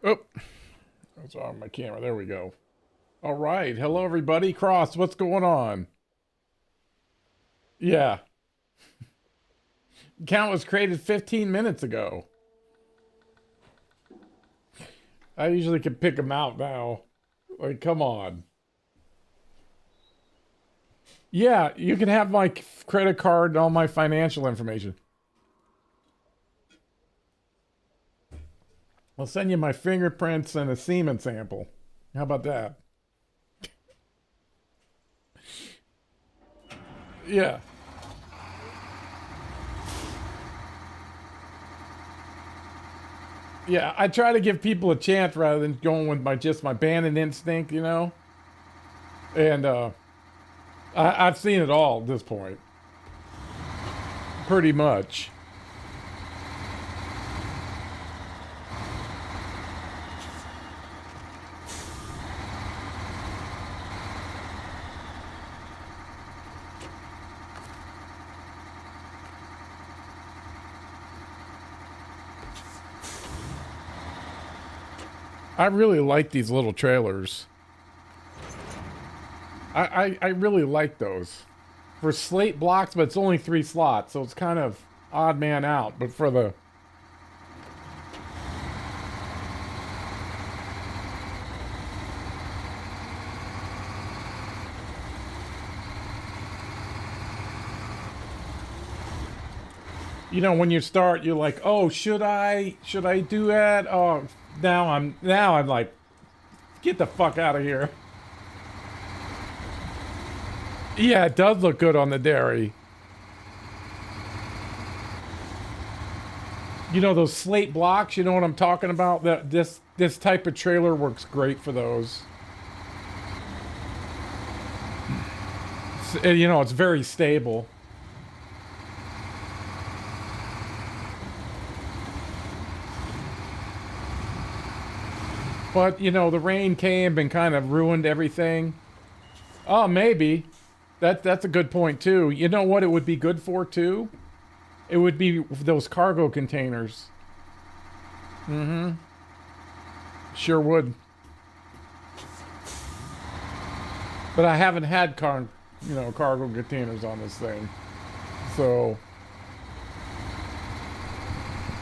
Oh, that's on my camera. There we go. All right. Hello, everybody. Cross, what's going on? Yeah. Account was created 15 minutes ago. I usually can pick them out now. Like, come on. Yeah, you can have my credit card and all my financial information. I'll send you my fingerprints and a semen sample. How about that? Yeah. Yeah, I try to give people a chance rather than going with my bandit instinct, you know? And I've seen it all at this point. Pretty much. I really like these little trailers. I really like those. For slate blocks, but it's only 3 slots, so it's kind of odd man out. But for the... You know, when you start, you're like, oh, should I do that? Oh, now I'm like, get the fuck out of here. Yeah, it does look good on the dairy. You know those slate blocks, you know what I'm talking about? That this type of trailer works great for those. You know, it's very stable. But, you know, the rain came and kind of ruined everything. Oh, maybe. That's a good point too. You know what it would be good for too? It would be those cargo containers. Mm-hmm. Sure would. But I haven't had cargo containers on this thing. So,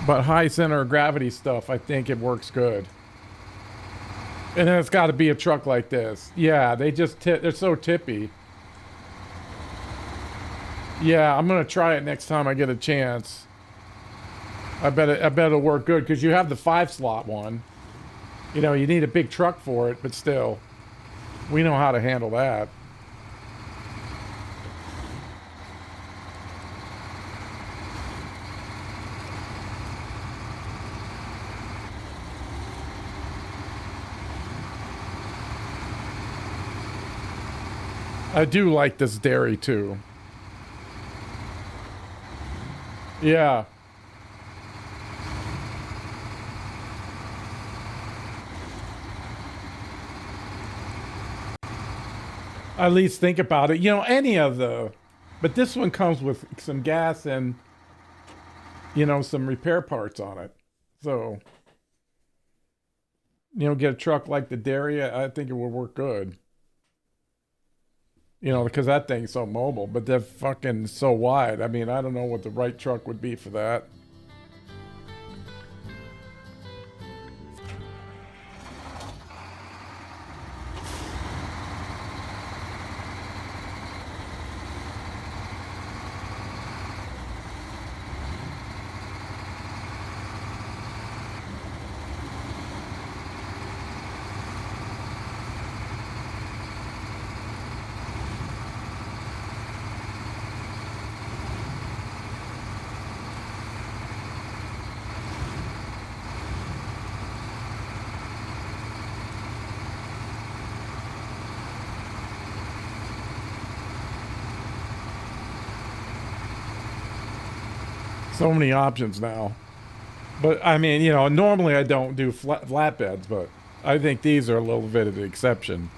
but high center of gravity stuff, I think it works good. And then it's got to be a truck like this. Yeah, they're so tippy. Yeah, I'm gonna try it next time I get a chance. I bet it'll work good because you have the 5-slot one. You know, you need a big truck for it, but still, we know how to handle that. I do like this dairy too. Yeah. At least think about it. You know, any of the... But this one comes with some gas and, you know, some repair parts on it. So, you know, get a truck like the dairy, I think it will work good. You know, because that thing's so mobile, but they're fucking so wide. I mean, I don't know what the right truck would be for that. So many options now. But I mean, you know, normally I don't do flatbeds, but I think these are a little bit of the exception.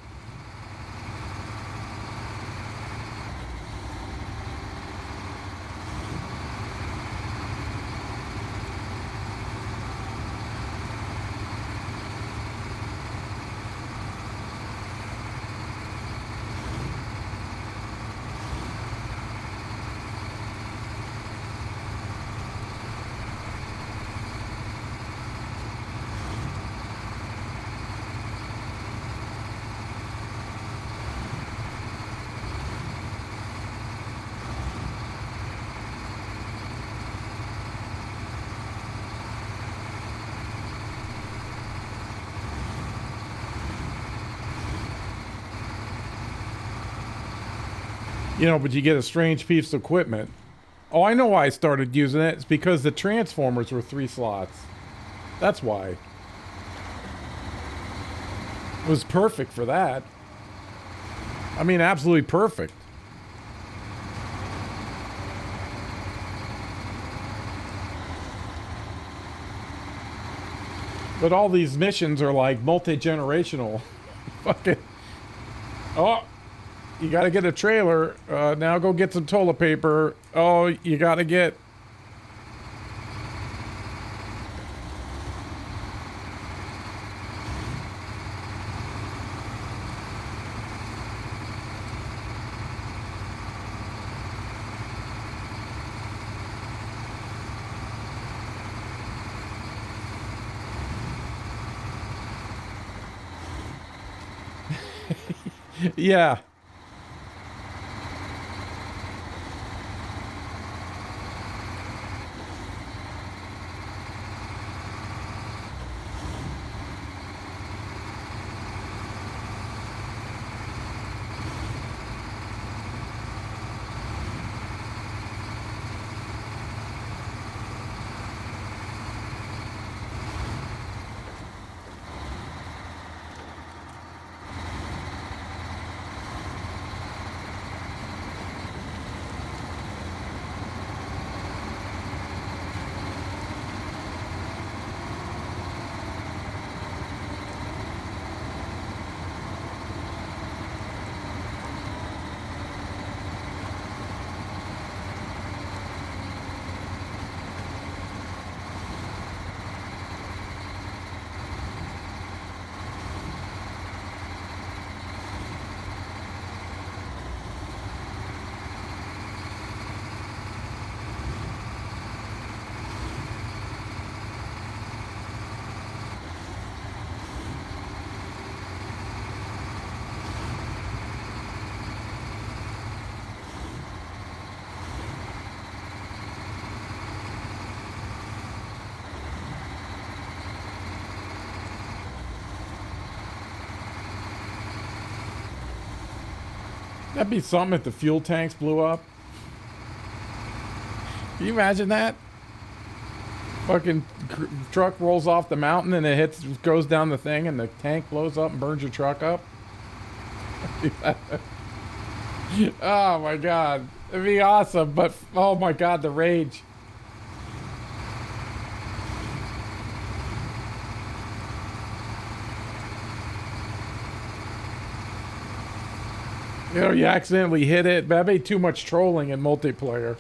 You know, but you get a strange piece of equipment. Oh, I know why I started using it. It's because the transformers were 3 slots. That's why. It was perfect for that. I mean, absolutely perfect. But all these missions are like multi-generational. Fucking. Oh, you gotta get a trailer. Now go get some toilet paper. Oh, you gotta get. Yeah. That'd be something if the fuel tanks blew up. Can you imagine that? Fucking truck rolls off the mountain and it goes down the thing and the tank blows up and burns your truck up. Oh my god. It'd be awesome, but oh my god, the rage. You know, you accidentally hit it. That'd be too much trolling in multiplayer.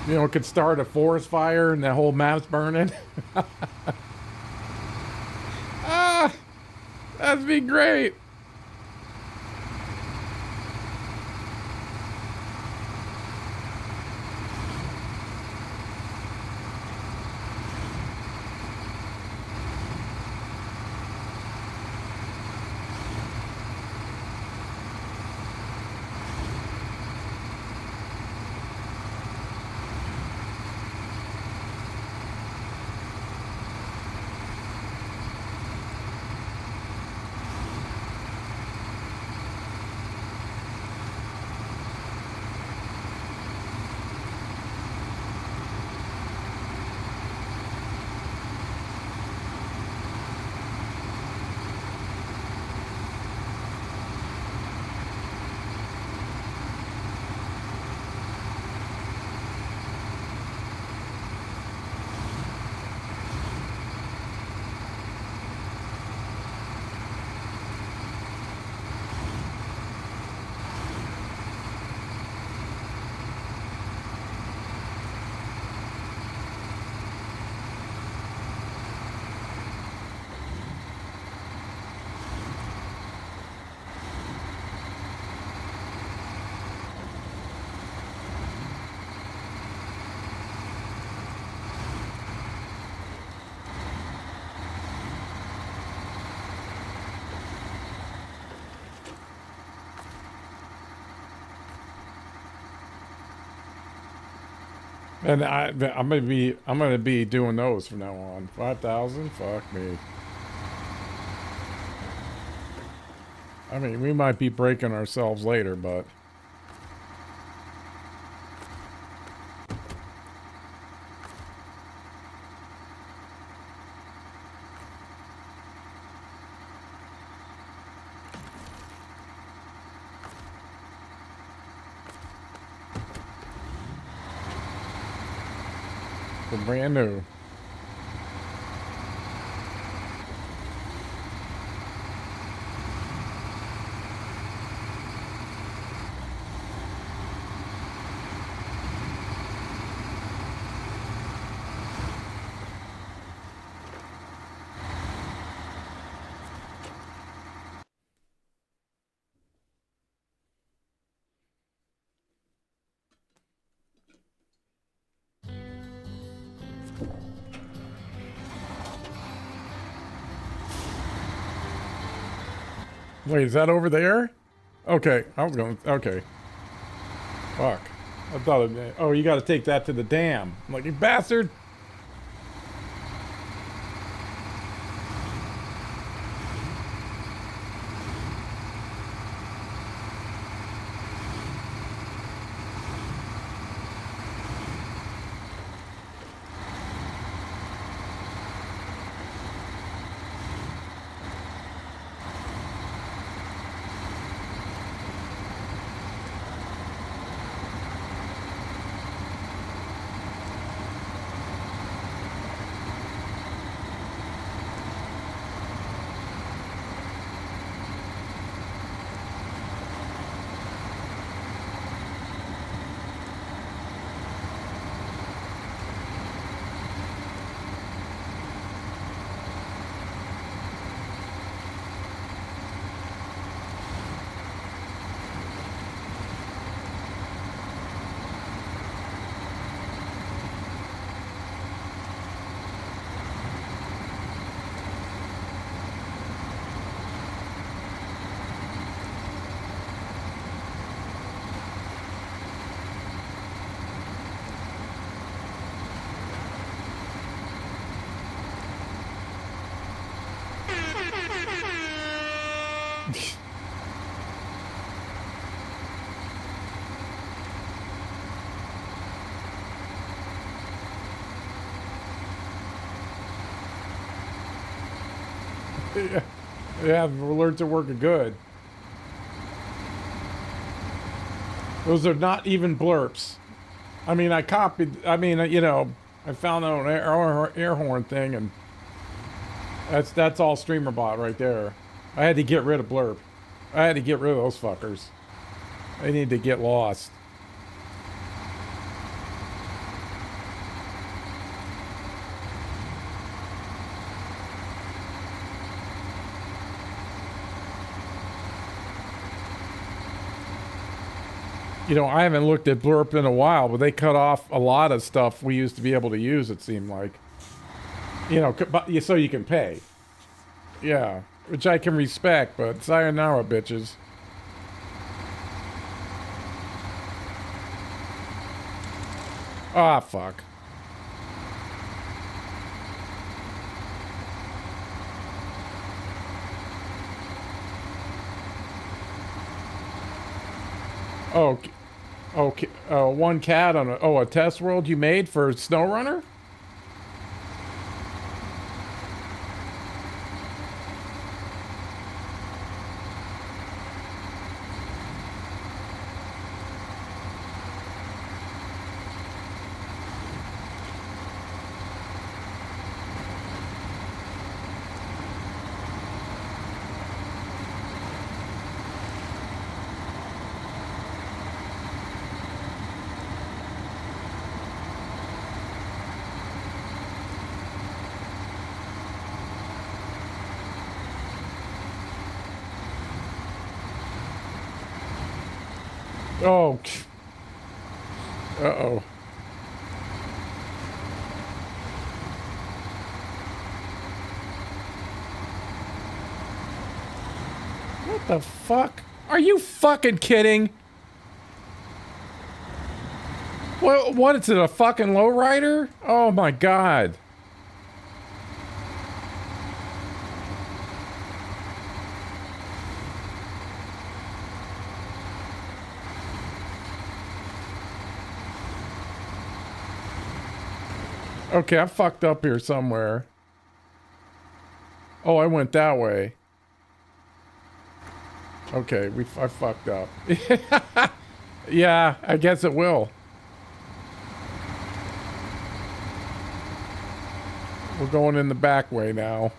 You know, it could start a forest fire and the whole map's burning. Ah, that'd be great. And I'm gonna be doing those from now on. 5,000? Fuck me. I mean, we might be breaking ourselves later, but... They're brand new. Wait, is that over there? Okay, I was going... Okay. Fuck. I thought it... Oh, you gotta take that to the dam. I'm like, you bastard! Yeah, yeah, alerts are working good. Those are not even blurps. I mean, I copied, I mean, you know, I found an air horn thing, and that's all streamer bot right there. I had to get rid of blurp. I had to get rid of those fuckers. They need to get lost. You know, I haven't looked at blurp in a while, but they cut off a lot of stuff we used to be able to use, it seemed like. You know, so you can pay. Yeah, which I can respect, but sayonara, bitches. Ah, fuck. Oh, okay. One cat on a test world you made for Snowrunner? Oh. Uh-oh. What the fuck? Are you fucking kidding? What is it, a fucking lowrider? Oh my god. Okay, I fucked up here somewhere. Oh, I went that way. Okay, I fucked up. Yeah, I guess it will. We're going in the back way now.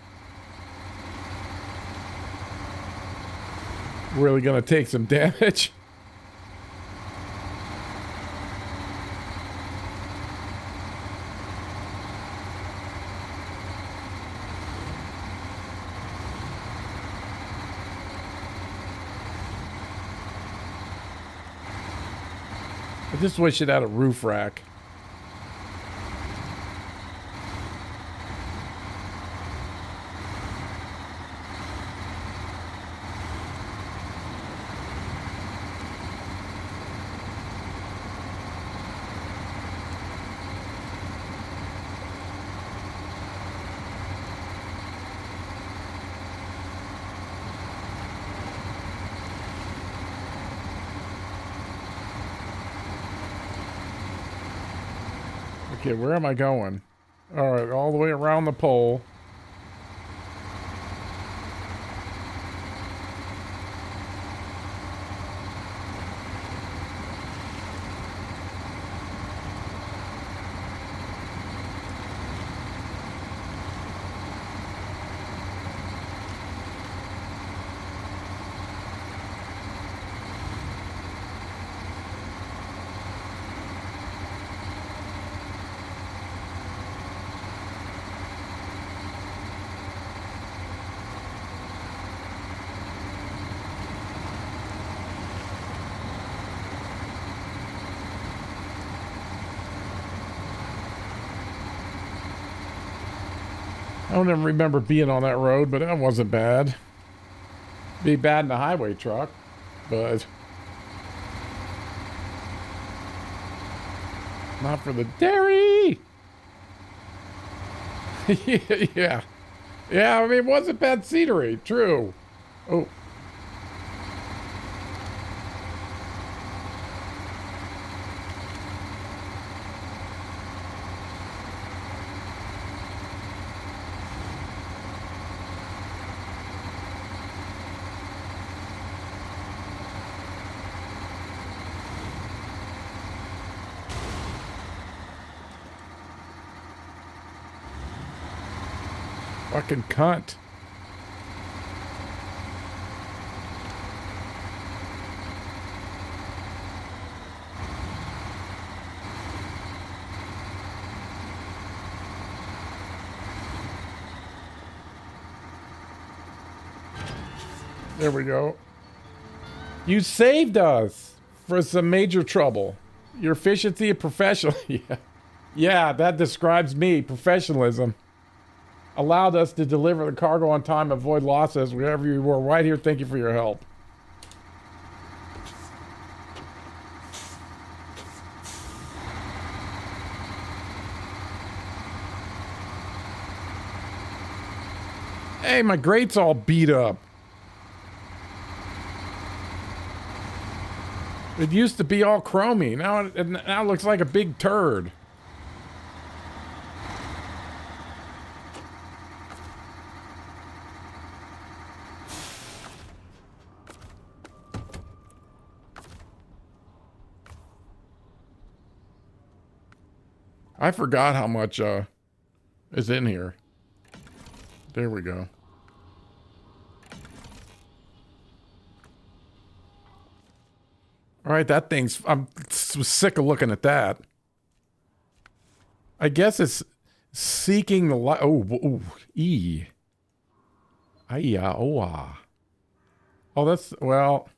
Really gonna take some damage. I just wish it had a roof rack. Okay, where am I going? All right, all the way around the pole. I don't even remember being on that road, but that wasn't bad. Be bad in a highway truck, but not for the dairy. Yeah. Yeah, I mean, it wasn't bad scenery. True. Oh. Fucking cunt. There we go. You saved us for some major trouble. Your efficiency and professional. Yeah. Yeah, that describes me. Professionalism. Allowed us to deliver the cargo on time, avoid losses wherever you were. Right here, thank you for your help. Hey, my grate's all beat up. It used to be all chromy. Now it looks like a big turd. I forgot how much is in here. There we go. All right, that thing's... I'm sick of looking at that. I guess it's seeking the light. Oh, ooh, E. Aya, oh, ah. Oh, that's... Well...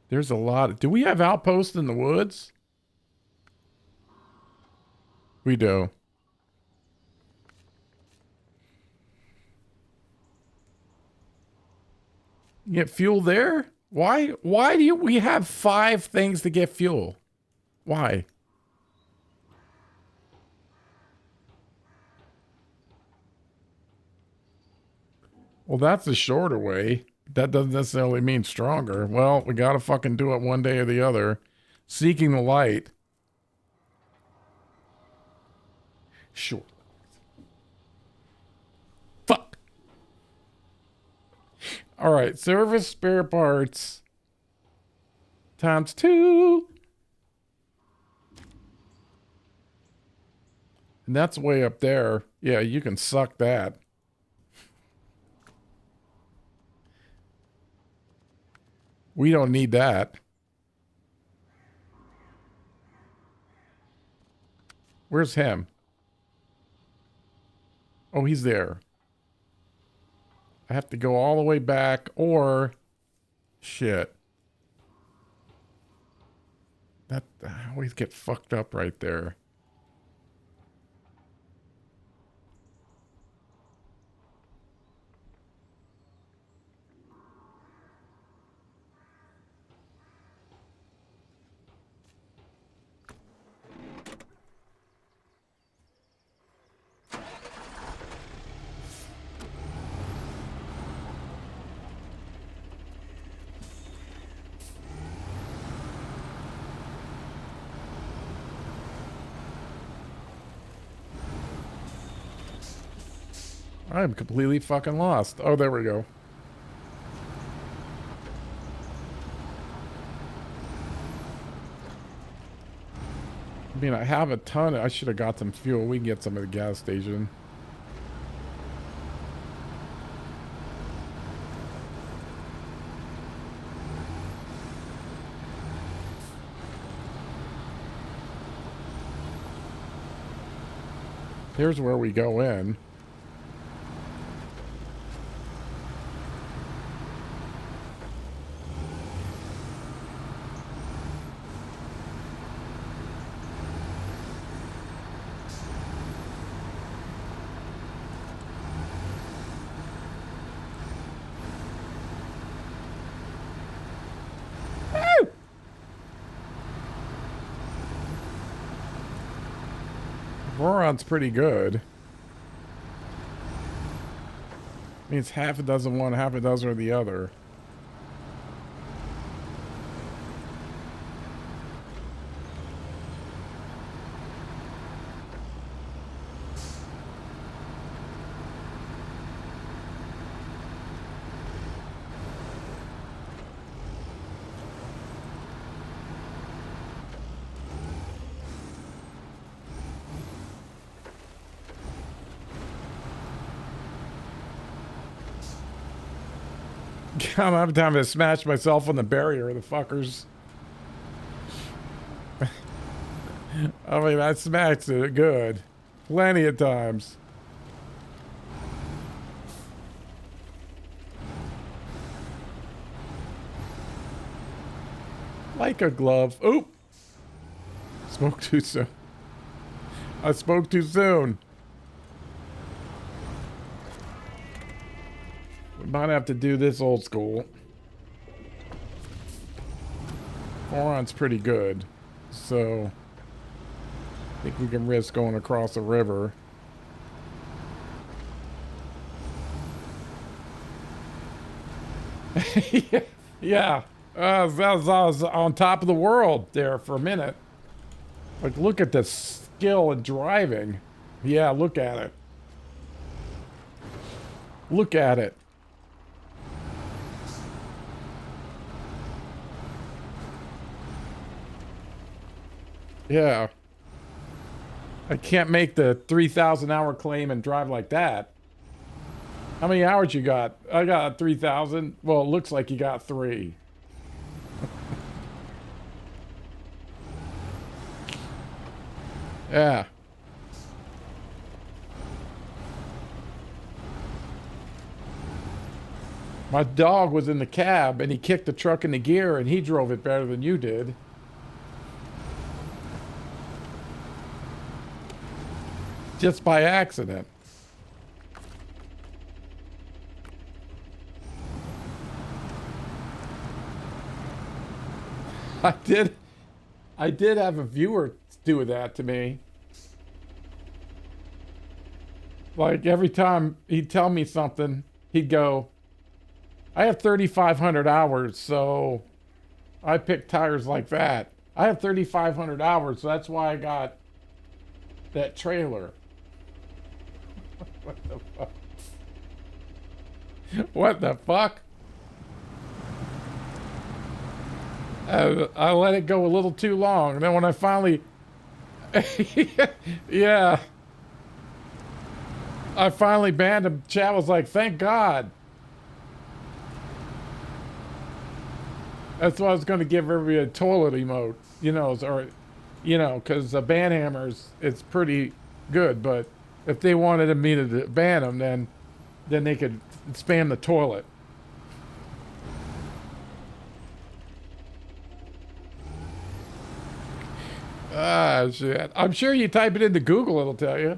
There's a lot. Do we have outposts in the woods? We do. You get fuel there? Why do we have 5 things to get fuel? Why? Well, that's the shorter way. That doesn't necessarily mean stronger. Well, we gotta fucking do it one day or the other. Seeking the light. Sure. Fuck. All right, service spare parts times 2. And that's way up there. Yeah, you can suck that. We don't need that. Where's him? Oh, he's there. I have to go all the way back or... Shit. That... I always get fucked up right there. I'm completely fucking lost. Oh, there we go. I mean, I have a ton. I should have got some fuel. We can get some at the gas station. Here's where we go in. Voron's pretty good. I mean, it's half a dozen one, half a dozen or the other. I'm having time to smash myself on the barrier, the fuckers. I mean, I smashed it good. Plenty of times. Like a glove. Oop! Spoke too soon. I spoke too soon. We might have to do this old school. Voron's pretty good. So... I think we can risk going across the river. Yeah. I was on top of the world there for a minute. Like, look at the skill in driving. Yeah, look at it. Look at it. Yeah. I can't make the 3,000 hour claim and drive like that. How many hours you got? I got 3,000. Well, it looks like you got 3. Yeah. My dog was in the cab and he kicked the truck into gear and he drove it better than you did. Just by accident. I did have a viewer do that to me. Like every time he'd tell me something, he'd go, I have 3,500 hours, so I picked tires like that. I have 3,500 hours, so that's why I got that trailer. What the fuck? What the fuck? I let it go a little too long. And then when I finally... yeah. I finally banned him. Chad was like, thank God. That's why I was going to give everybody a toilet emote. You know, or... You know, because the ban hammers, it's pretty good. But if they wanted me to ban them, then they could spam the toilet. Ah, shit. I'm sure you type it into Google, it'll tell you.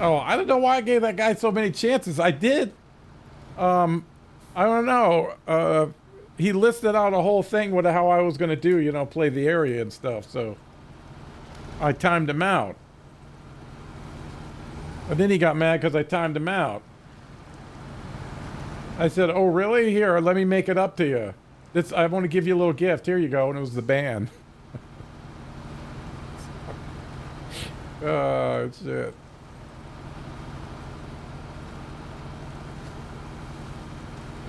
Oh, I don't know why I gave that guy so many chances. I did. I don't know. He listed out a whole thing with how I was going to do, you know, play the area and stuff, so I timed him out. And then he got mad because I timed him out. I said, oh, really? Here, let me make it up to you. I want to give you a little gift. Here you go. And it was the ban. Oh, shit.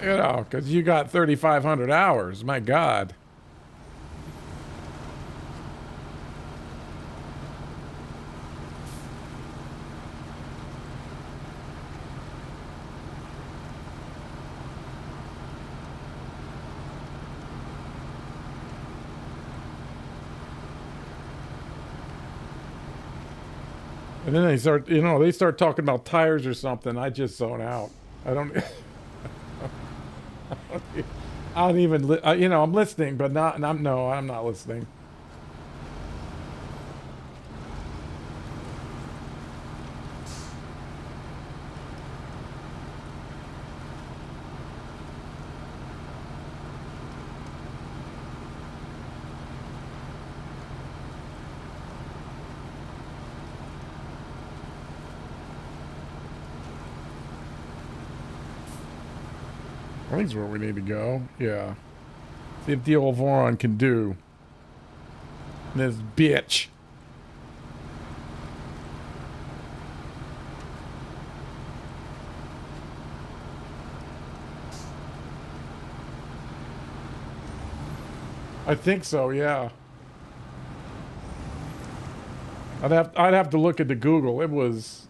You know, because you got 3,500 hours. My God. And then they start talking about tires or something. I just zone out. I don't... I don't even, you know, I'm listening, but I'm not listening. I think it's where we need to go. Yeah. See if the old Voron can do. This bitch. I think so, yeah. I'd have to look at the Google. It was...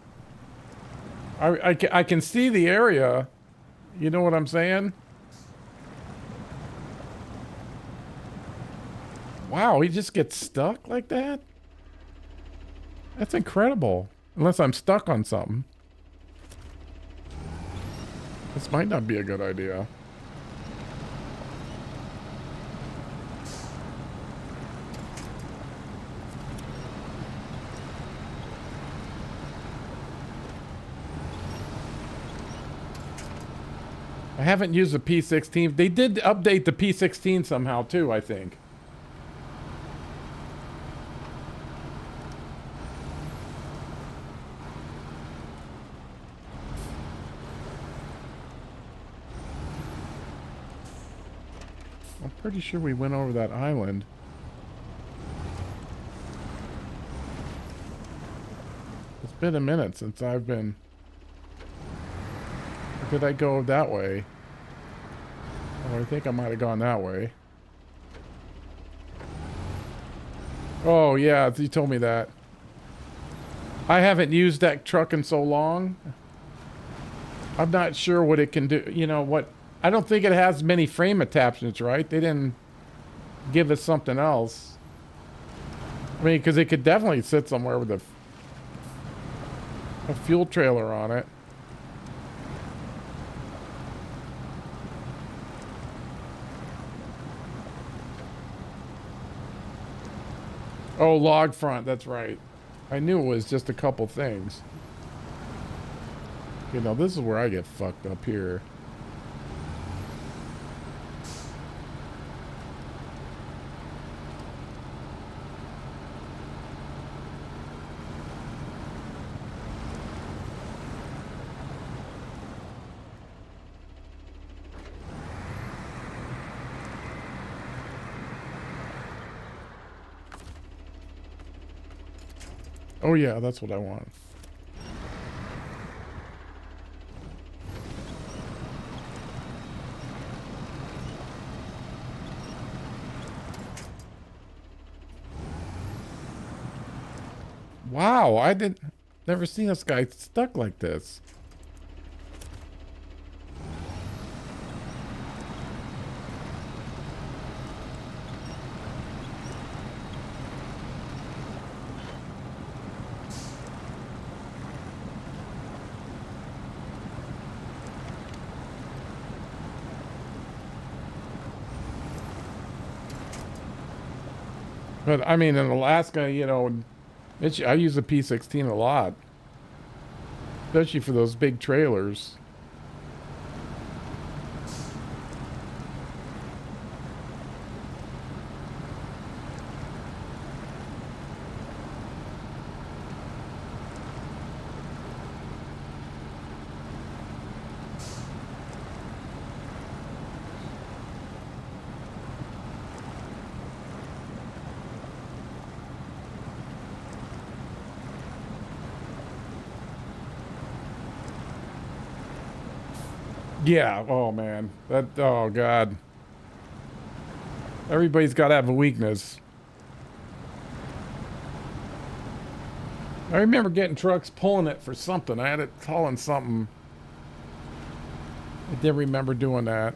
I can see the area. You know what I'm saying? Wow, he just gets stuck like that? That's incredible. Unless I'm stuck on something. This might not be a good idea. I haven't used the P16. They did update the P16 somehow too, I think. I'm pretty sure we went over that island. It's been a minute since I've been... Or did I go that way? Oh, I think I might have gone that way. Oh, yeah, you told me that. I haven't used that truck in so long. I'm not sure what it can do. You know, what... I don't think it has many frame attachments, right? They didn't give us something else. I mean, because it could definitely sit somewhere with a fuel trailer on it. Oh, log front, that's right. I knew it was just a couple things. You know, this is where I get fucked up here. Oh yeah, that's what I want. Wow, I didn't never seen this guy stuck like this. But I mean, in Alaska, you know, I use the P16 a lot, especially for those big trailers. Yeah. Oh man. That. Oh god. Everybody's got to have a weakness. I remember getting trucks pulling it for something. I had it hauling something. I did remember doing that.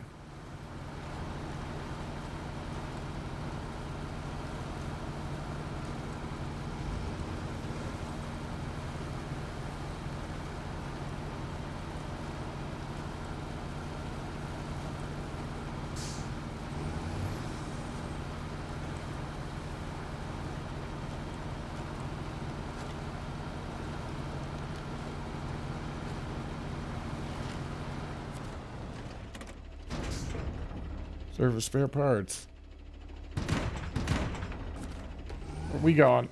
Service spare parts. Where we going?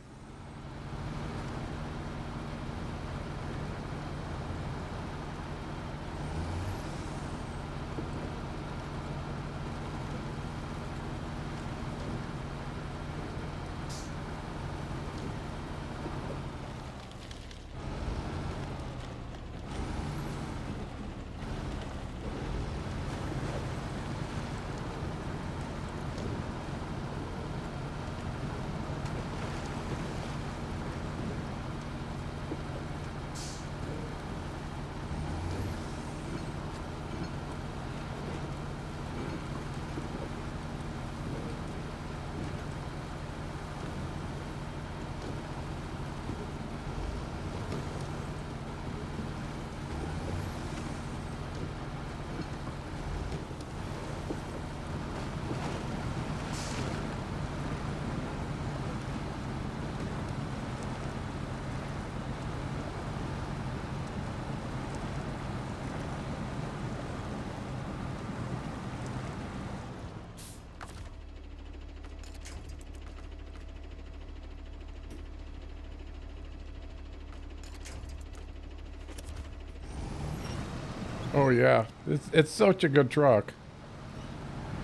Oh yeah, it's such a good truck.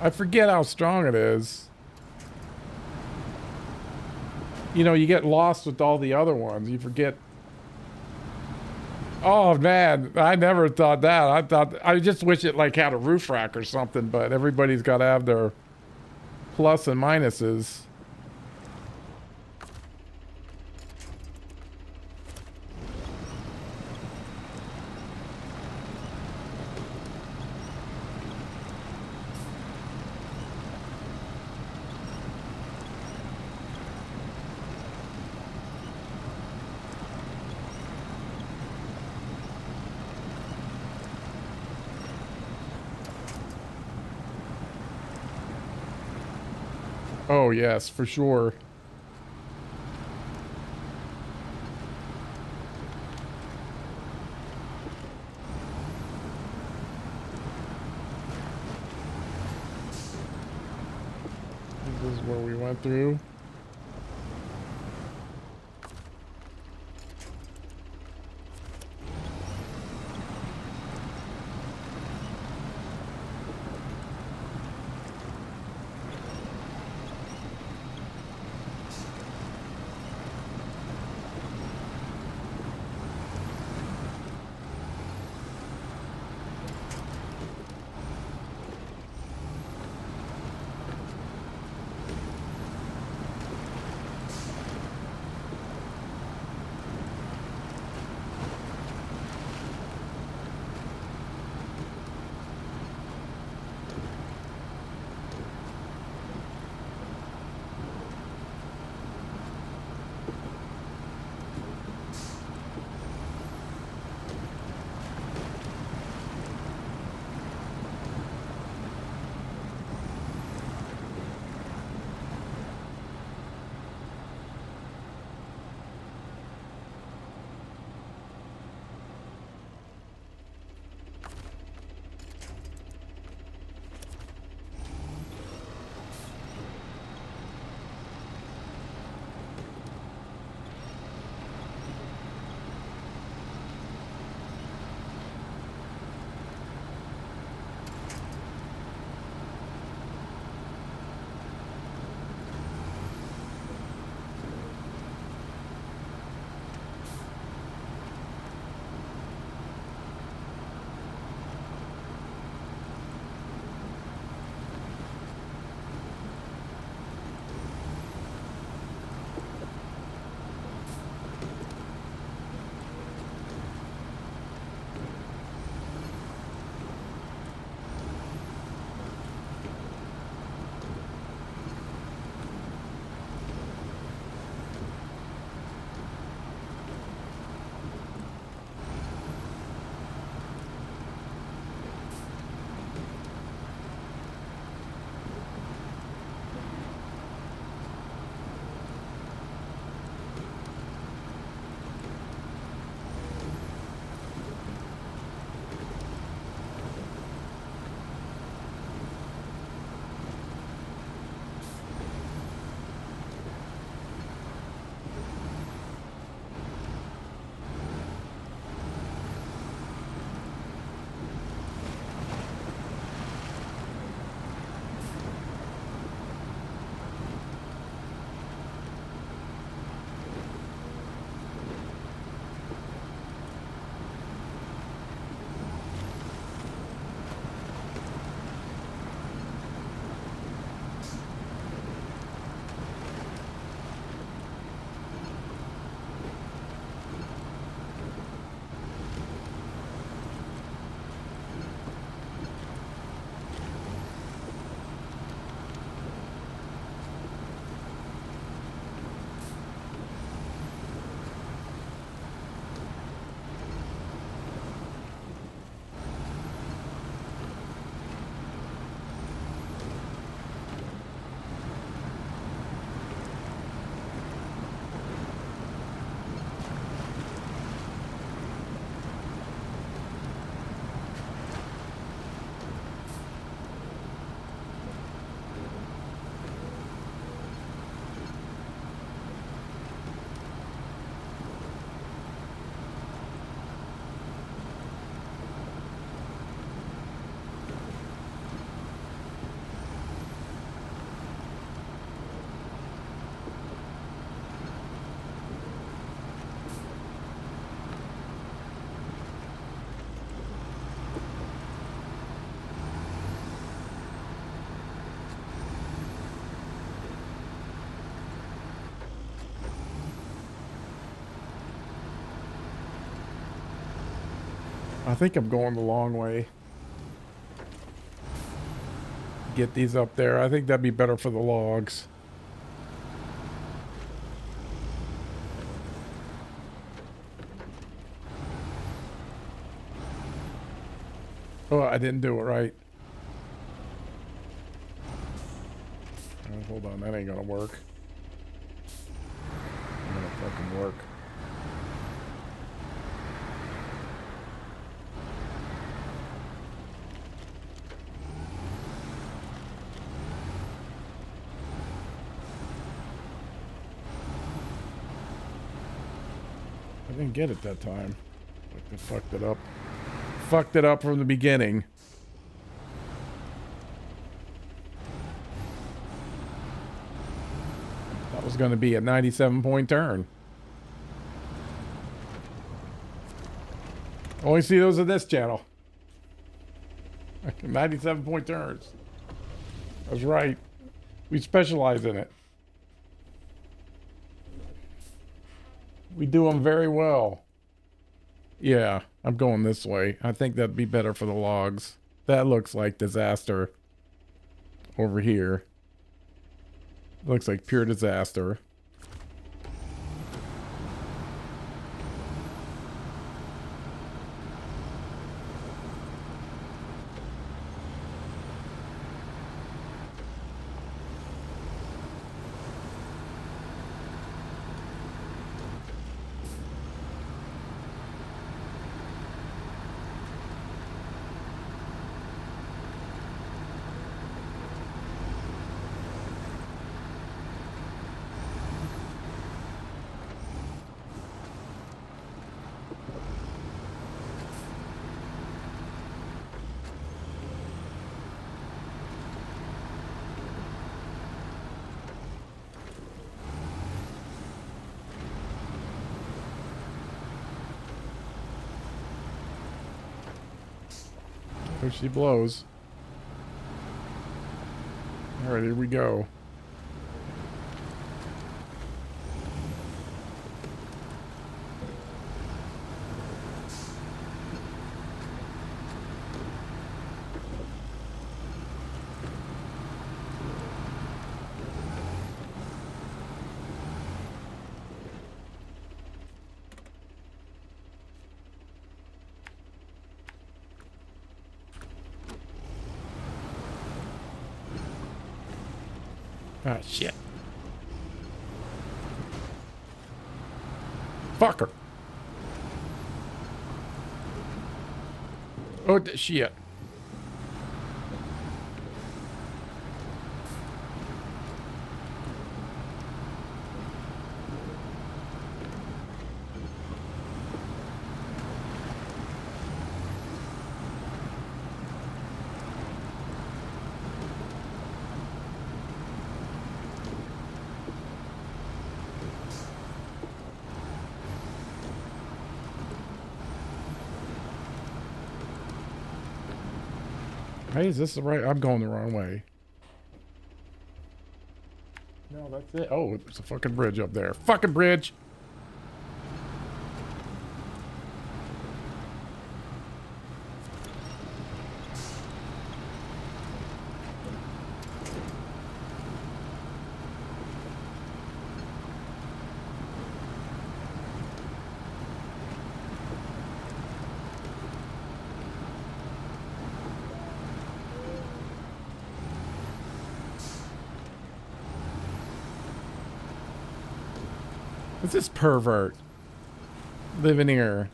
I forget how strong it is. You know, you get lost with all the other ones. You forget. Oh man, I never thought that. I just wish it like had a roof rack or something. But everybody's got to have their plus and minuses. Oh yes, for sure. This is where we went through. I think I'm going the long way. Get these up there. I think that'd be better for the logs. Oh, I didn't do it right. Oh, hold on, that ain't gonna work. Ain't gonna fucking work. I didn't get it that time. Like, I fucked it up. Fucked it up from the beginning. That was going to be a 97-point turn. Only see those on this channel. 97-point turns. That's right. We specialize in it. We do them very well. Yeah, I'm going this way. I think that'd be better for the logs. That looks like disaster. Over here. Looks like pure disaster. There she blows. Alright, here we go. Ah, shit. Fucker. Oh, shit. Hey, is this the right? I'm going the wrong way. No, that's it. Oh, there's a fucking bridge up there. Fucking bridge! What's this pervert living here?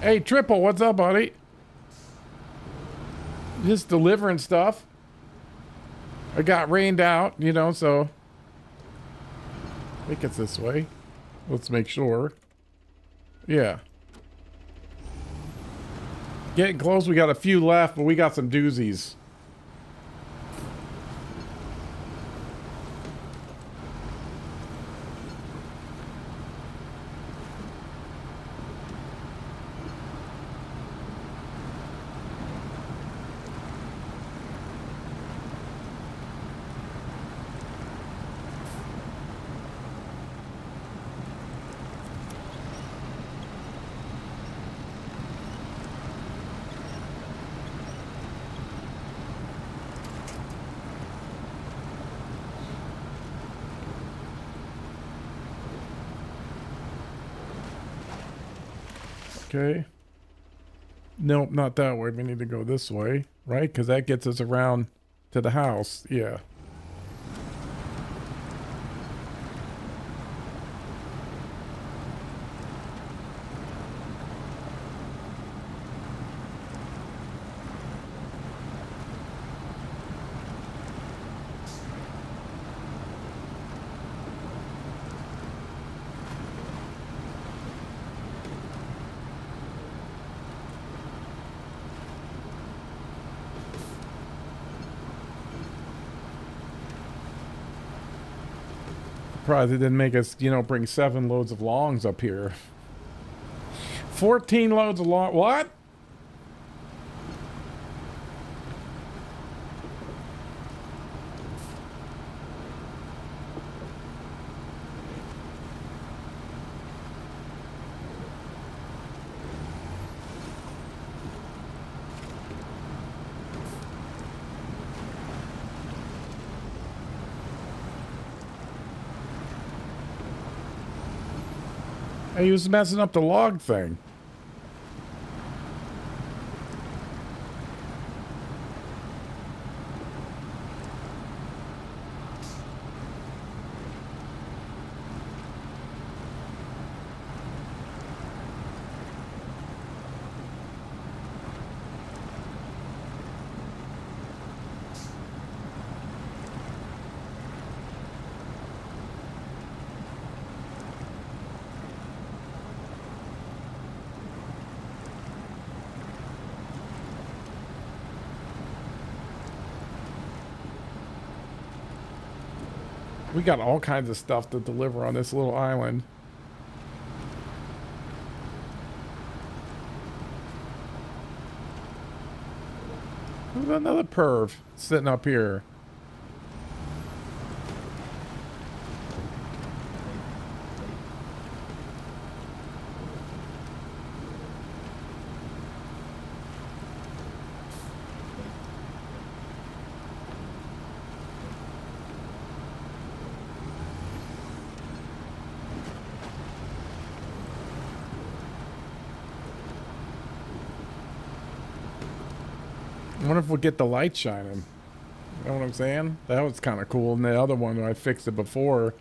Hey, Triple, what's up, buddy? Just delivering stuff. I got rained out, you know, so I think it's this way. Let's make sure. Yeah. Getting close. We got a few left, but we got some doozies. Okay. Nope, not that way. We need to go this way, right? Because that gets us around to the house. Yeah. Surprised they didn't make us, you know, bring 7 loads of longs up here. 14 loads of long. What? He was messing up the log thing. We got all kinds of stuff to deliver on this little island. There's another perv sitting up here. I wonder if we'll get the light shining. You know what I'm saying? That was kind of cool. And the other one, I fixed it before.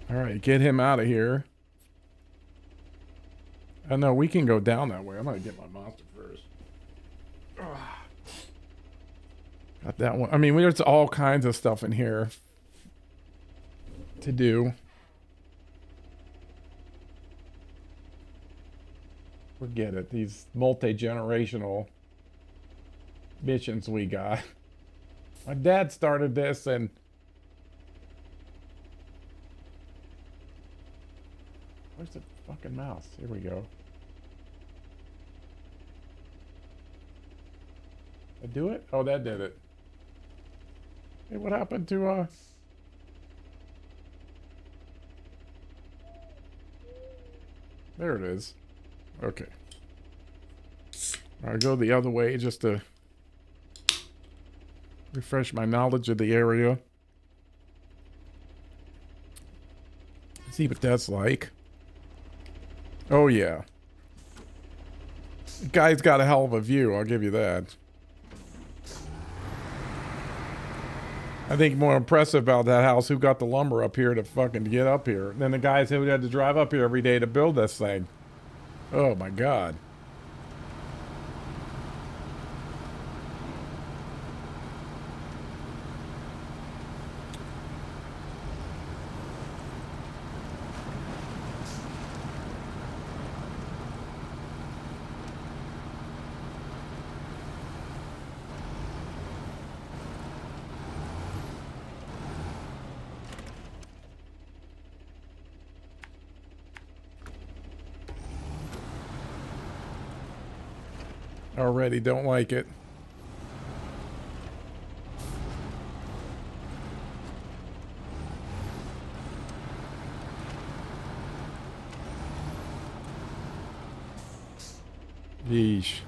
All right, get him out of here. I know we can go down that way. I'm gonna get my monster first. Ugh. Got that one. I mean, there's all kinds of stuff in here to do. Forget it. These multi-generational missions we got. My dad started this and where's the fucking mouse? Here we go. I do it? Oh, that did it. Hey, what happened to there it is. Okay. I'll go the other way just to refresh my knowledge of the area. See what that's like. Oh yeah. The guy's got a hell of a view, I'll give you that. I think more impressive about that house, who got the lumber up here to fucking get up here. Than the guys who had to drive up here every day to build this thing. Oh my god. Already don't like it. Yeesh.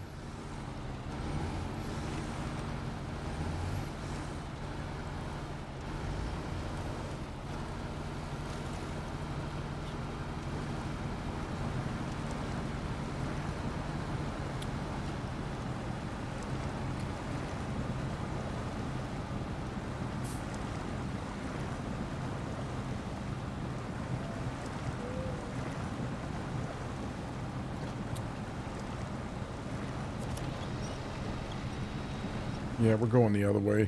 Yeah, we're going the other way.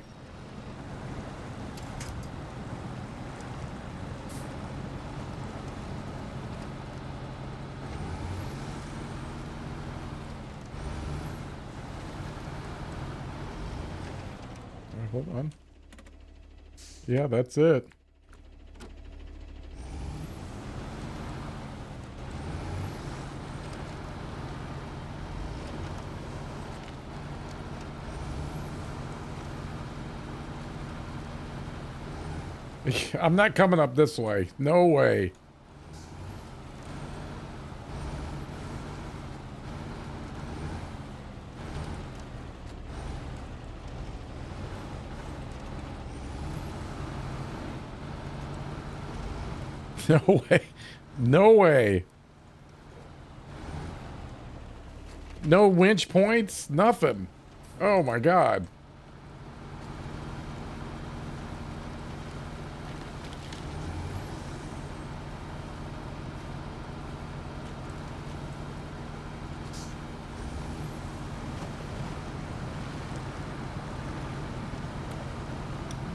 Hold on. Yeah, that's it. I'm not coming up this way. No way. No way. No way. No winch points. Nothing. Oh my god.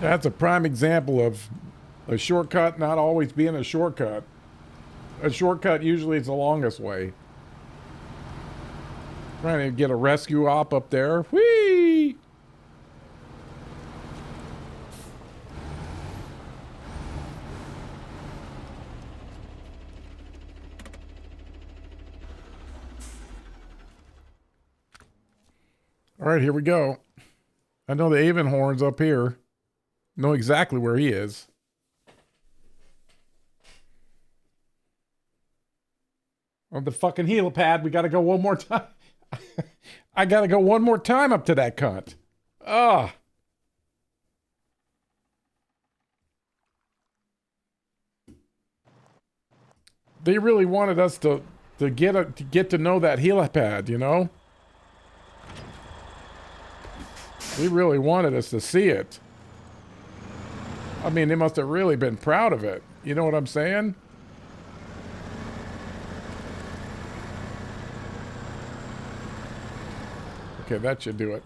That's a prime example of a shortcut not always being a shortcut. A shortcut usually is the longest way. Trying to get a rescue op up there. Whee! All right, here we go. I know the Avonhorn's up here. Know exactly where he is. On the fucking helipad, we gotta go one more time. I gotta go one more time up to that cunt. Ah. They really wanted us to get to know that helipad, you know? They really wanted us to see it. I mean, they must have really been proud of it. You know what I'm saying? Okay, that should do it.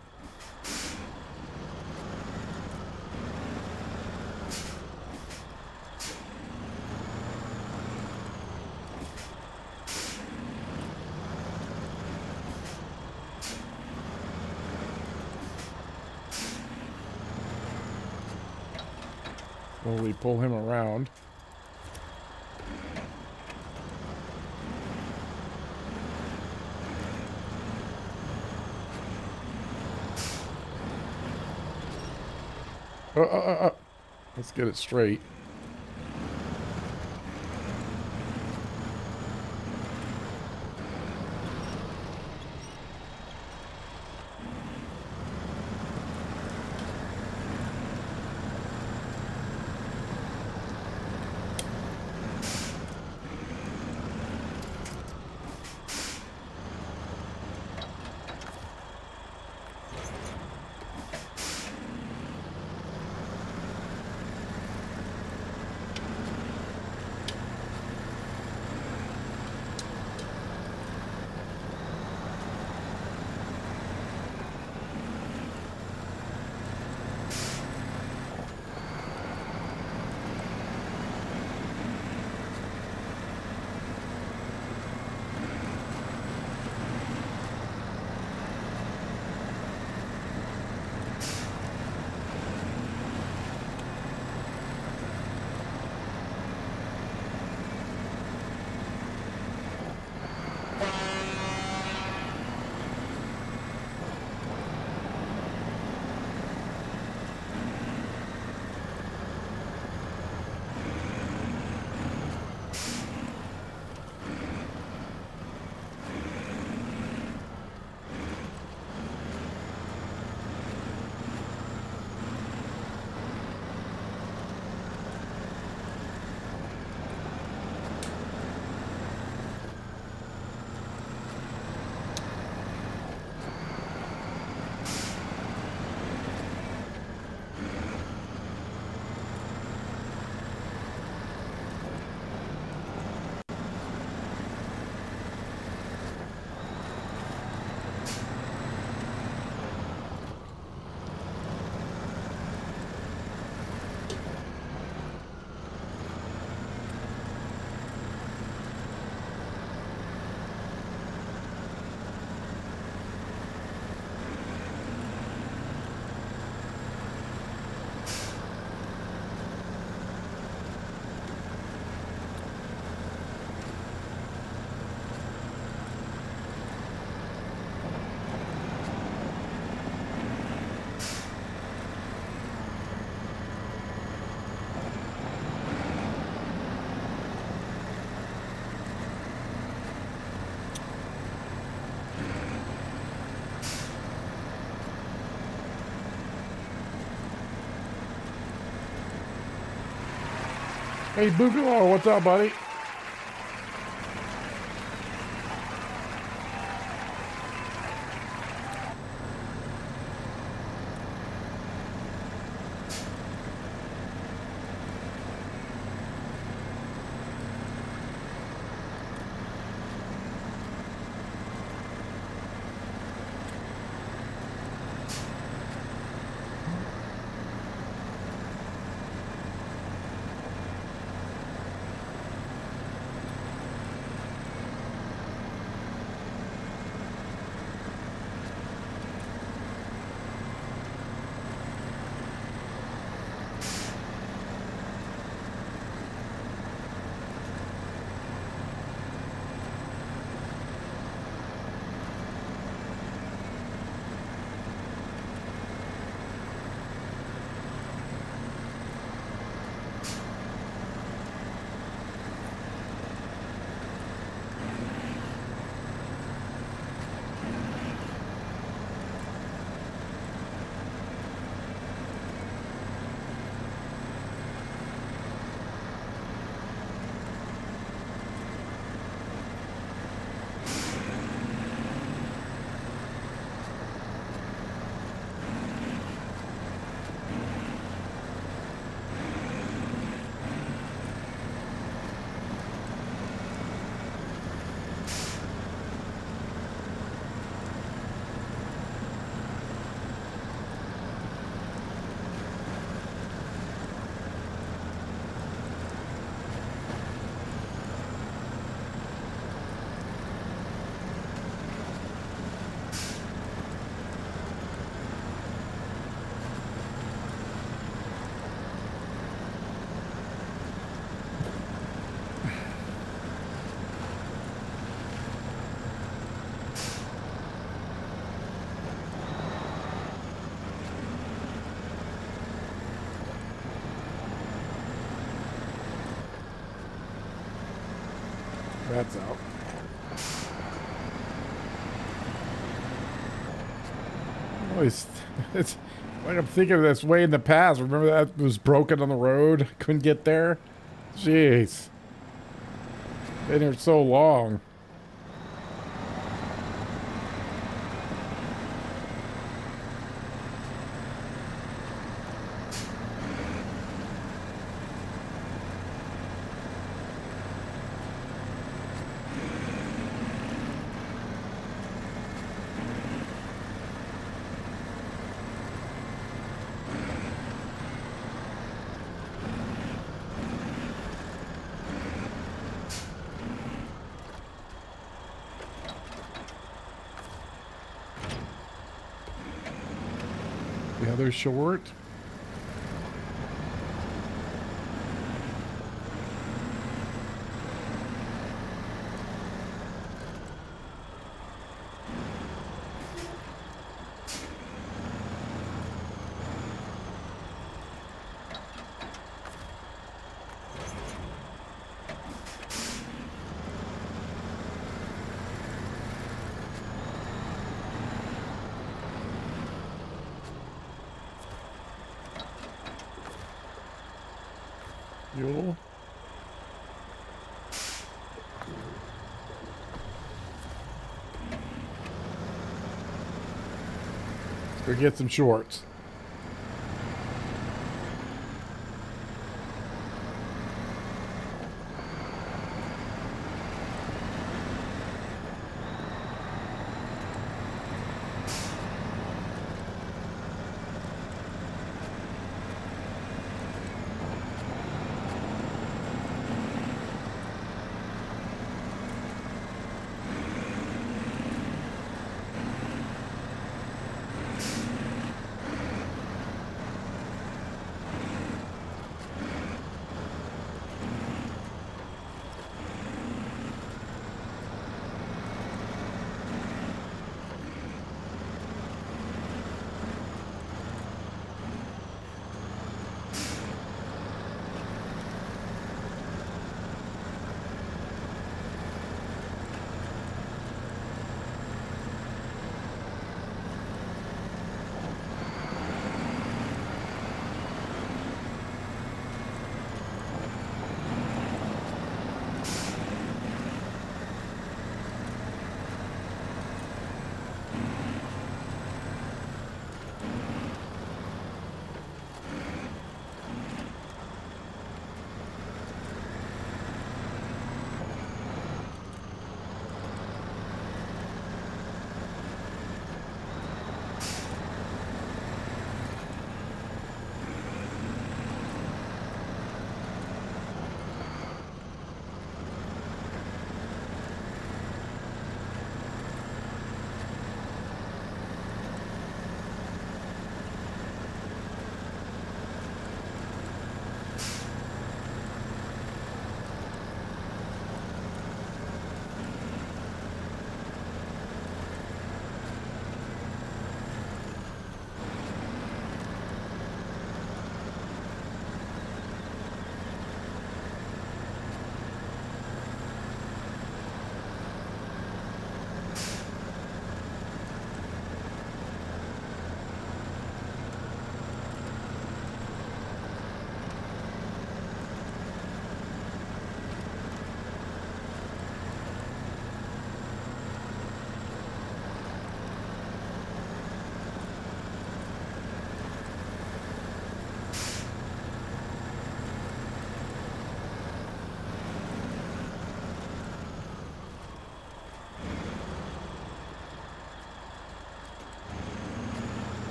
Slowly pull him around. Let's get it straight. Hey, Boogaloo, what's up, buddy? That's out. Oh, it's like I'm thinking of this way in the past. Remember that was broken on the road? Couldn't get there? Jeez. Been here so long. The other short. Fuel. Let's go get some shorts.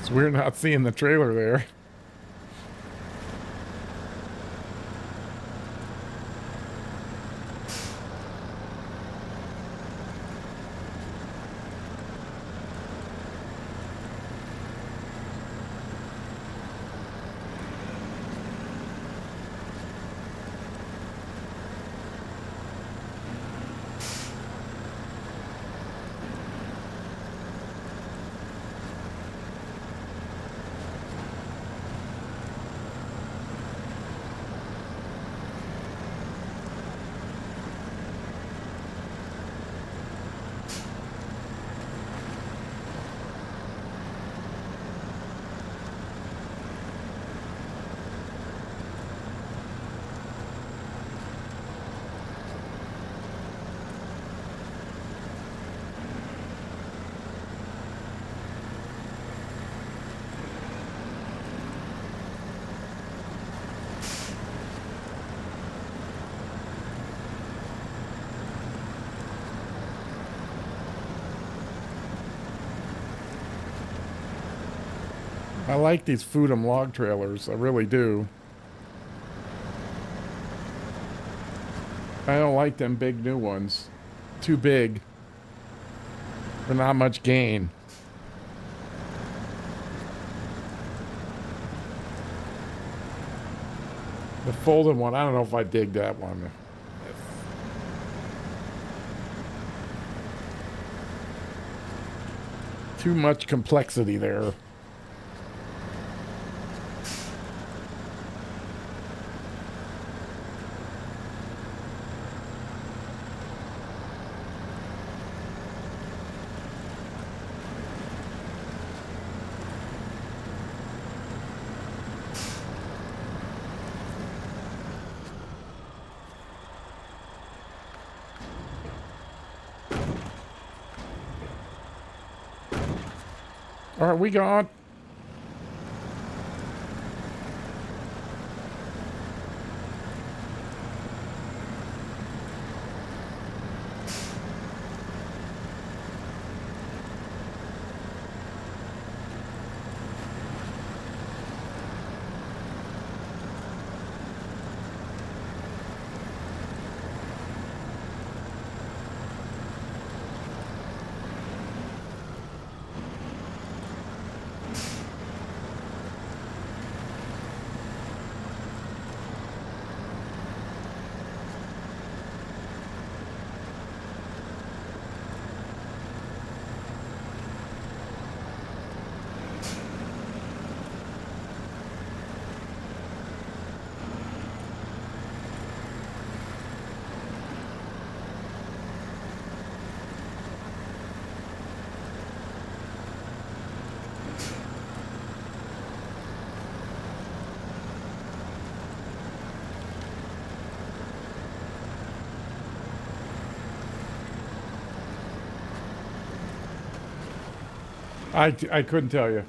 It's weird not seeing the trailer there. I like these Foodum log trailers. I really do. I don't like them big new ones. Too big. For not much gain. The folded one, I don't know if I dig that one. Too much complexity there. All right, we got. I couldn't tell you.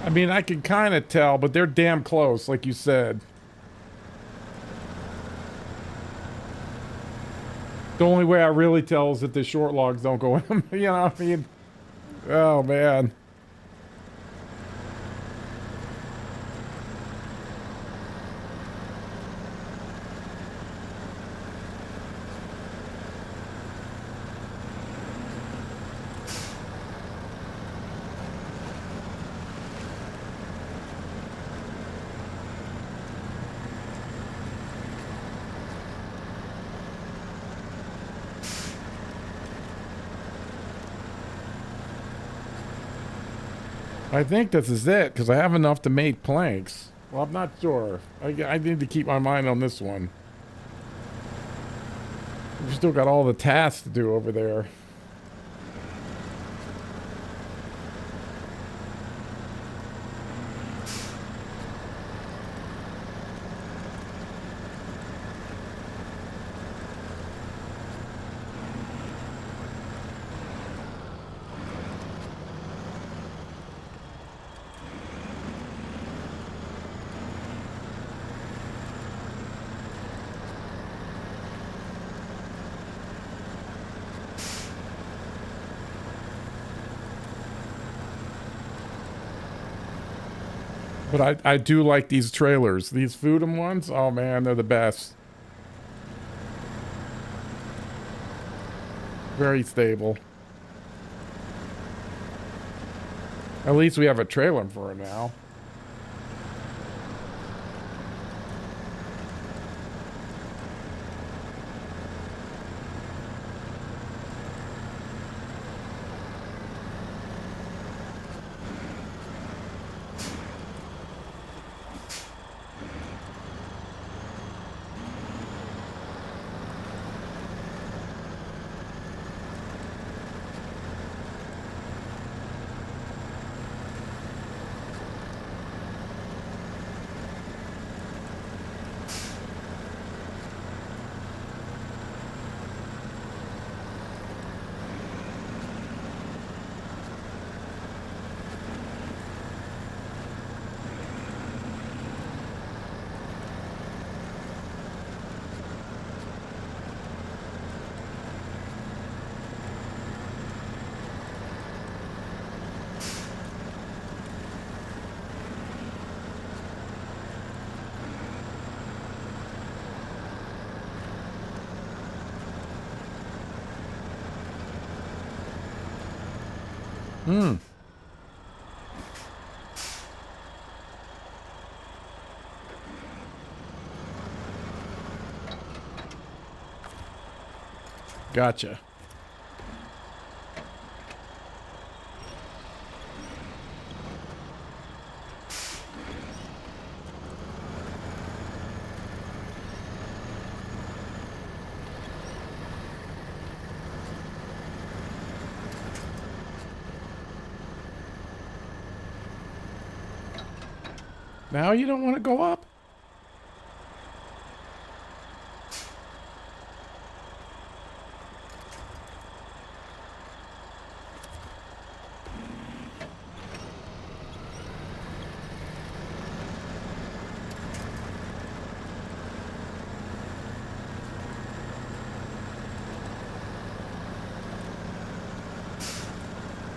I mean, I can kind of tell, but they're damn close, like you said. The only way I really tell is that the short logs don't go in them. You know what I mean? Oh, man. I think this is it, because I have enough to make planks. Well, I'm not sure. I need to keep my mind on this one. We've still got all the tasks to do over there. But I do like these trailers. These Foodum ones, oh man, they're the best. Very stable. At least we have a trailer for it now. Hmm. Gotcha. Now you don't want to go up?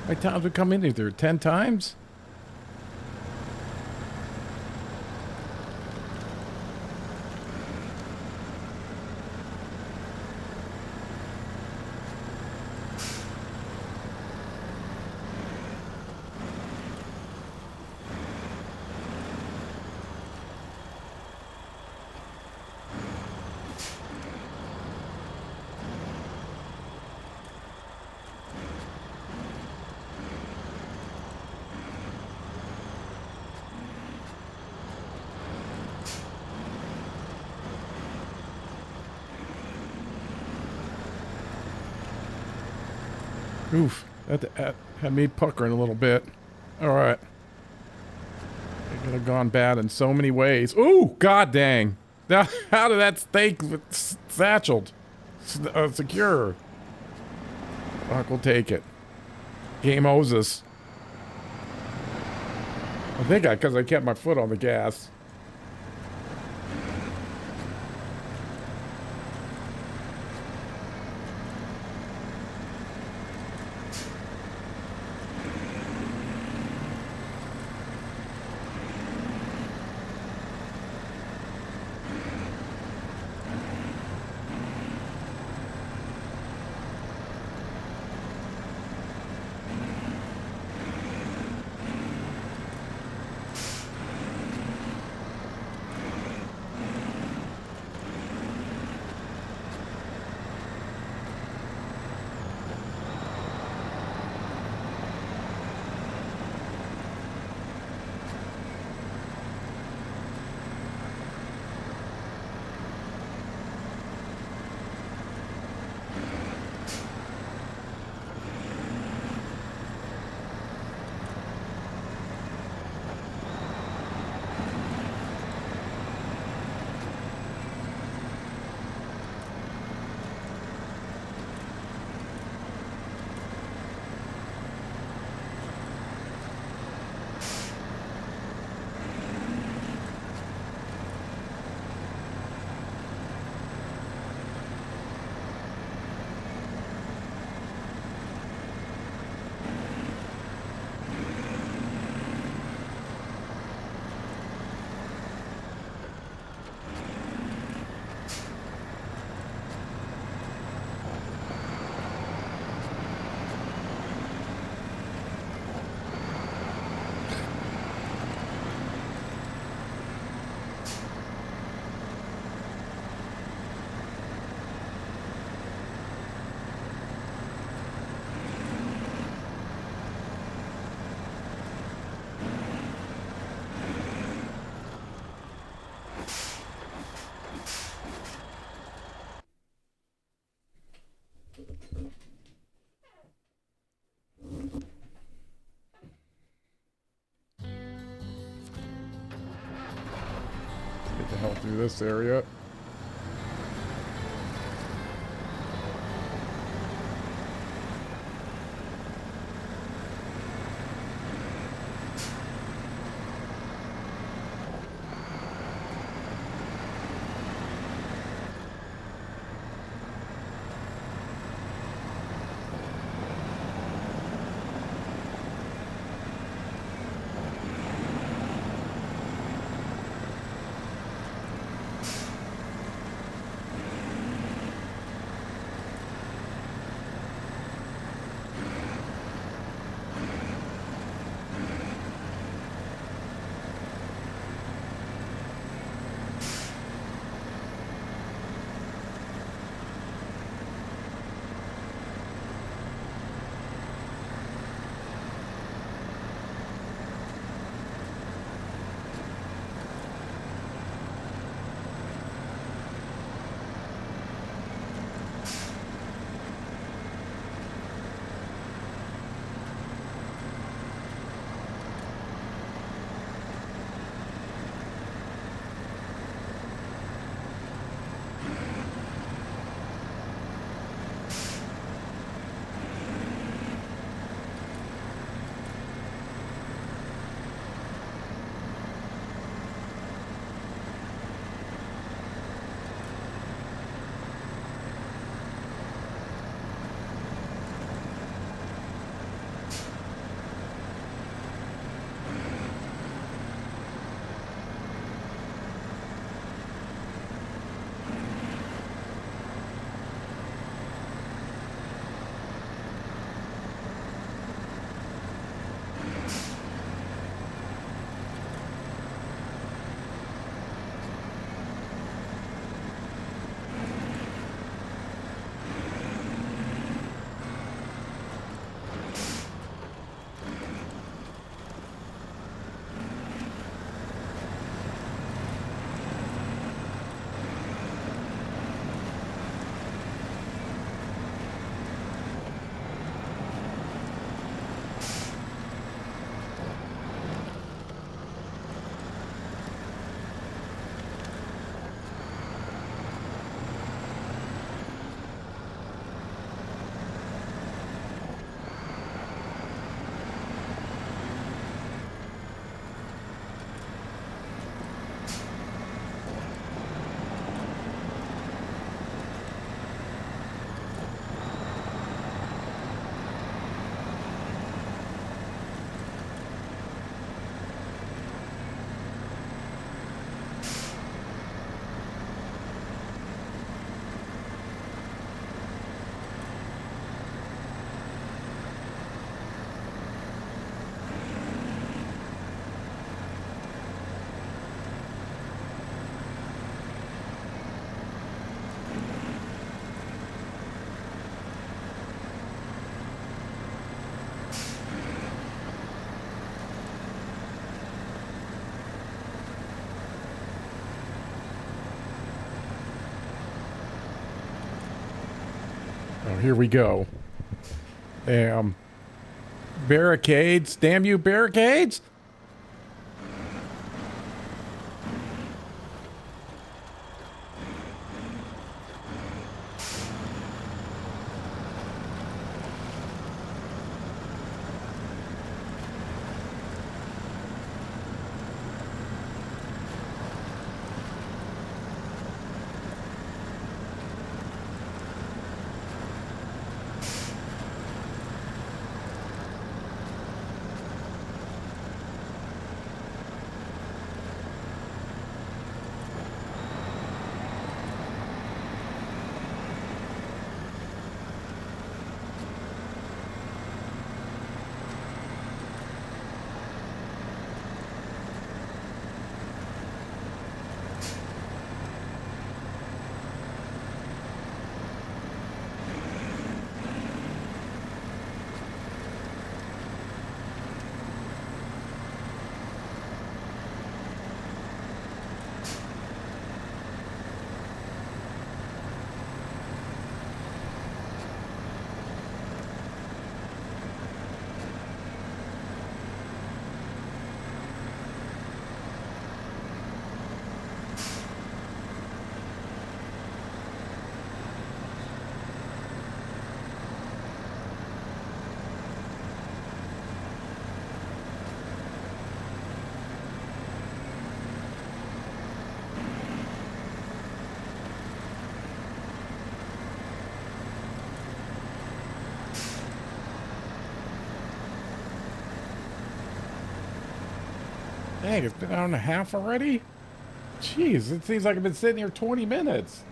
How many times we come in here? 10 times? Oof, that had me puckering a little bit. All right. It could have gone bad in so many ways. Ooh, god dang. Now, how did that stay satcheled? Secure. Fuck, we'll take it. Game owes us. I think because I kept my foot on the gas. through this area. Oh, here we go. Damn. Barricades. Damn you, barricades! Dang, it's been an hour and a half already? Jeez, it seems like I've been sitting here 20 minutes.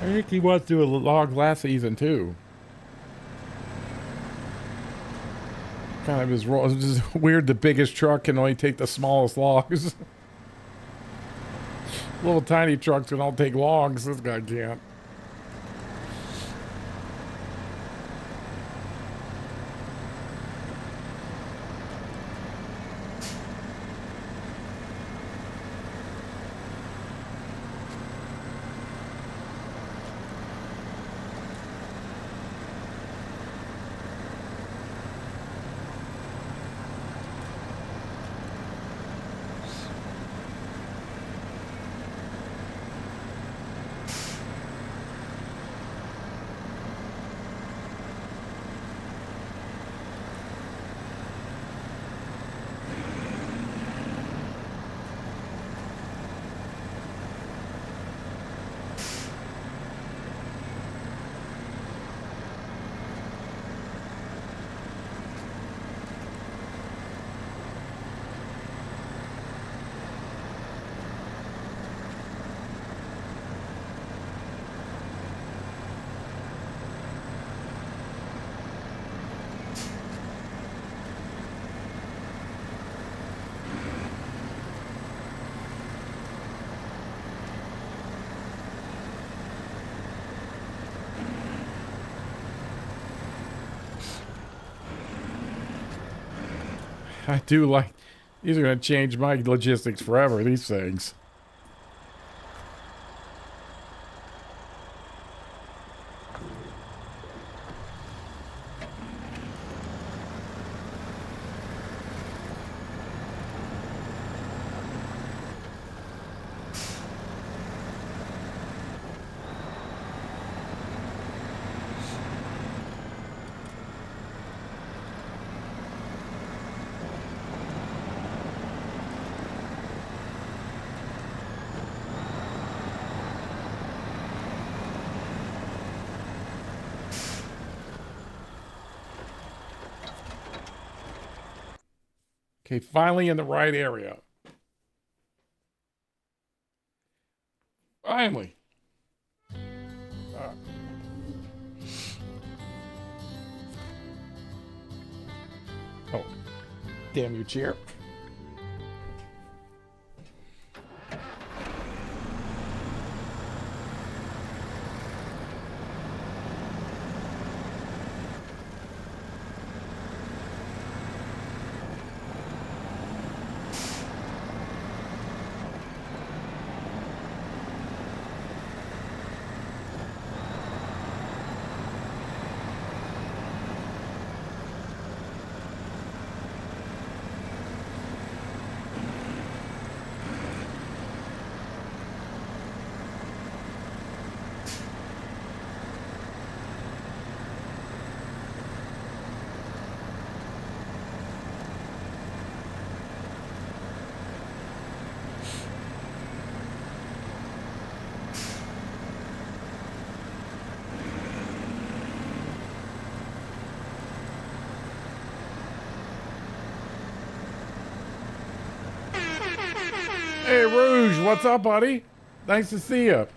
I think he was doing a log last season too. Kind of his role. It's just weird the biggest truck can only take the smallest logs. Little tiny trucks can all take logs. This guy can't. I do like, these are going to change my logistics forever, these things. Okay, finally in the right area. Finally. Oh, damn you, chair. Hey, Rouge, what's up, buddy? Nice to see you.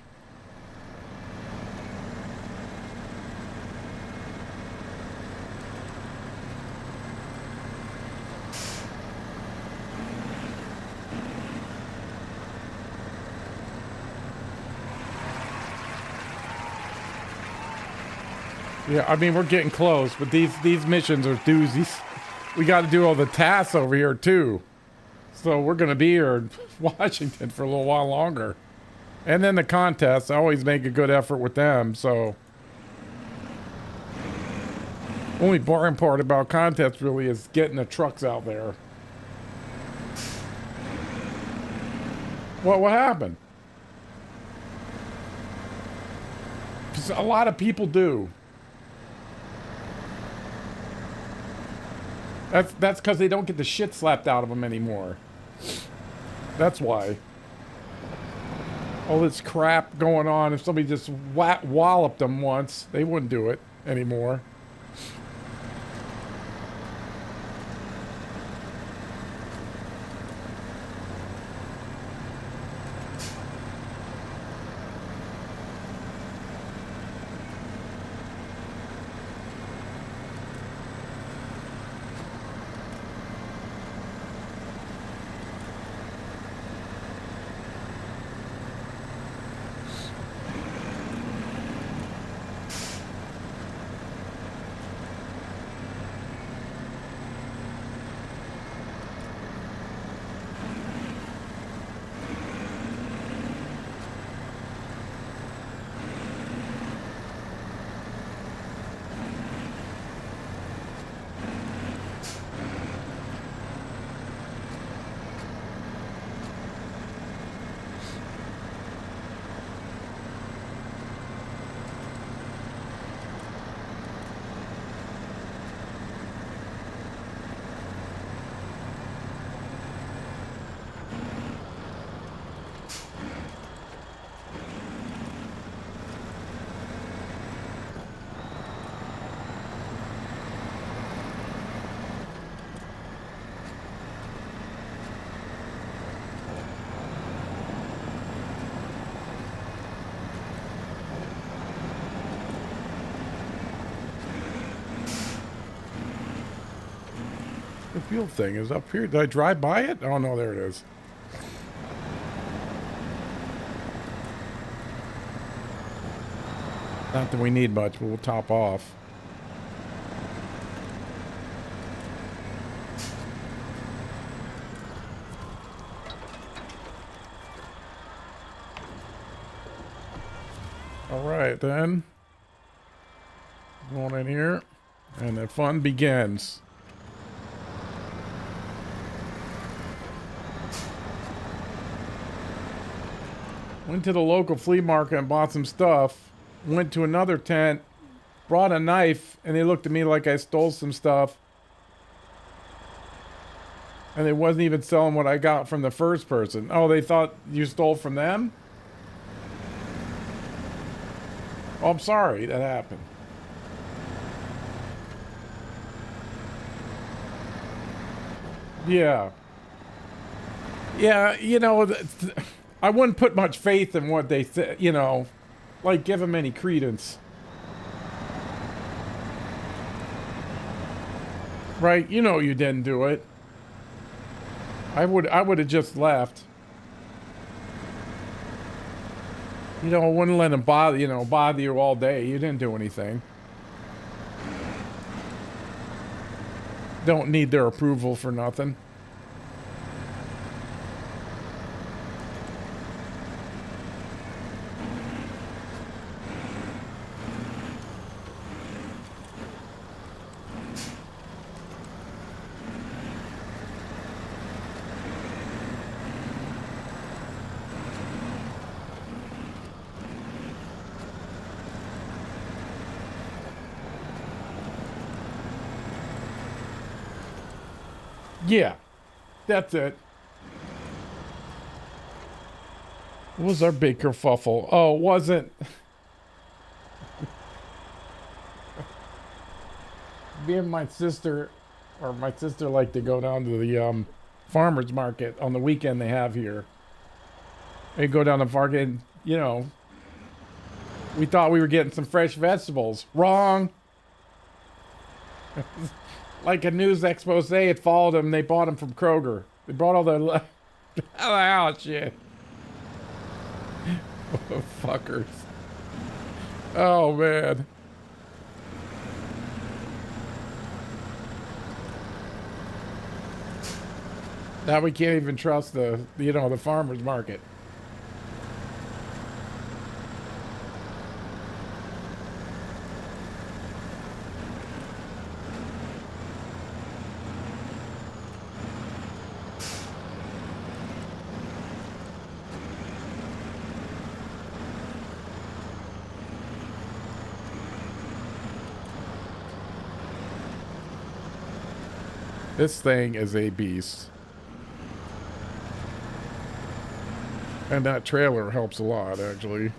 Yeah, I mean, we're getting close, but these missions are doozies. We got to do all the tasks over here, too. So we're going to be here in Washington for a little while longer. And then the contests, I always make a good effort with them, so... Only boring part about contests really is getting the trucks out there. What happened? 'Cause a lot of people do. That's because they don't get the shit slapped out of them anymore. That's why. All this crap going on. If somebody just walloped them once, they wouldn't do it anymore. The fuel thing is up here. Did I drive by it? Oh, no, there it is. Not that we need much, but we'll top off. All right, then. Going in here, and the fun begins. Went to the local flea market and bought some stuff. Went to another tent, brought a knife, and they looked at me like I stole some stuff. And they wasn't even selling what I got from the first person. Oh, they thought you stole from them? Oh, I'm sorry that happened. Yeah. Yeah, you know, I wouldn't put much faith in what they said, you know, like give them any credence. Right? You know you didn't do it. I would have just left. You know, I wouldn't let them bother you all day. You didn't do anything. Don't need their approval for nothing. Yeah, that's it. What was our big kerfuffle? Oh, it wasn't. Me and my sister like to go down to the farmer's market on the weekend they have here. They go down to the market and, you know, we thought we were getting some fresh vegetables. Wrong. Like a news expose, it followed them. They bought them from Kroger. They brought all the oh shit. Oh, fuckers. Oh man. Now we can't even trust the farmer's market. This thing is a beast. And that trailer helps a lot, actually.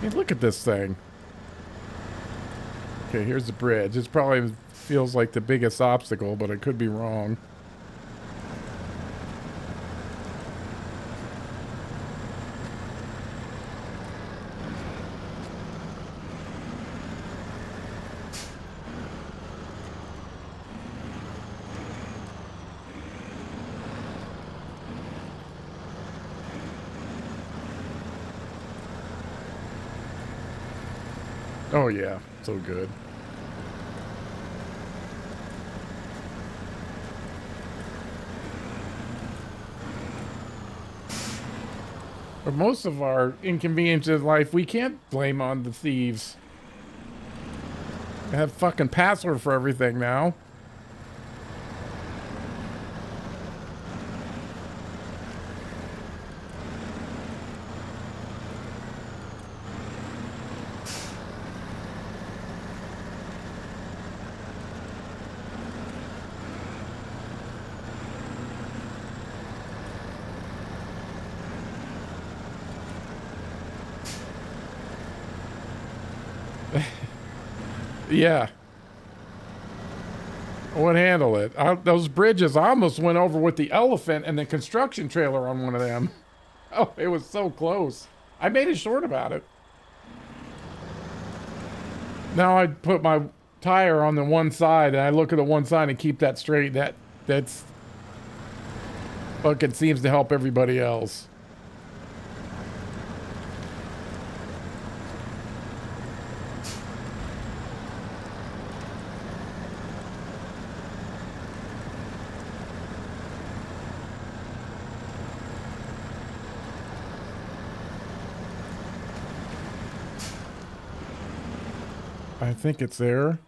Hey, look at this thing. Okay, here's the bridge. This probably feels like the biggest obstacle, but I could be wrong. Oh yeah, so good. But most of our inconveniences in life, we can't blame on the thieves. They have fucking password for everything now. Yeah. I would handle it. Those bridges, I almost went over with the elephant and the construction trailer on one of them. Oh, it was so close. I made it short about it. Now I put my tire on the one side and I look at the one side and keep that straight. That's fucking seems to help everybody else. I think it's there.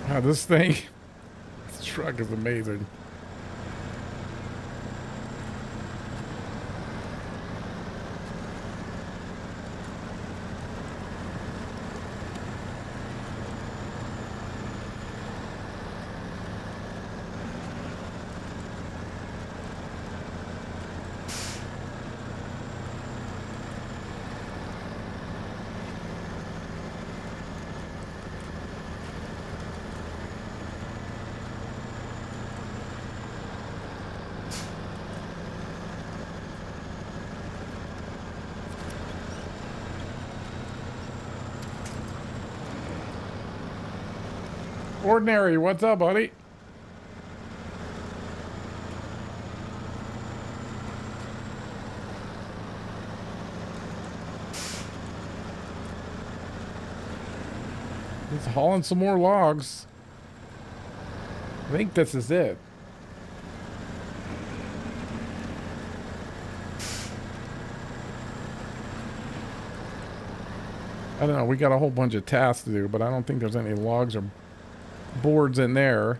Wow, this thing, this truck is amazing. Ordinary, what's up, buddy? He's hauling some more logs. I think this is it. I don't know. We got a whole bunch of tasks to do, but I don't think there's any logs or boards in there.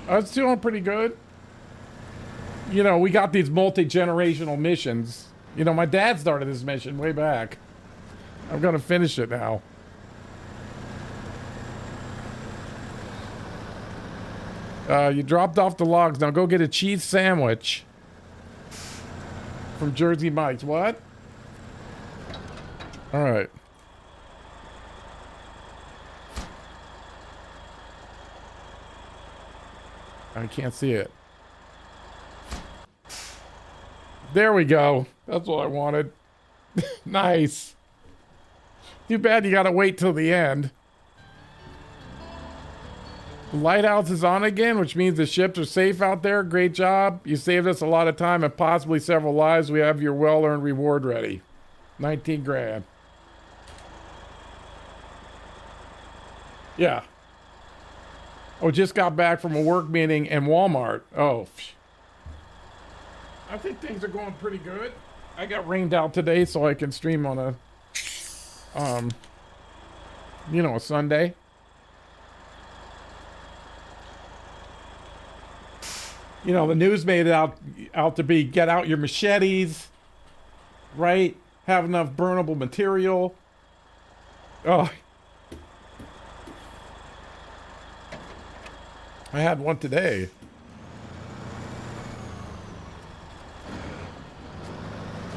It's doing pretty good. You know, we got these multi-generational missions. You know, my dad started this mission way back. I'm gonna finish it now. You dropped off the logs. Now go get a cheese sandwich from Jersey Mike's. What? All right. I can't see it. There we go. That's what I wanted. Nice. Too bad you gotta wait till the end. The lighthouse is on again, which means the ships are safe out there. Great job. You saved us a lot of time and possibly several lives. We have your well-earned reward ready. 19 grand. Yeah. Oh, just got back from a work meeting in Walmart. Oh. I think things are going pretty good. I got rained out today so I can stream on a, a Sunday. You know, the news made it out to be get out your machetes, right? Have enough burnable material. Oh. I had one today.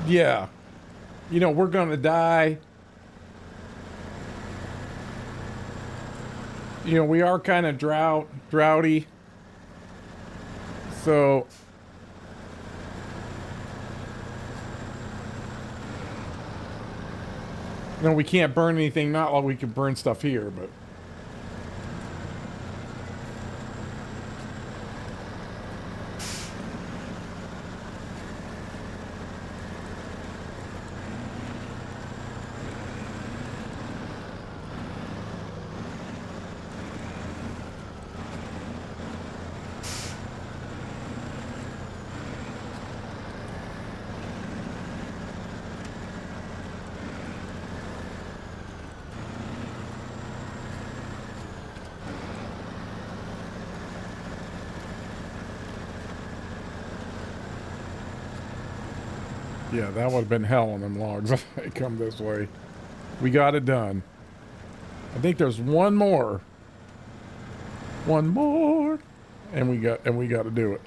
Yeah. You know, we're gonna die. You know, we are kind of droughty. So no, we can't burn anything. Not like we can burn stuff here, but yeah, that would have been hell on them logs if they come this way. We got it done. I think there's one more. One more. And we got to do it.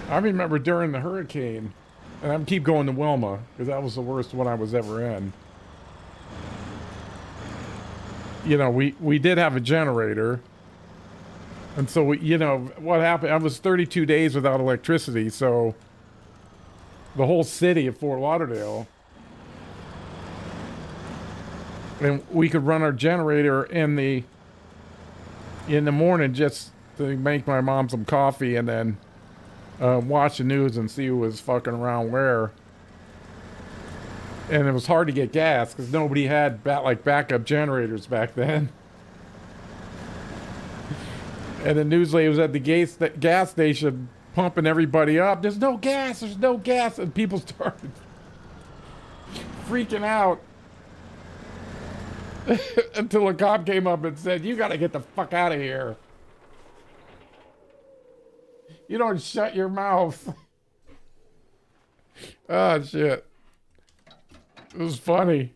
I remember during the hurricane, and I keep going to Wilma, because that was the worst one I was ever in. You know, we did have a generator. And so, what happened, I was 32 days without electricity, so the whole city of Fort Lauderdale, and we could run our generator in the morning just to make my mom some coffee and then watch the news and see who was fucking around where. And it was hard to get gas because nobody had backup generators back then. And the news lady was at the gas station pumping everybody up. There's no gas. There's no gas. And people started freaking out until a cop came up and said, "You got to get the fuck out of here. You don't shut your mouth." Oh, shit. It was funny.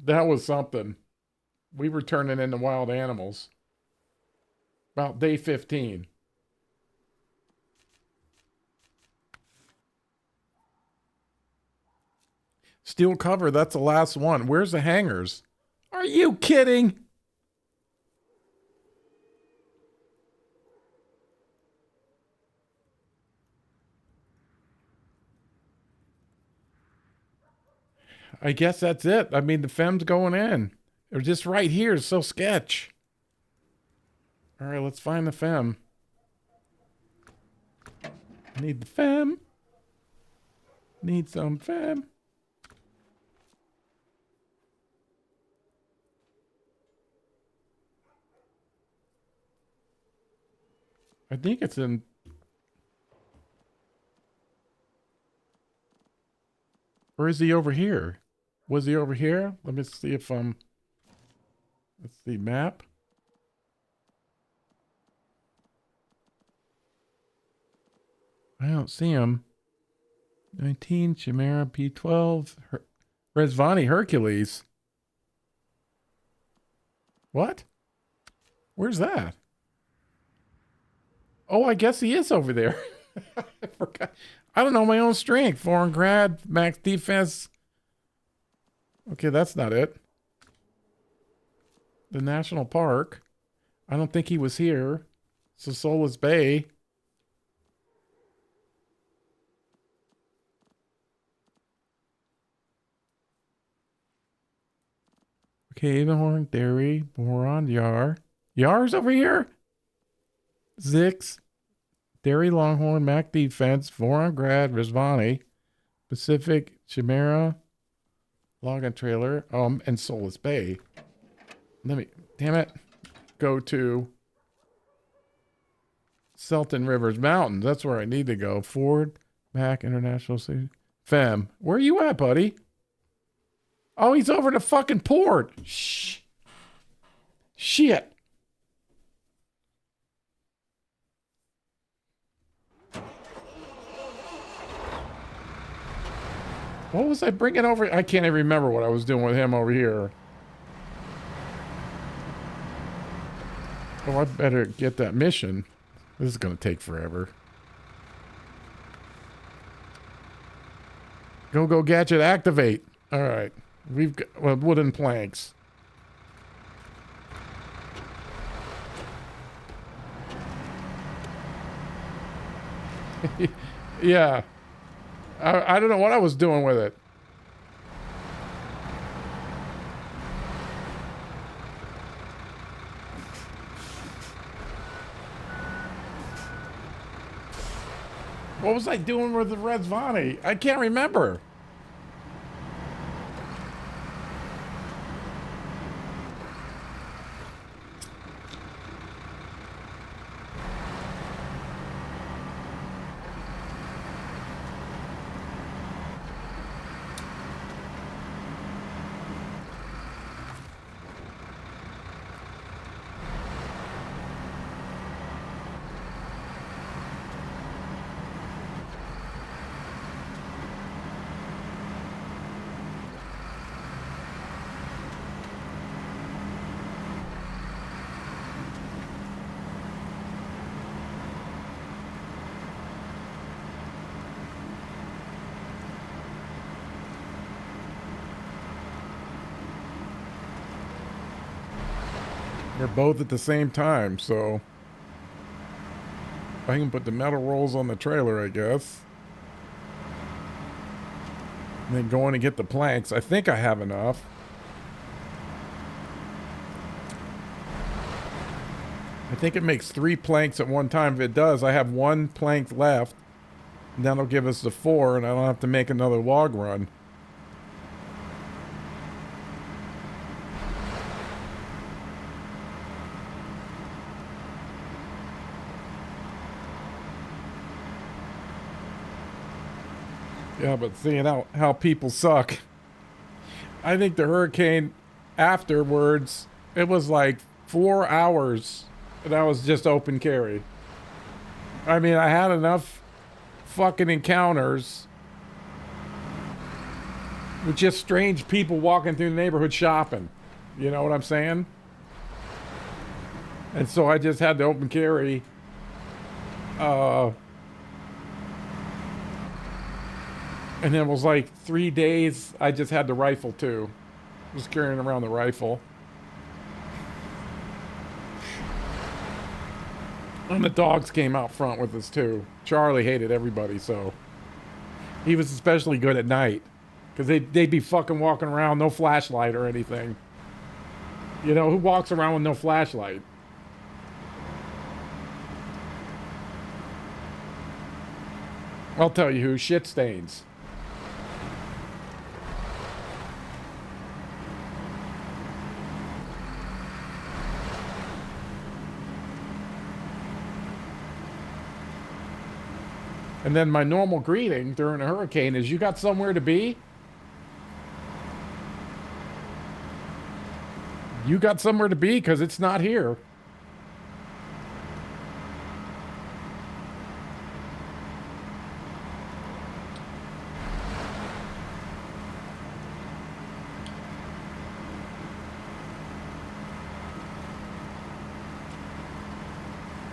That was something. We were turning into wild animals. About day 15. Steel cover, that's the last one. Where's the hangers? Are you kidding? I guess that's it. I mean, the fem's going in. They're just right here. It's so sketch. All right, let's find the fem. Need the fem. Need some fem. I think it's in. Or is he over here? Was he over here? Let me see if let's see map. I don't see him. 19 Chimera P12 Resvani Hercules. What? Where's that? Oh, I guess he is over there. I forgot. I don't know my own strength. Foreign grad, max defense. Okay, that's not it. The national park. I don't think he was here. Sosola's Bay. Okay, Abenhorn, Dairy, Boron, Yar. Yar's over here? Zix, Dairy Longhorn, Mac Defense, Voron Grad, Rizvani, Pacific, Chimera, Logan Trailer, and Solus Bay. Damn it, go to Selton Rivers Mountains. That's where I need to go. Ford, Mac, International City. Fem, where are you at, buddy? Oh, he's over the fucking port. Shh. Shit. What was I bringing over? I can't even remember what I was doing with him over here. Oh, I better get that mission. This is going to take forever. Go gadget activate. All right. We've got wooden planks. Yeah. I don't know what I was doing with it. What was I doing with the Resvani? I can't remember. They're both at the same time, so I can put the metal rolls on the trailer, I guess. And then go in and get the planks. I think I have enough. I think it makes 3 planks at one time. If it does, I have 1 plank left. And that'll give us the 4, and I don't have to make another log run. Yeah, but seeing how people suck. I think the hurricane afterwards, it was like 4 hours that was just open carry. I mean, I had enough fucking encounters with just strange people walking through the neighborhood shopping. You know what I'm saying? And so I just had to open carry. And it was like 3 days, I just had the rifle too. Just carrying around the rifle. And the dogs came out front with us too. Charlie hated everybody, so. He was especially good at night. Because they'd be fucking walking around, no flashlight or anything. You know, who walks around with no flashlight? I'll tell you who, shit stains. And then my normal greeting during a hurricane is, you got somewhere to be? You got somewhere to be, because it's not here.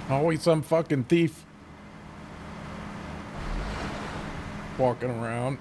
Always some fucking thief walking around.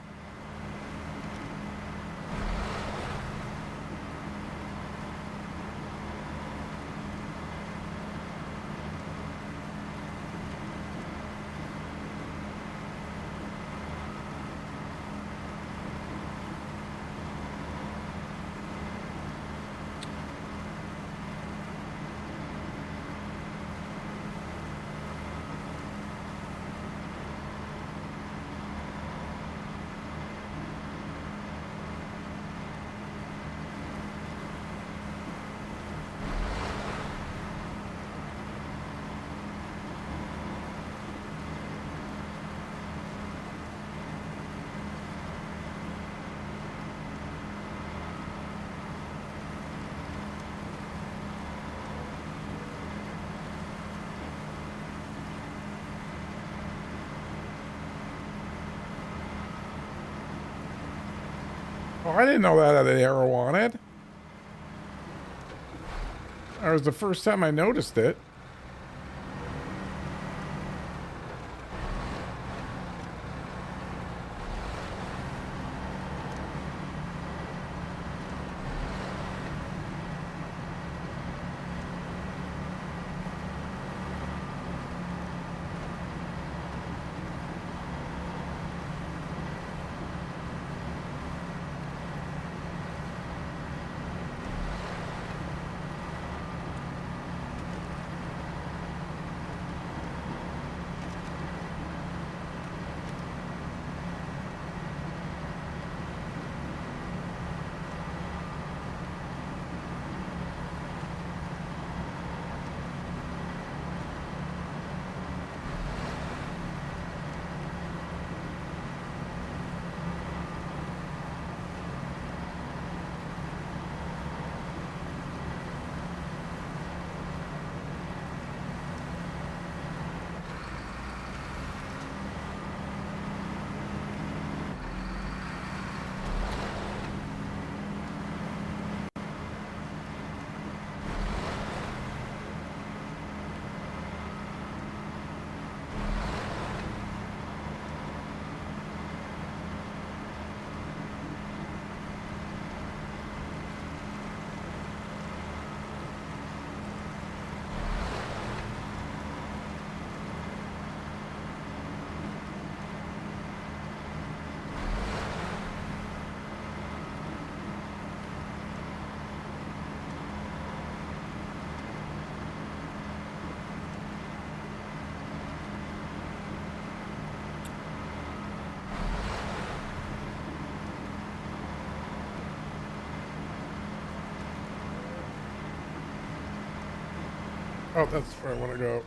Oh, I didn't know that had an arrow on it. That was the first time I noticed it. Oh, that's where I want to go.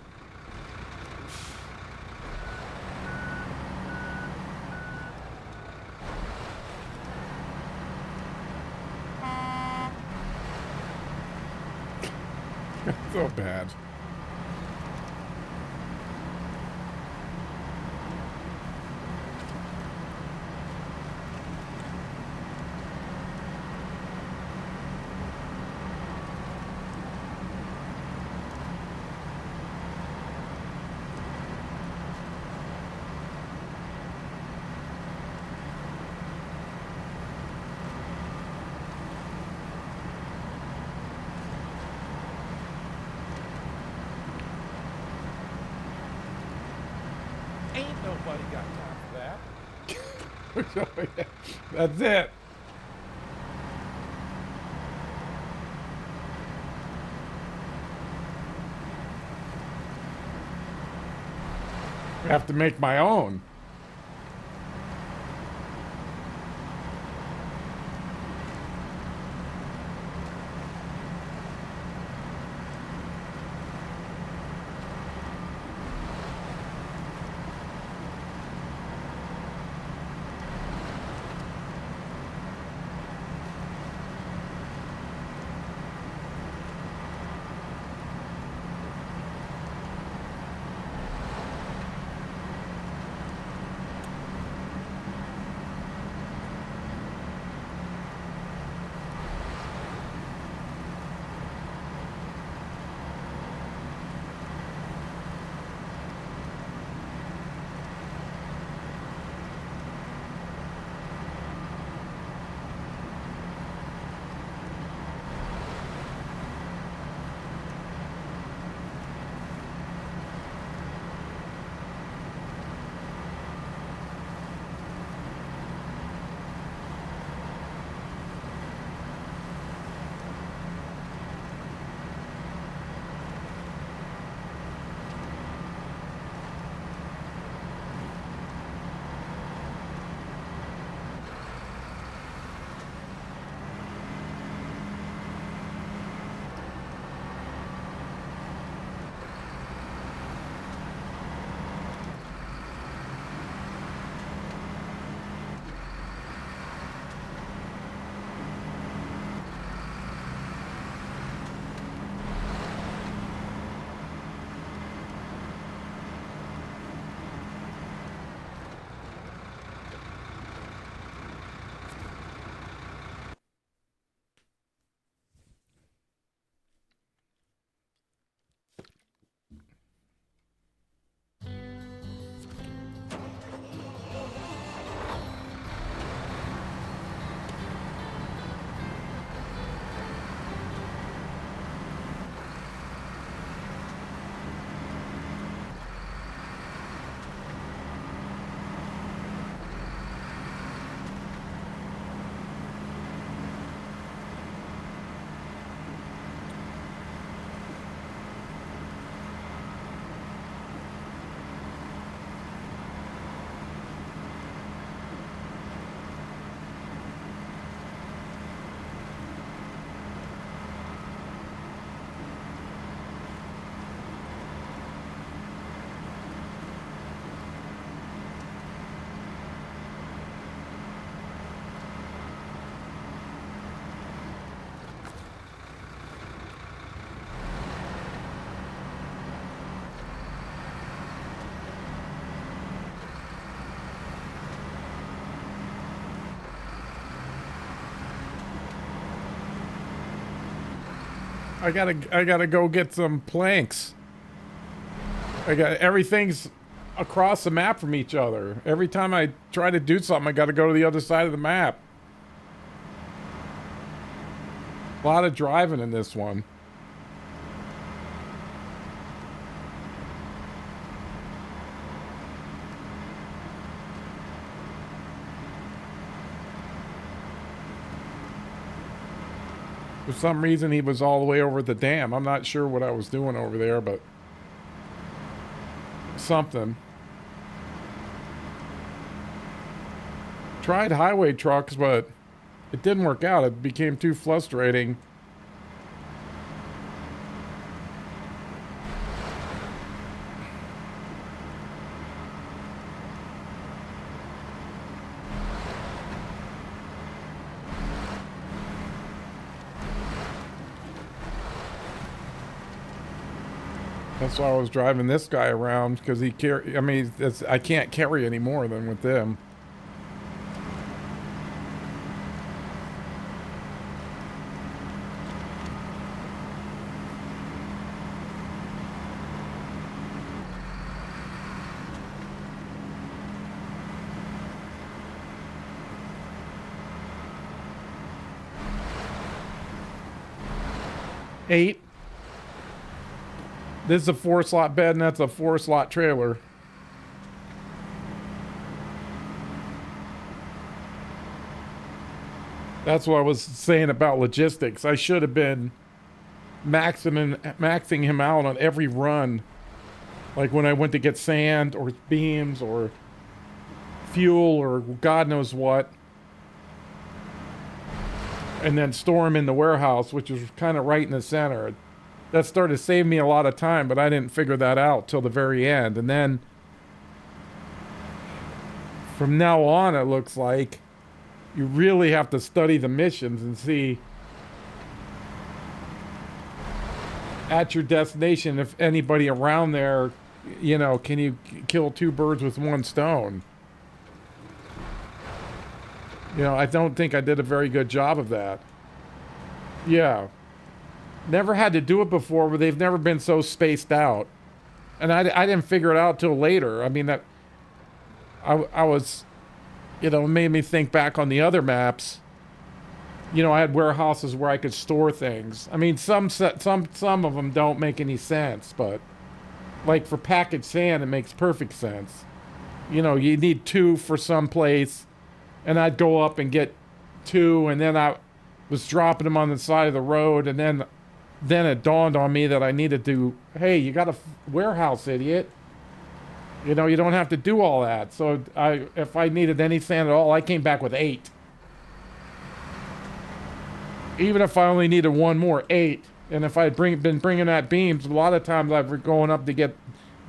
So bad. That's it. I have to make my own. I gotta go get some planks. I got everything's across the map from each other. Every time I try to do something, I gotta go to the other side of the map. A lot of driving in this one. For some reason, he was all the way over the dam. I'm not sure what I was doing over there, but something. Tried highway trucks, but it didn't work out. It became too frustrating. That's why I was driving this guy around, because he carry. I mean, I can't carry any more than with them. Eight. This is a 4-slot bed, and that's a 4-slot trailer. That's what I was saying about logistics. I should have been maxing him out on every run. Like when I went to get sand or beams or fuel or God knows what. And then store him in the warehouse, which was kind of right in the center. That started to save me a lot of time, but I didn't figure that out till the very end. And then from now on, it looks like you really have to study the missions and see at your destination if anybody around there, you know, can you kill two birds with one stone? You know, I don't think I did a very good job of that. Yeah. Never had to do it before, but they've never been so spaced out. And I didn't figure it out till later. I mean, that I was, you know, it made me think back on the other maps. You know, I had warehouses where I could store things. I mean, some of them don't make any sense, but like for packaged sand, it makes perfect sense. You know, you need two for some place, and I'd go up and get two, and then I was dropping them on the side of the road, and then it dawned on me that I needed to, hey, you got a warehouse, idiot. You know, you don't have to do all that. So if I needed any sand at all, I came back with 8. Even if I only needed one more, 8. And if I'd been bringing that beams, a lot of times I've been going up to get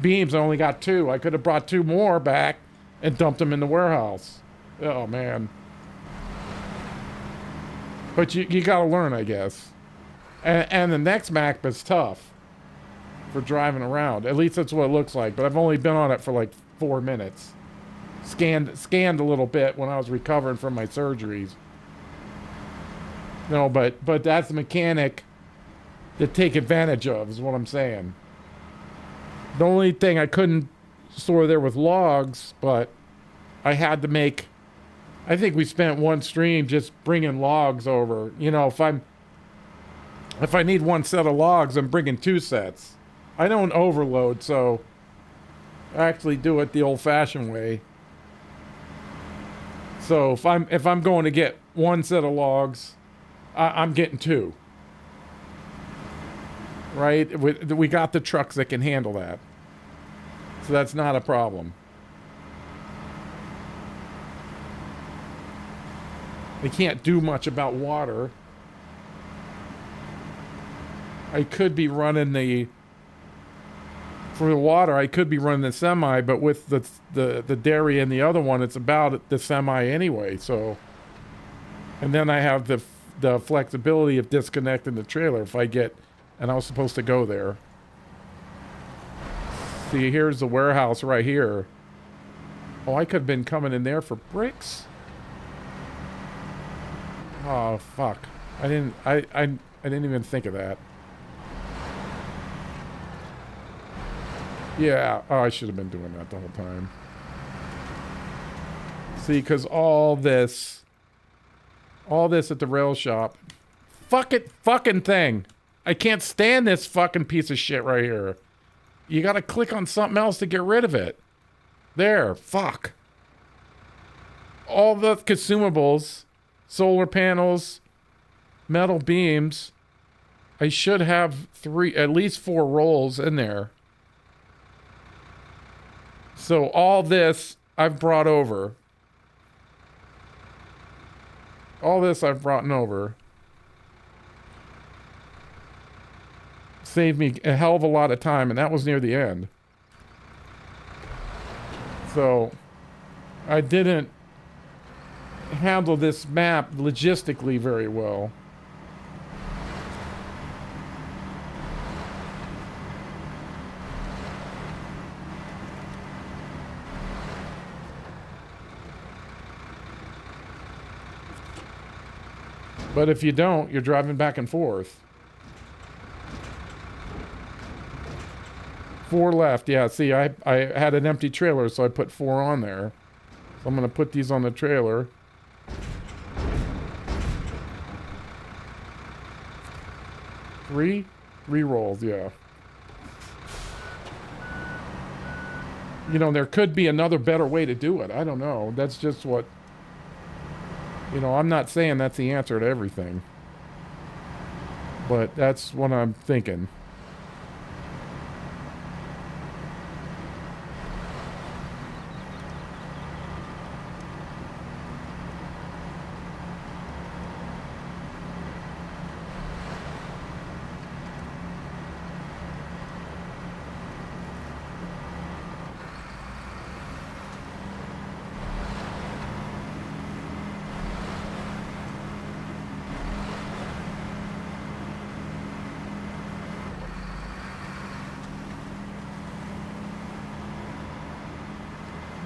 beams, I only got 2. I could have brought 2 more back and dumped them in the warehouse. Oh, man. But you gotta learn, I guess. And the next map is tough for driving around. At least that's what it looks like. But I've only been on it for like 4 minutes. Scanned a little bit when I was recovering from my surgeries. No, but that's the mechanic to take advantage of, is what I'm saying. The only thing I couldn't store there with logs, but I had to make. I think we spent one stream just bringing logs over. You know, if I need one set of logs, I'm bringing 2 sets. I don't overload, so I actually do it the old-fashioned way. So if I'm going to get one set of logs, I'm getting 2. Right? We got the trucks that can handle that, so that's not a problem. They can't do much about water. I could be running for the water, I could be running the semi, but with the dairy and the other one, it's about the semi anyway, so. And then I have the flexibility of disconnecting the trailer if I get, and I was supposed to go there. See, here's the warehouse right here. Oh, I could have been coming in there for bricks. Oh, fuck. I didn't even think of that. Yeah, oh, I should have been doing that the whole time. See, because all this at the rail shop. Fucking thing. I can't stand this fucking piece of shit right here. You gotta click on something else to get rid of it. There, fuck. All the consumables, solar panels, metal beams. I should have at least 4 rolls in there. So all this I've brought over. All this I've brought over. Saved me a hell of a lot of time, and that was near the end. So I didn't handle this map logistically very well. But if you don't, you're driving back and forth. 4 left. Yeah, see, I had an empty trailer, so I put 4 on there. So I'm going to put these on the trailer. Three rolls, yeah. You know, there could be another better way to do it. I don't know. That's just what You know, I'm not saying that's the answer to everything, but that's what I'm thinking.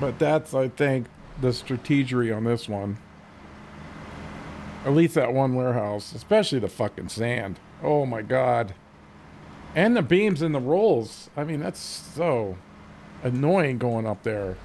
But that's, I think, the strategery on this one. At least that one warehouse, especially the fucking sand. Oh my god. And the beams and the rolls. I mean, that's so annoying going up there.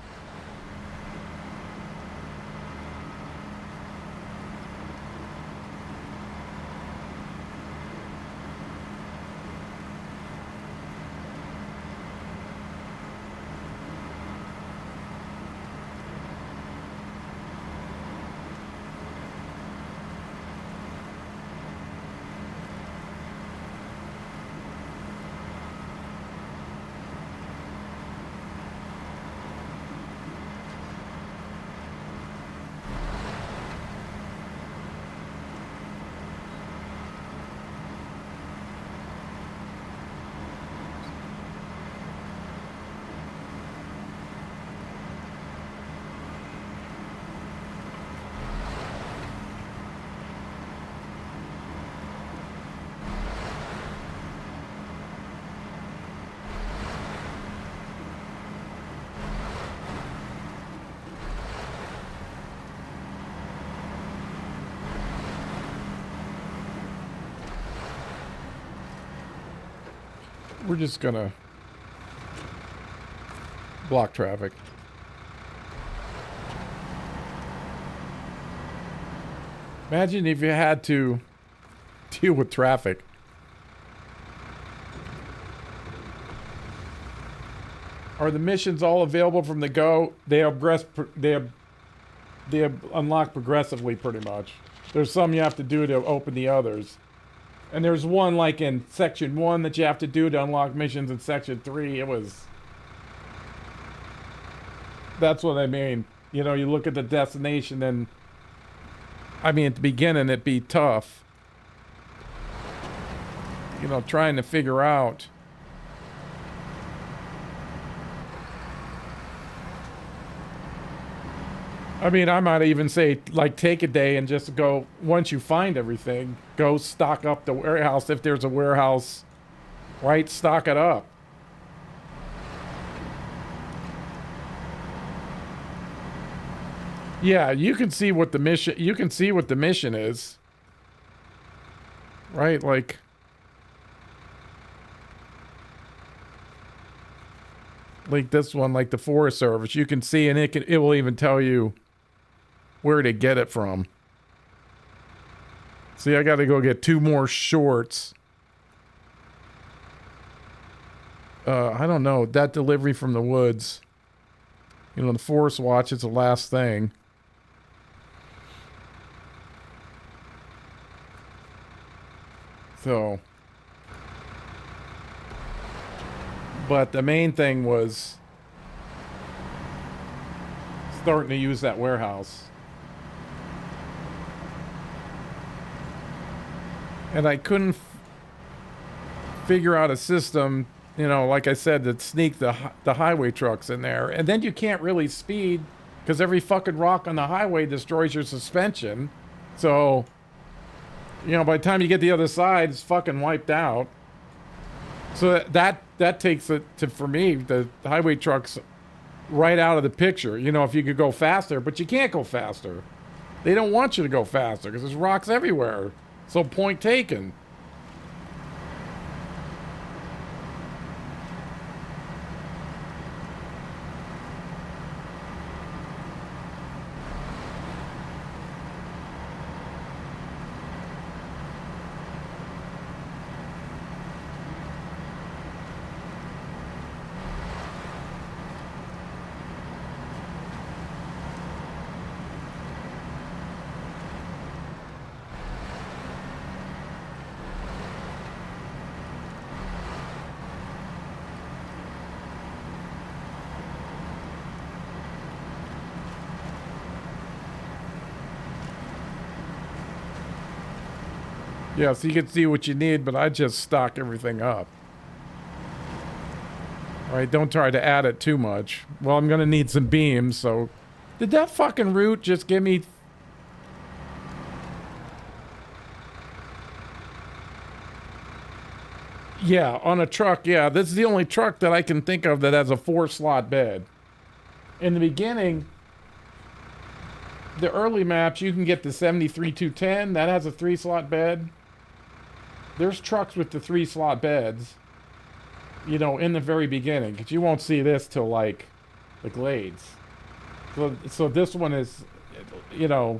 We're just gonna block traffic. Imagine if you had to deal with traffic. Are the missions all available from the go? They unlock progressively, pretty much. There's some you have to do to open the others. And there's one like in section 1 that you have to do to unlock missions in section 3. That's what I mean. You know, you look at the destination and, I mean, at the beginning it'd be tough. You know, trying to figure out. I mean, I might even say, like, take a day and just go, once you find everything, go stock up the warehouse. If there's a warehouse, right, stock it up. Yeah, you can see what the mission is. Right, like, this one, like the Forest Service, you can see, and it will even tell you where to get it from. See, I got to go get 2 more shorts. I don't know, that delivery from the woods. You know, the Forest Watch is the last thing. So, but the main thing was starting to use that warehouse. And I couldn't figure out a system, you know, like I said, that sneak the highway trucks in there. And then you can't really speed because every fucking rock on the highway destroys your suspension. So, you know, by the time you get the other side, it's fucking wiped out. So that takes it to, for me, the highway trucks right out of the picture. You know, if you could go faster, but you can't go faster. They don't want you to go faster because there's rocks everywhere. So point taken. Yeah, so you can see what you need, but I just stock everything up. All right, don't try to add it too much. Well, I'm gonna need some beams, so... Did that fucking root just give me... Yeah, on a truck, yeah. This is the only truck that I can think of that has a 4-slot bed. In the beginning, the early maps, you can get the 73-210. That has a 3-slot bed. There's trucks with the 3-slot beds, you know, in the very beginning. Because you won't see this till, like, the Glades. So this one is, you know,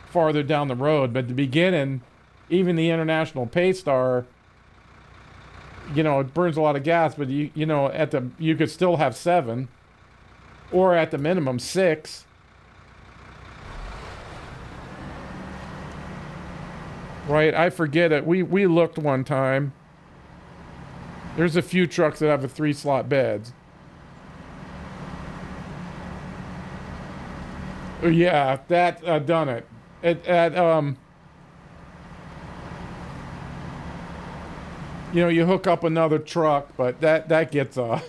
farther down the road. But at the beginning, even the International Paystar, you know, it burns a lot of gas. But, you know, you could still have 7. Or at the minimum, 6. Right, I forget it. We looked one time. There's a few trucks that have a 3-slot beds. Oh, yeah, that done it. You know, you hook up another truck, but that gets I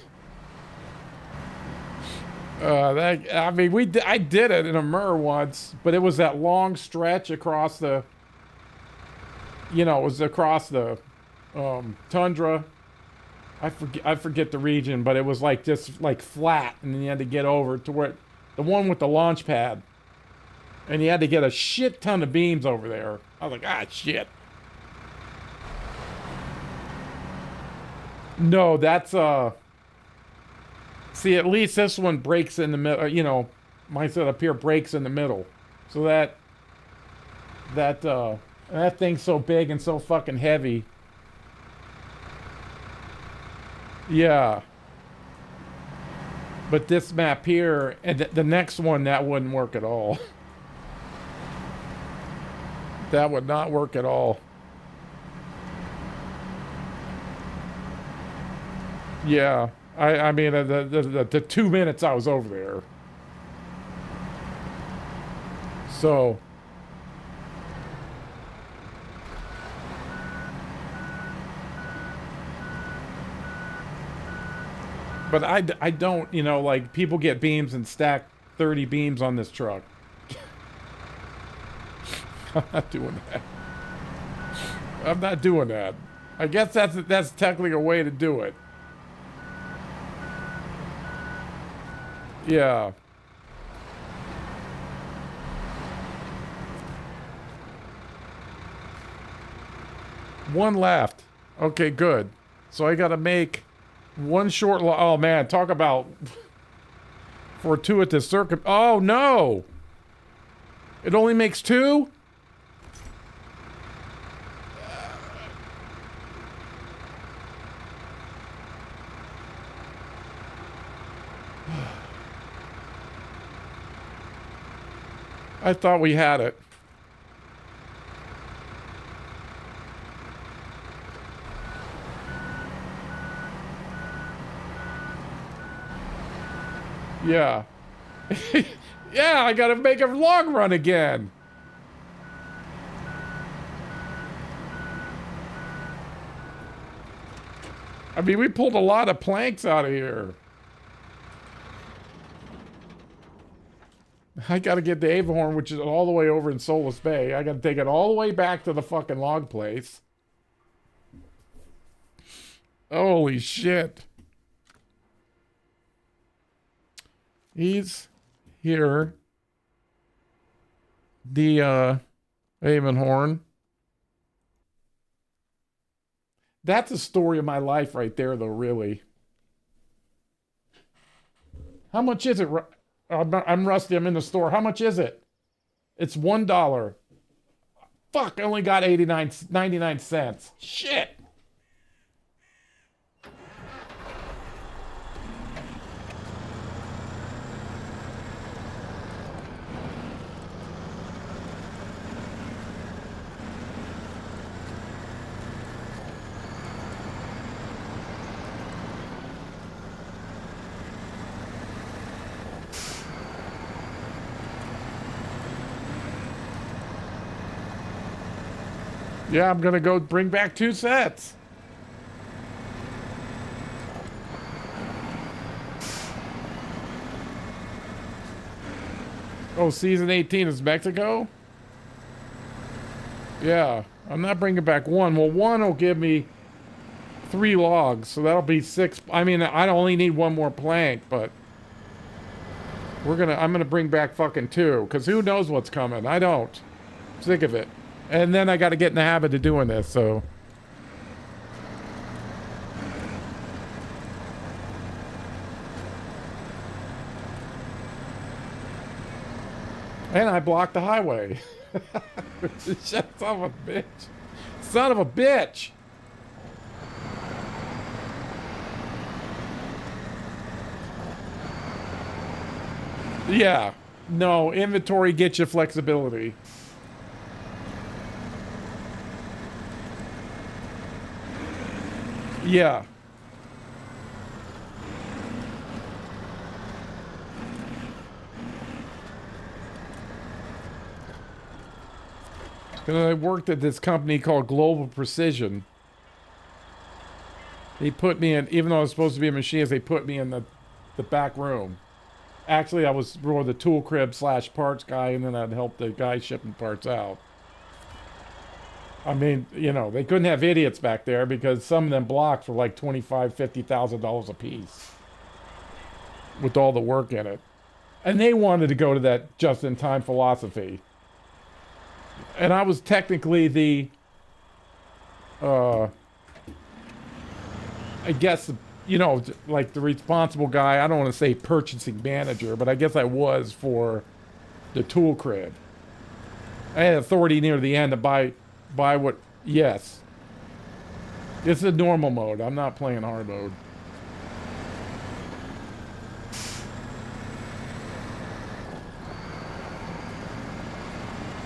mean, I did it in a Mur once, but it was that long stretch across the, you know, it was across the tundra. I forget the region, but it was like just like flat, and then you had to get over to where the one with the launch pad, and you had to get a shit ton of beams over there. I was like, ah, shit. No, that's see, at least this one breaks in the middle. You know, my set up here breaks in the middle, so that thing's so big and so fucking heavy. Yeah. But this map here, and the next one, that wouldn't work at all. That would not work at all. Yeah. I mean, the 2 minutes I was over there. So... But I don't, you know, like, people get beams and stack 30 beams on this truck. I'm not doing that. I'm not doing that. I guess that's technically a way to do it. Yeah. One left. Okay, good. So I gotta make... one short... oh, man. Talk about... fortuitous circum... oh, no! It only makes 2? I thought we had it. Yeah. Yeah, I gotta make a long run again. I mean, we pulled a lot of planks out of here. I gotta get the Avahorn, which is all the way over in Solus Bay. I gotta take it all the way back to the fucking log place. Holy shit. He's here. The Avahorn. That's a story of my life right there, though, really. How much is it? I'm rusty. I'm in the store. How much is it? It's $1. Fuck, I only got 99 cents. Shit. Yeah, I'm gonna go bring back 2 sets. Oh, season 18 is Mexico? Yeah, I'm not bringing back 1. Well, 1 will give me 3 logs, so that'll be 6. I mean, I only need 1 more plank, but I'm gonna bring back fucking 2, because who knows what's coming? I don't. I'm sick of it. And then I gotta get in the habit of doing this, so. And I blocked the highway. Son of a bitch. Son of a bitch. Yeah. No, inventory gets you flexibility. Yeah. And I worked at this company called Global Precision. They put me in, even though I was supposed to be a machinist, they put me in the back room. Actually, I was more the tool crib / parts guy, and then I'd help the guy shipping parts out. I mean, you know, they couldn't have idiots back there because some of them blocks were like $25,000, $50,000 a piece with all the work in it. And they wanted to go to that just-in-time philosophy. And I was technically the, I guess, you know, like the responsible guy. I don't want to say purchasing manager, but I guess I was for the tool crib. I had authority near the end to buy what, yes. It's a normal mode. I'm not playing hard mode.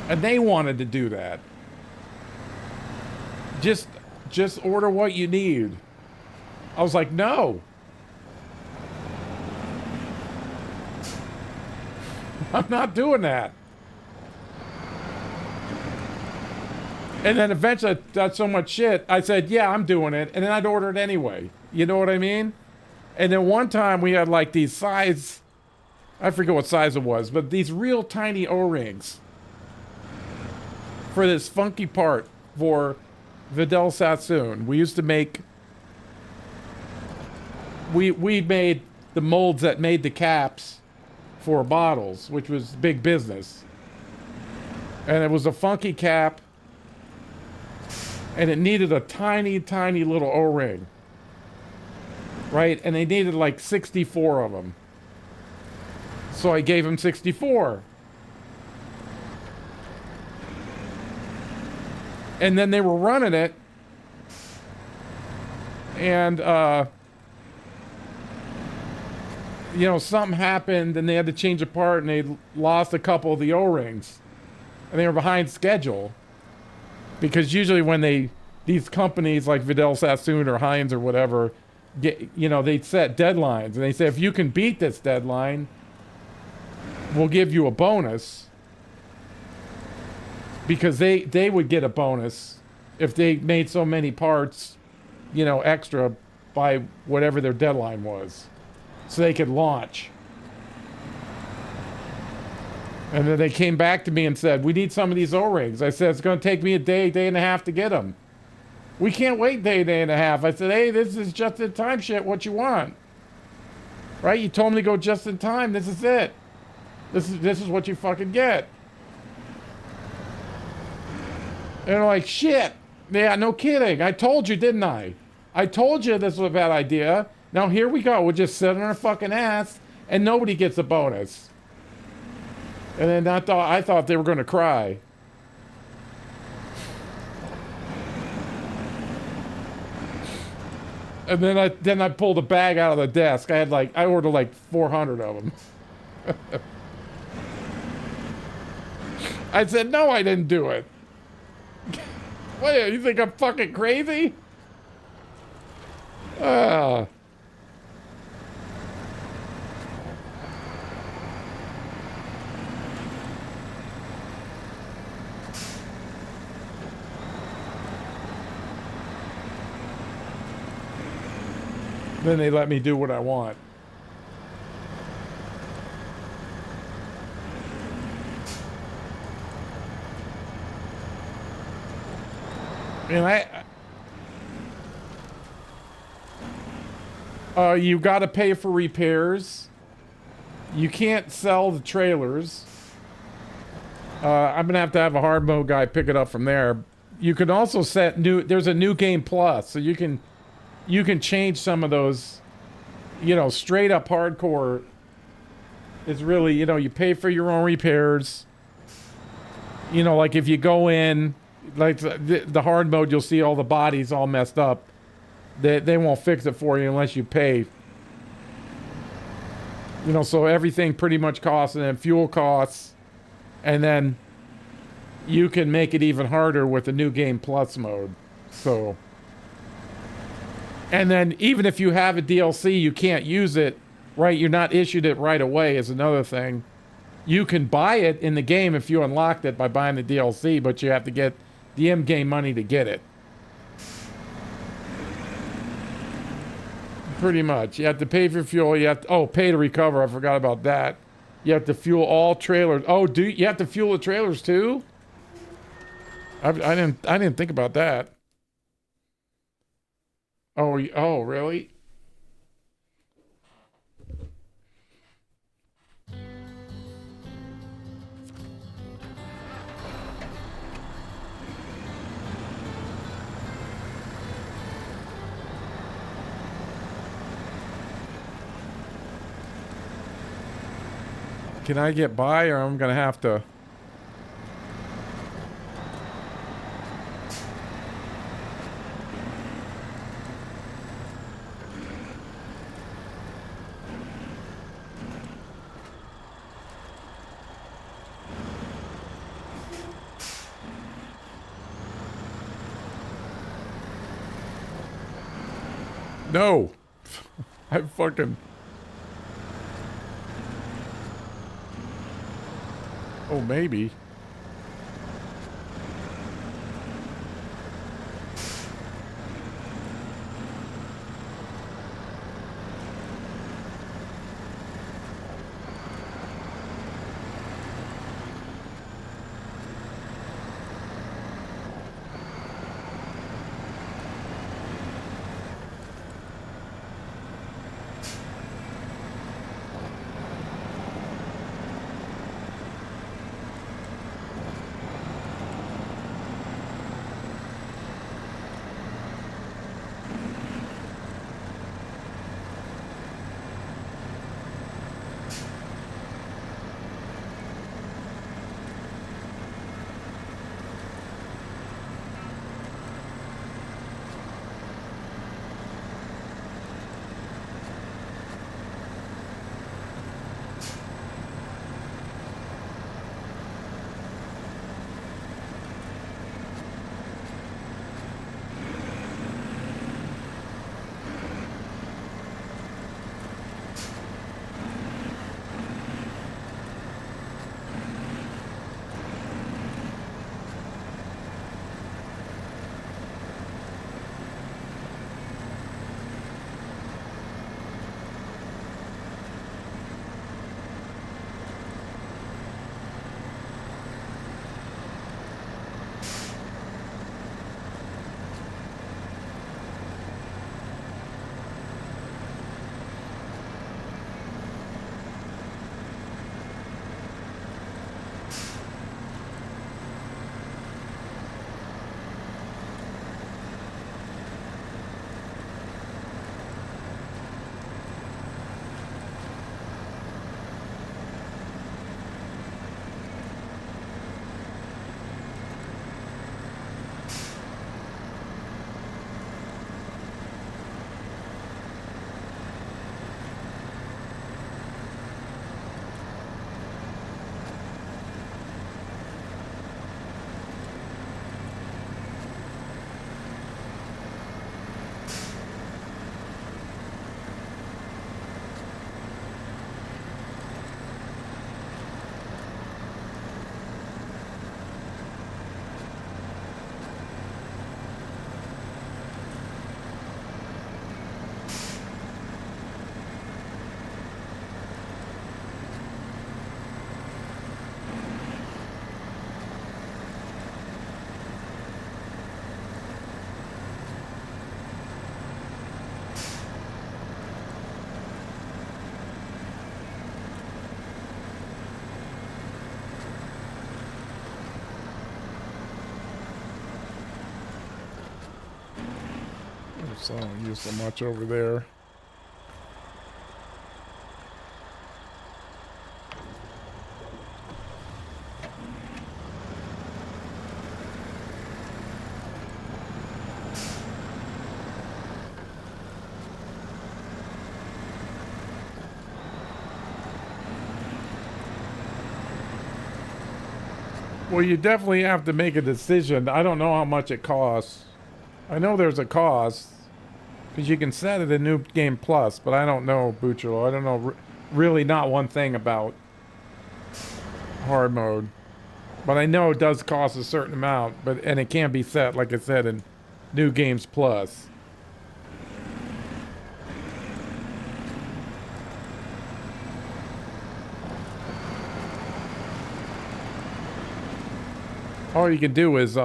And they wanted to do that. Just order what you need. I was like, no. I'm not doing that. And then eventually I got so much shit, I said, yeah, I'm doing it. And then I'd order it anyway. You know what I mean? And then one time we had like these size, I forget what size it was, but these real tiny O-rings for this funky part for Vidal Sassoon. We used to make, we made the molds that made the caps for bottles, which was big business. And it was a funky cap, and it needed a tiny, tiny little O-ring. Right? And they needed like 64 of them. So I gave him 64. And then they were running it. And, you know, something happened and they had to change a part and they lost a couple of the O-rings. And they were behind schedule. Because usually when these companies like Vidal Sassoon or Heinz or whatever, you know, they set deadlines. And they say, if you can beat this deadline, we'll give you a bonus. Because they would get a bonus if they made so many parts, you know, extra by whatever their deadline was. So they could launch. And then they came back to me and said, we need some of these O-rings. I said, it's going to take me a day and a half to get them. We can't wait day and a half. I said, hey, this is just in time shit. What you want? Right? You told me to go just in time. This is it. This is what you fucking get. And they're like, shit. Yeah, no kidding. I told you, didn't I? I told you this was a bad idea. Now here we go. We'll just sit on our fucking ass and nobody gets a bonus. And then I thought they were going to cry. And then I pulled a bag out of the desk. I ordered like 400 of them. I said, no, I didn't do it. What, you think I'm fucking crazy? Then they let me do what I want. And you got to pay for repairs. You can't sell the trailers. I'm gonna have to have a hard mode guy pick it up from there. You can also set new. There's a new game plus, so you can change some of those. You know, straight up hardcore is really, you know, you pay for your own repairs. You know, like if you go in, like the hard mode, you'll see all the bodies all messed up. They won't fix it for you unless you pay. You know, so everything pretty much costs, and then fuel costs, and then you can make it even harder with the new game plus mode. So, and then even if you have a DLC, you can't use it, right? You're not issued it right away is another thing. You can buy it in the game if you unlocked it by buying the DLC, but you have to get the in-game money to get it. Pretty much. You have to pay for fuel. You have to, pay to recover. I forgot about that. You have to fuel all trailers. Oh, you have to fuel the trailers too? I didn't think about that. Oh, really? Can I get by, or I'm gonna have to? No. I fucking... Oh, maybe. so I don't use so much over there. Well, you definitely have to make a decision. I don't know how much it costs. I know there's a cost because you can set it in New Game Plus, but I don't know, Buchelo. I don't know really not one thing about hard mode, but I know it does cost a certain amount. And it can be set, like I said, in New Games Plus. All you can do is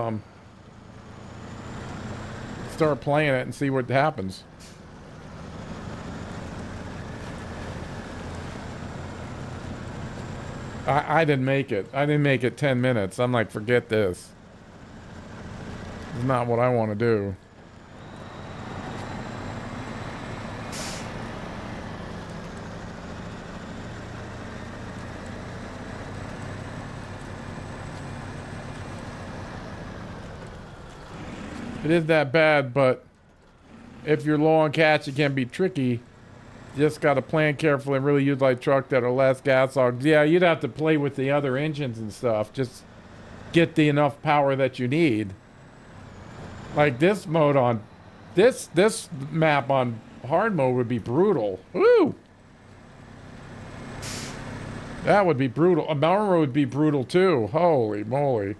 start playing it and see what happens. I didn't make it. I didn't make it 10 minutes. I'm like, forget this. It's not what I want to do. It is that bad, but if you're low on cash, it can be tricky. You just got to plan carefully and really use like truck that are less gas hogs. Yeah, you'd have to play with the other engines and stuff. Just get the enough power that you need. Like this mode on this map on hard mode would be brutal. Woo! That would be brutal. A mountain road would be brutal too. Holy moly.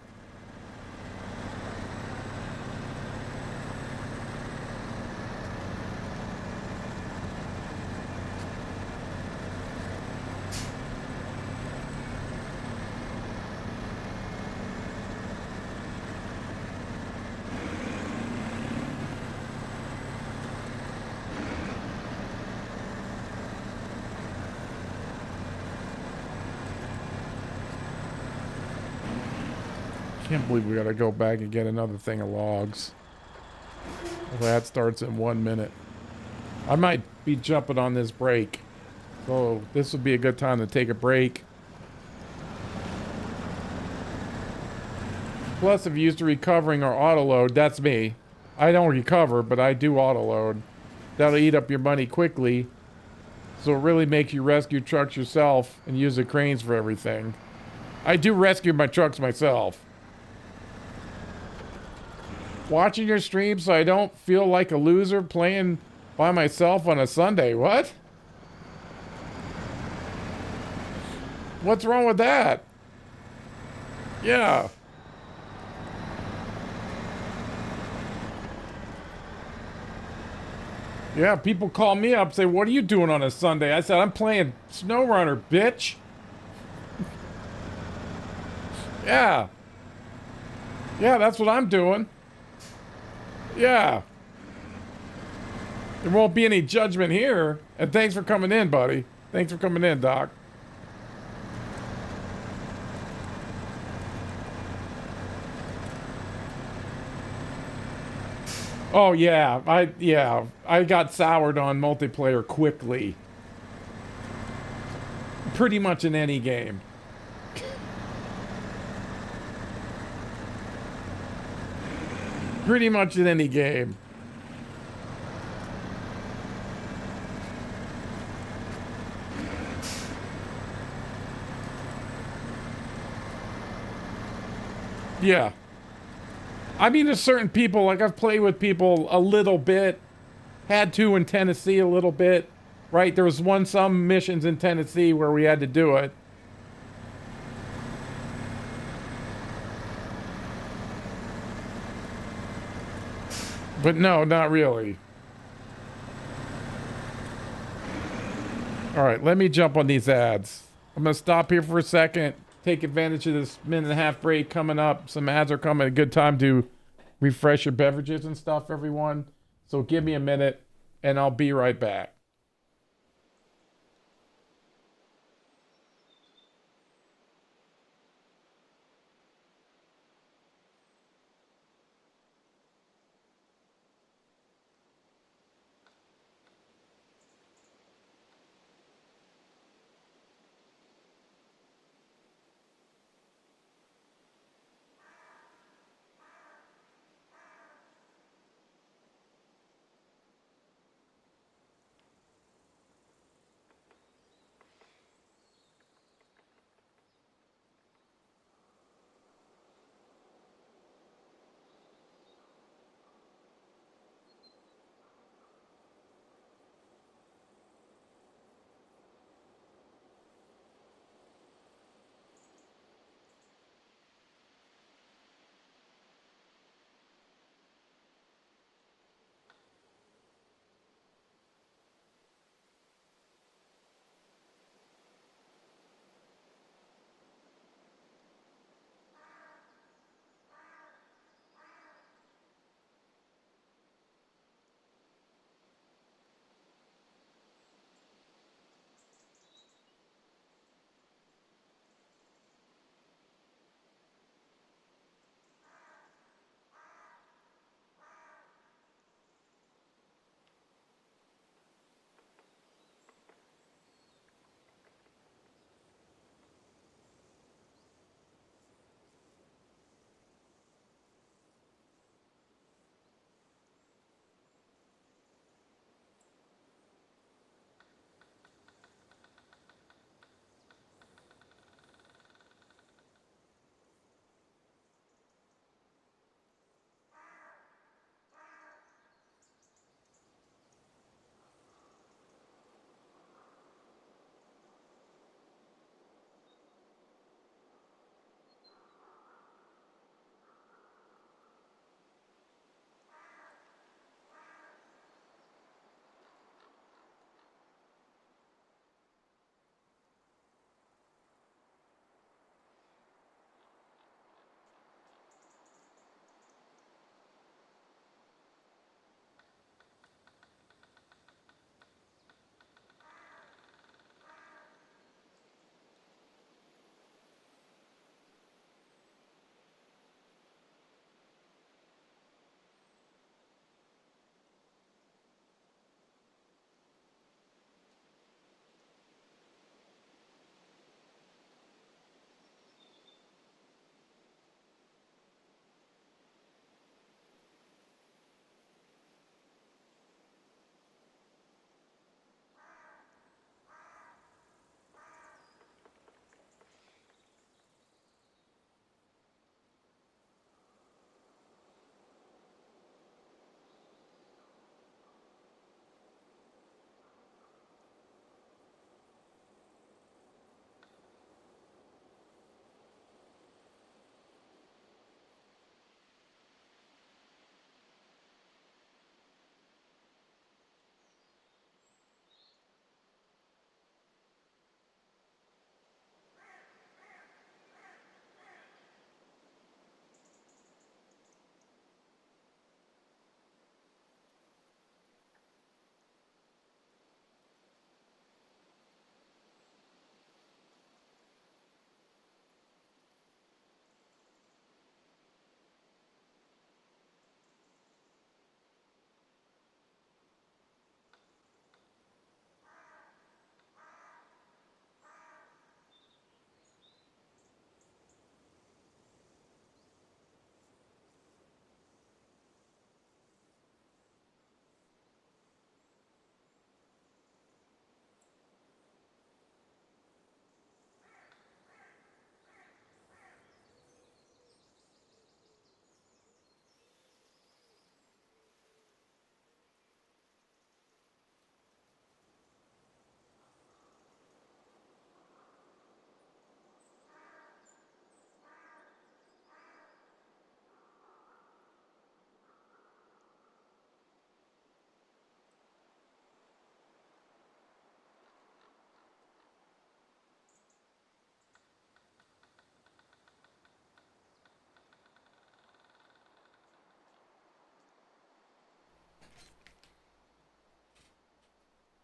Can't believe we gotta go back and get another thing of logs. That starts in 1 minute. I might be jumping on this break. So this would be a good time to take a break. Plus, if you're used to recovering or autoload, that's me. I don't recover, but I do autoload. That'll eat up your money quickly. So it really makes you rescue trucks yourself and use the cranes for everything. I do rescue my trucks myself. Watching your stream so I don't feel like a loser playing by myself on a Sunday. What? What's wrong with that? Yeah. Yeah, people call me up, say, what are you doing on a Sunday? I said, I'm playing Snowrunner, bitch. Yeah. Yeah, that's what I'm doing. Yeah. There won't be any judgment here. And thanks for coming in, buddy. Thanks for coming in, Doc. Oh, yeah. I got soured on multiplayer quickly. Pretty much in any game. Pretty much in any game. Yeah. I mean, there's certain people, like I've played with people a little bit. Had to in Tennessee a little bit. Right? There was some missions in Tennessee where we had to do it. But no, not really. All right, let me jump on these ads. I'm going to stop here for a second, take advantage of this minute and a half break coming up. Some ads are coming. A good time to refresh your beverages and stuff, everyone. So give me a minute, and I'll be right back.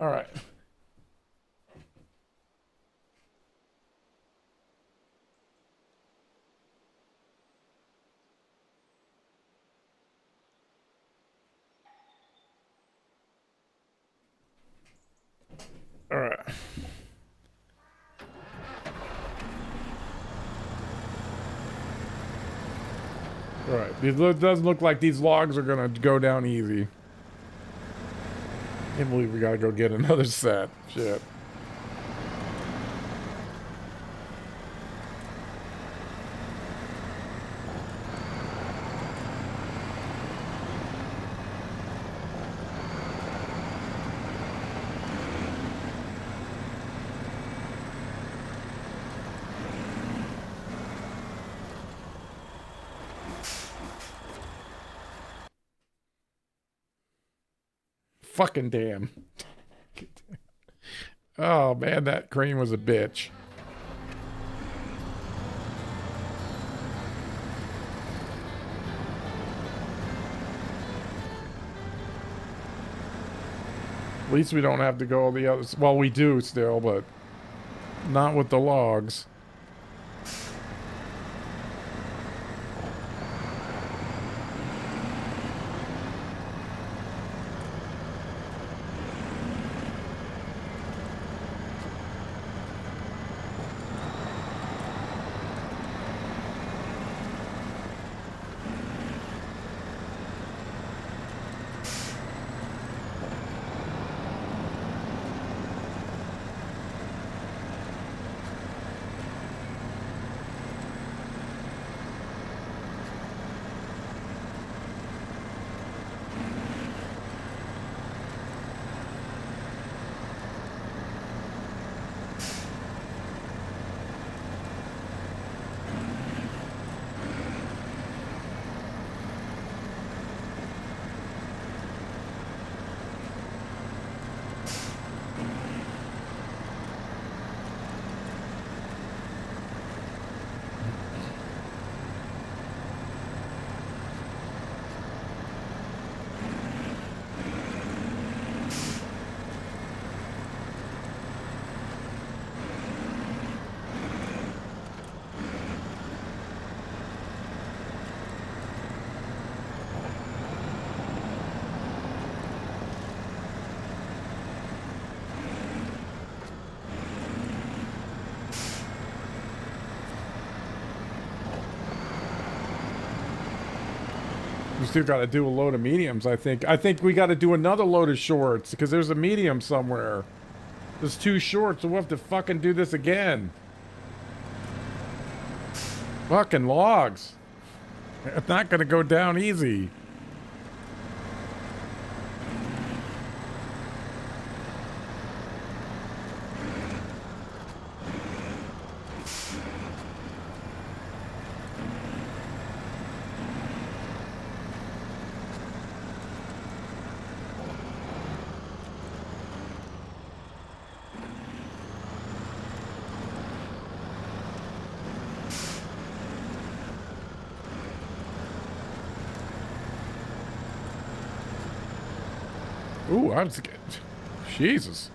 All right. All right. All right. It doesn't look like these logs are gonna go down easy. Can't believe we gotta go get another set. Shit. Fucking damn. Oh man, that crane was a bitch. At least we don't have to go the other. Well, we do still, but not with the logs. We still got to do a load of mediums, I think. I think we got to do another load of shorts because there's a medium somewhere. There's 2 shorts, so we'll have to fucking do this again. Fucking logs. It's not going to go down easy. Ooh, I'm scared. Jesus.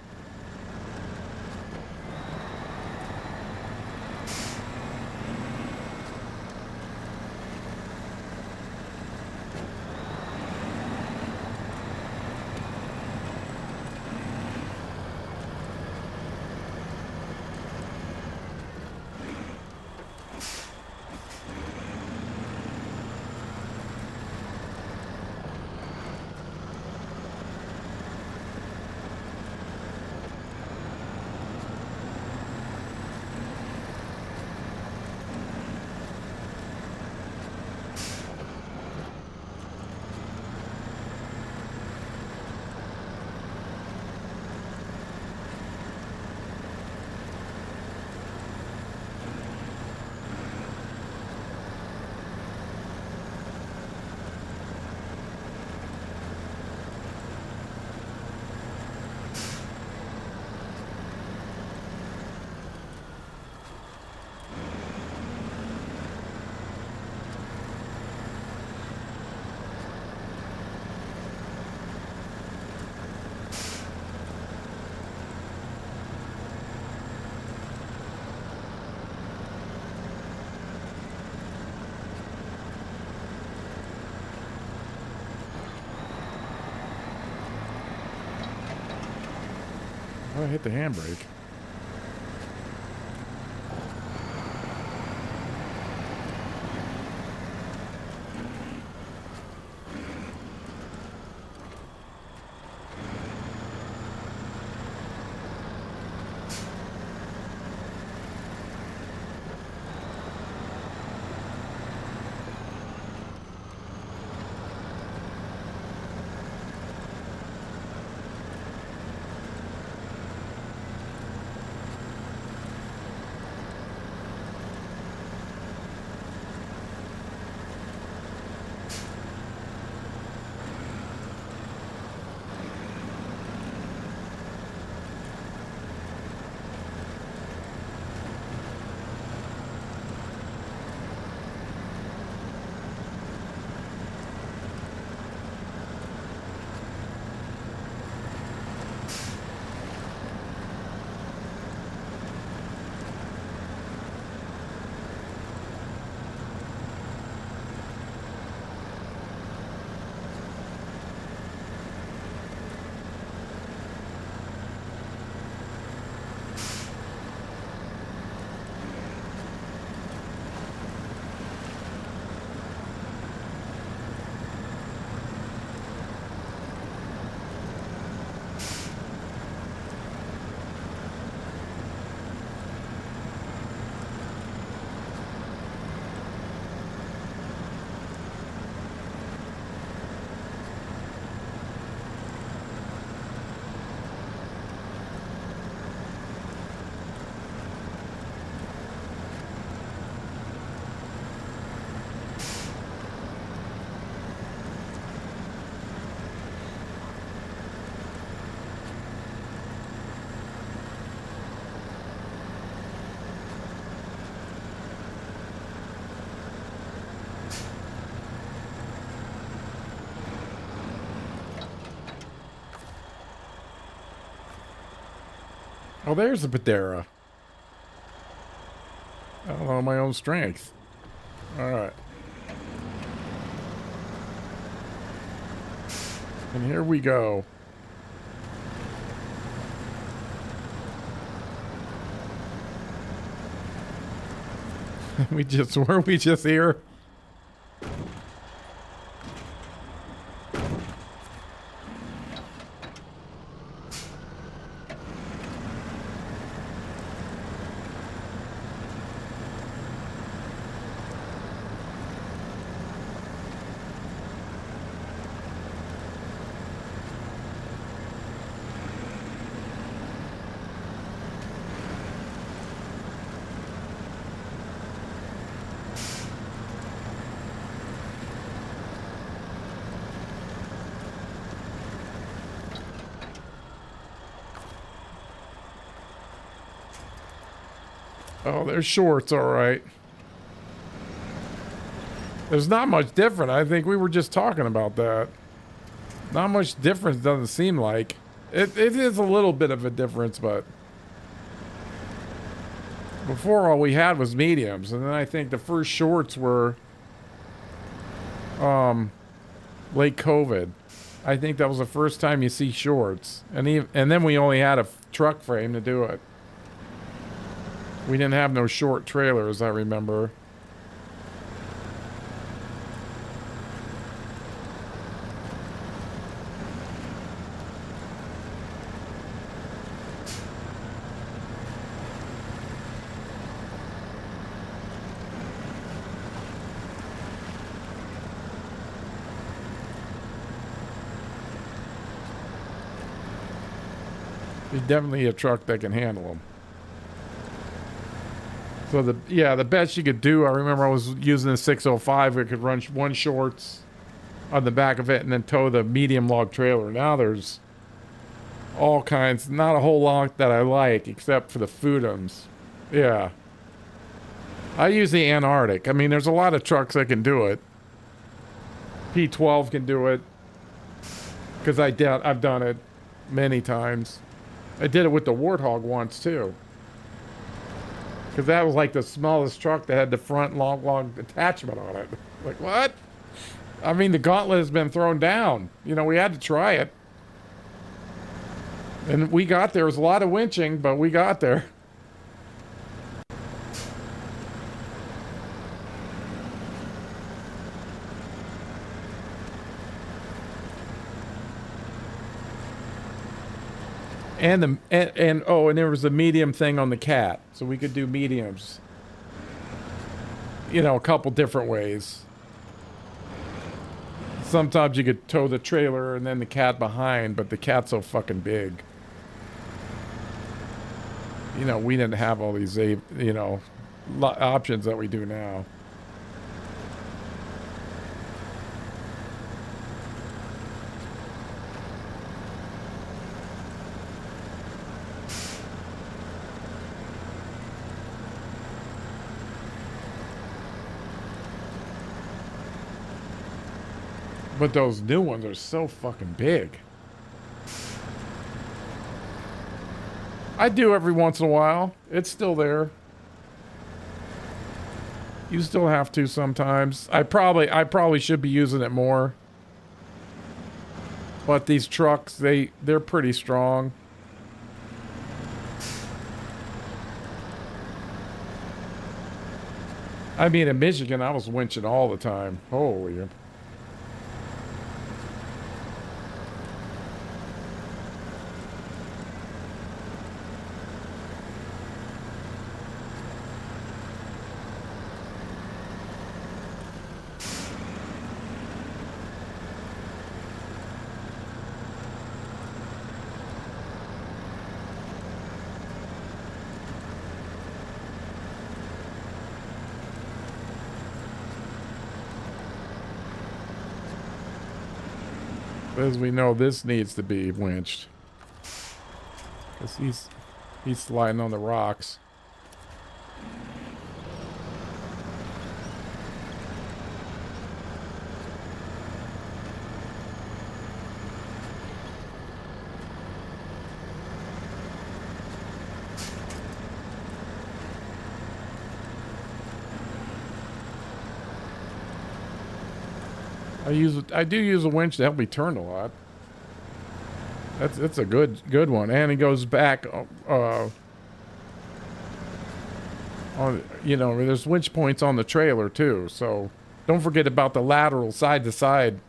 Oh, I hit the handbrake. Oh, there's a Padera. I don't know my own strength. All right. And here we go. Were we just here? Oh, there's shorts, all right. There's not much different. I think we were just talking about that. Not much difference, doesn't seem like. It is a little bit of a difference, but before all we had was mediums, and then I think the first shorts were late COVID. I think that was the first time you see shorts, and then we only had a truck frame to do it. We didn't have no short trailers, I remember. There's definitely a truck that can handle them. So the best you could do, I remember I was using a 605. We could run one shorts on the back of it and then tow the medium log trailer. Now there's all kinds, not a whole lot that I like except for the Foodums. Yeah. I use the Antarctic. I mean, there's a lot of trucks that can do it. P12 can do it. Because I've done it many times. I did it with the Warthog once too. Because that was like the smallest truck that had the front long attachment on it. Like, what? I mean, the gauntlet has been thrown down. You know, we had to try it. And we got there. There was a lot of winching, but we got there. And there was a medium thing on the cat, so we could do mediums. You know, a couple different ways. Sometimes you could tow the trailer and then the cat behind, but the cat's so fucking big. You know, we didn't have all these, options that we do now. But those new ones are so fucking big. I do every once in a while. It's still there. You still have to sometimes. I probably should be using it more. But these trucks, they're pretty strong. I mean, in Michigan, I was winching all the time. Holy. As we know, this needs to be winched. Because he's sliding on the rocks. I do use a winch to help me turn a lot. That's a good one, and it goes back. On there's winch points on the trailer too, so don't forget about the lateral side to side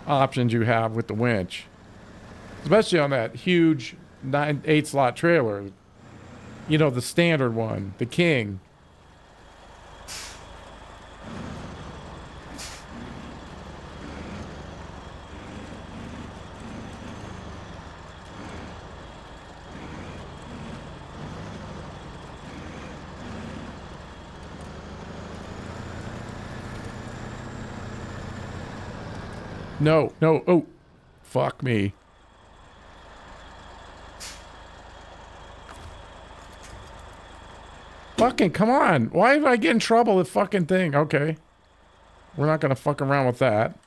options you have with the winch, especially on that huge 8 slot trailer. You know, the standard one, the King. No, oh, fuck me. Fucking, come on. Why did I get in trouble with fucking thing? Okay. We're not gonna fuck around with that.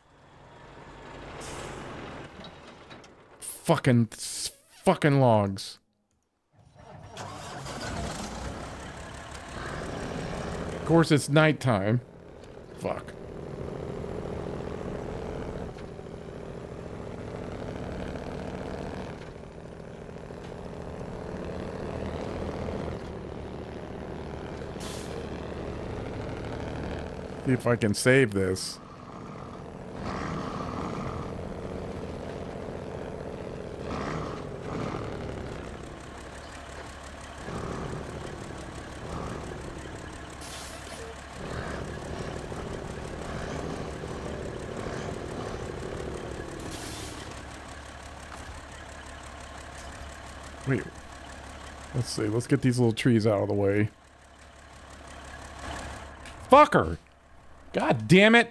Fucking logs. Of course, it's nighttime. Fuck. See if I can save this. Wait. Let's see. Let's get these little trees out of the way. Fucker! God damn it!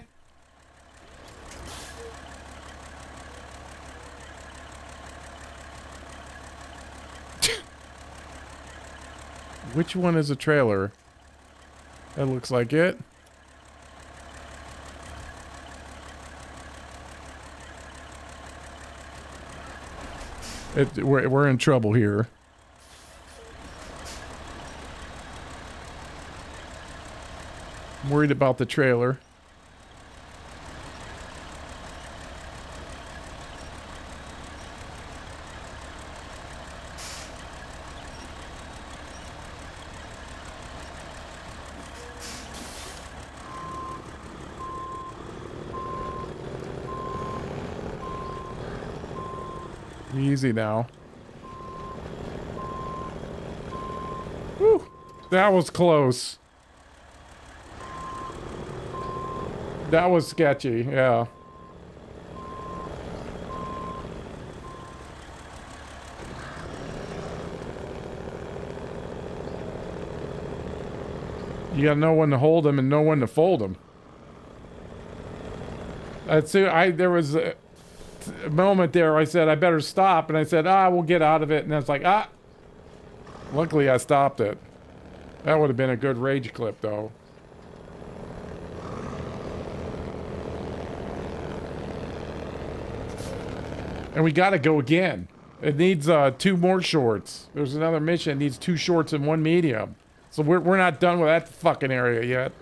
Which one is a trailer? That looks like it. We're in trouble here. I'm worried about the trailer. Easy now. Whew. That was close. That was sketchy, yeah. You gotta know when to hold them and know when to fold them. There was a moment there I said, I better stop. And I said, we'll get out of it. And I was like, Luckily I stopped it. That would have been a good rage clip, though. And we gotta go again. It needs 2 more shorts. There's another mission. It needs 2 shorts and 1 medium. So we're not done with that fucking area yet.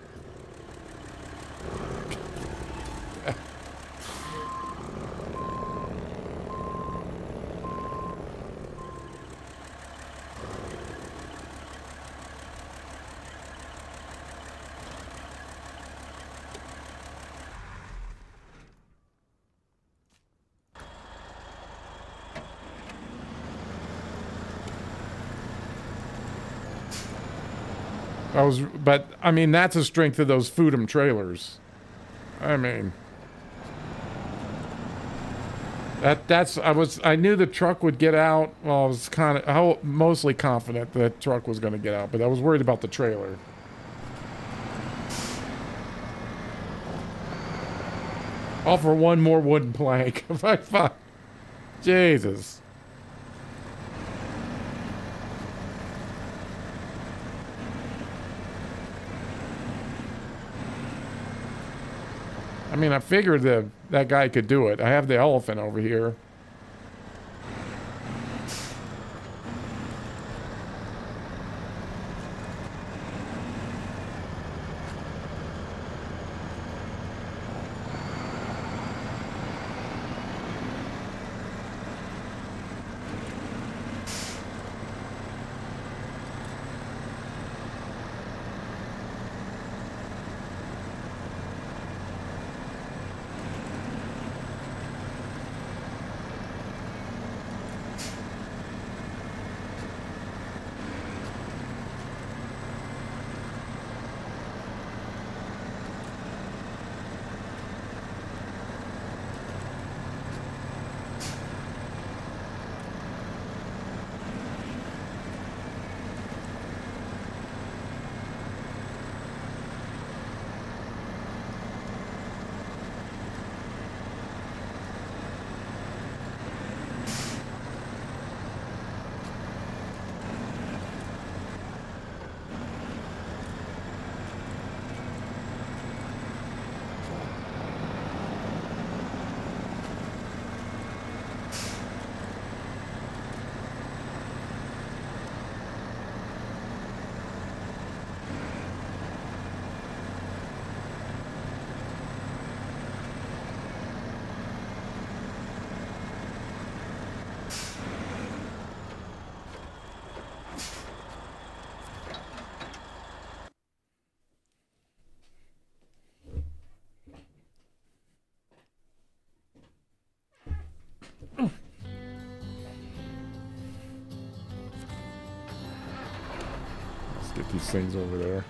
But I mean, that's the strength of those Foodum trailers. I mean, I knew the truck would get out. Well, I was mostly confident the truck was going to get out, but I was worried about the trailer. Offer 1 more wooden plank. Jesus. I mean, I figured that guy could do it. I have the elephant over here. Get these things over there.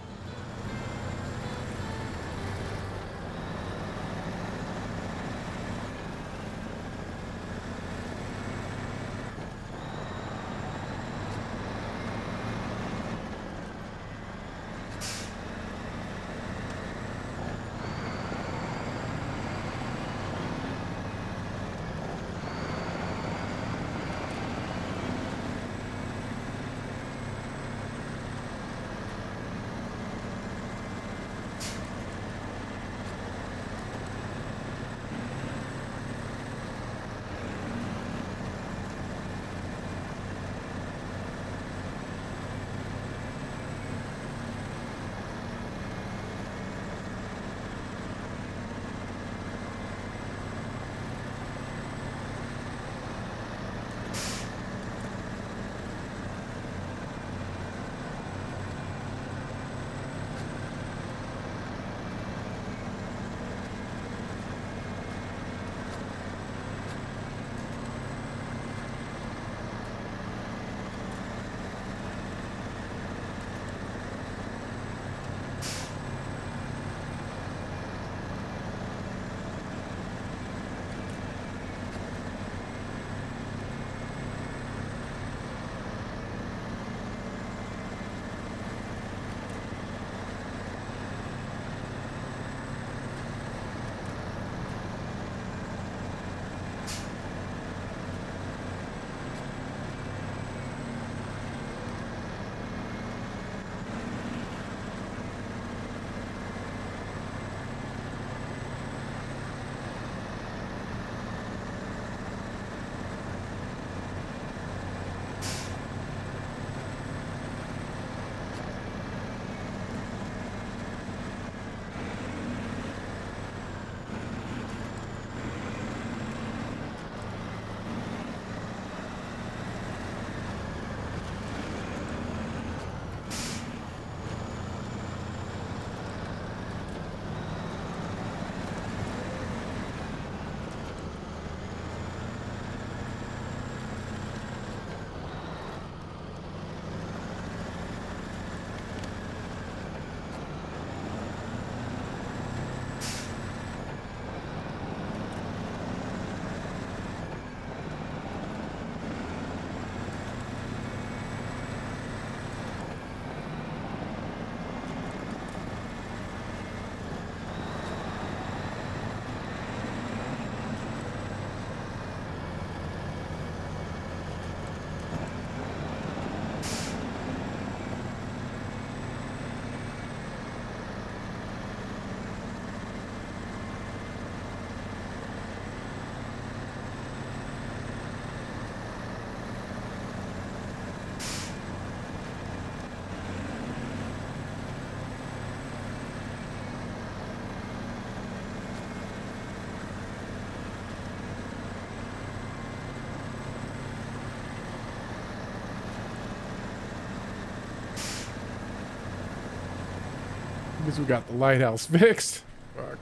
Because we got the lighthouse fixed. Fuck.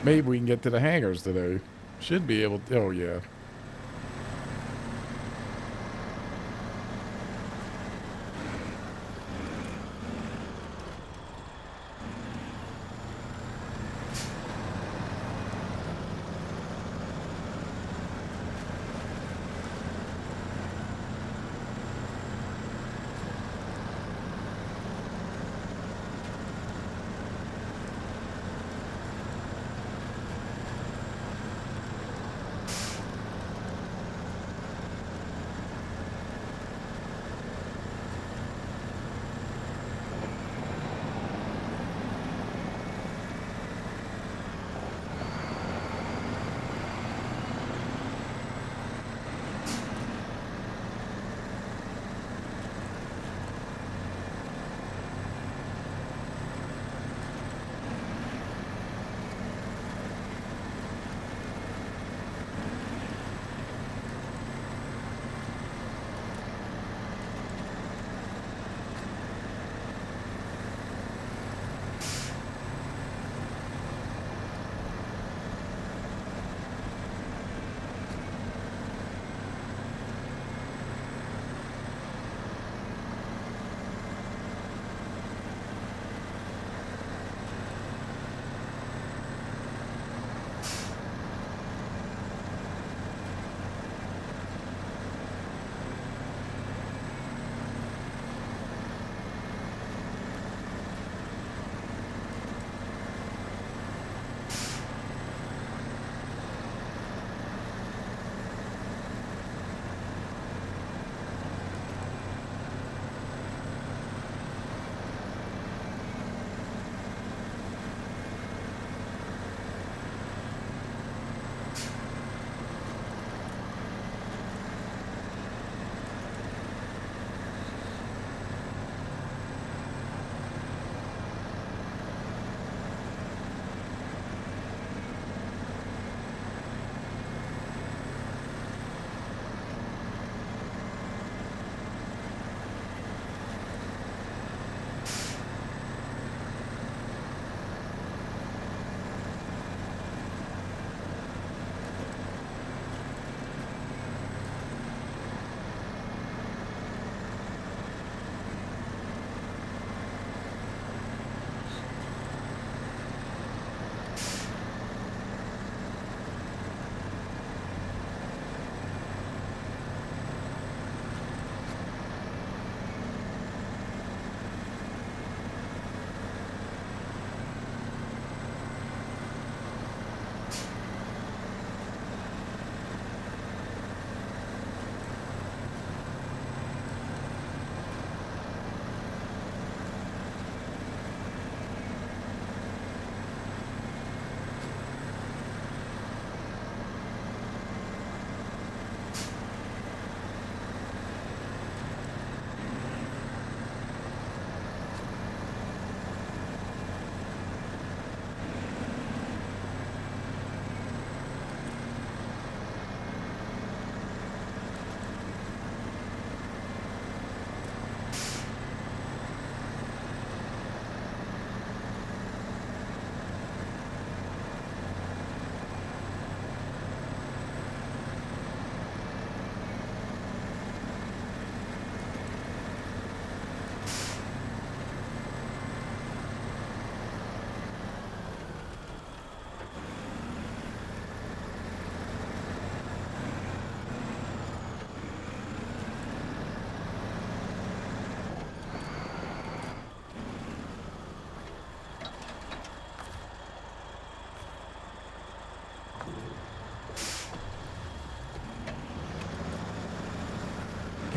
Maybe we can get to the hangars today. Should be able to. Oh, yeah.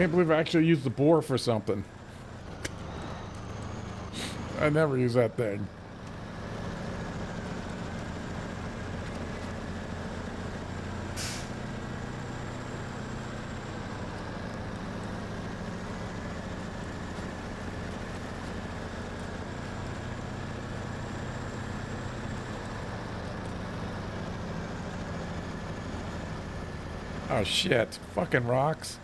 Can't believe I actually used the bore for something. I never use that thing. Oh shit, fucking rocks.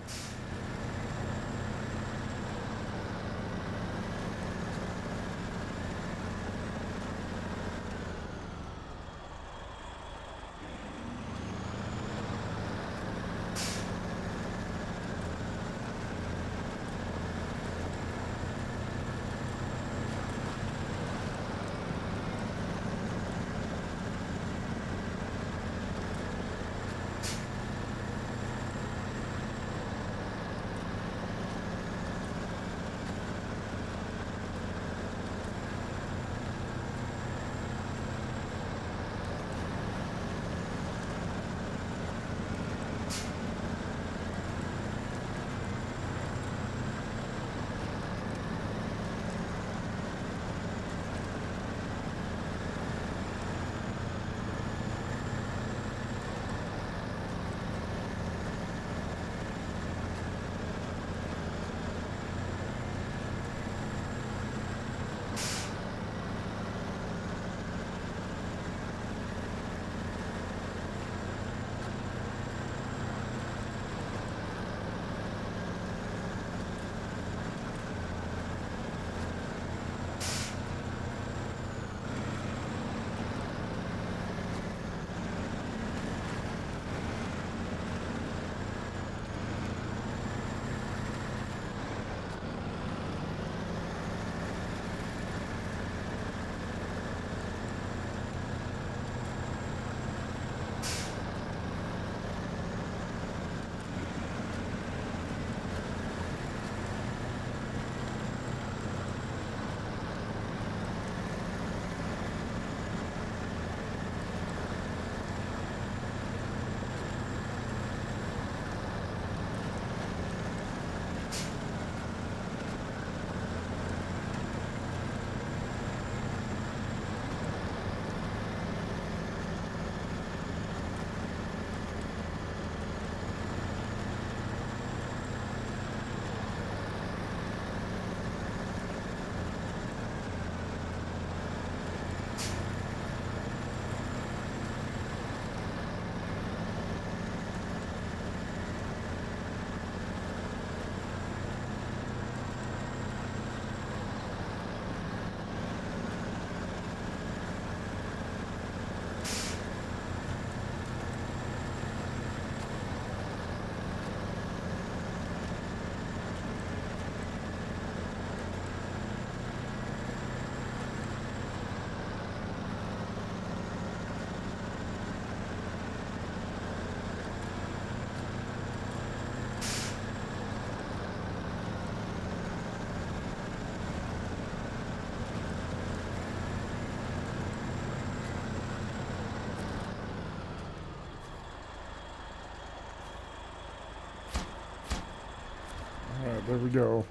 there we go.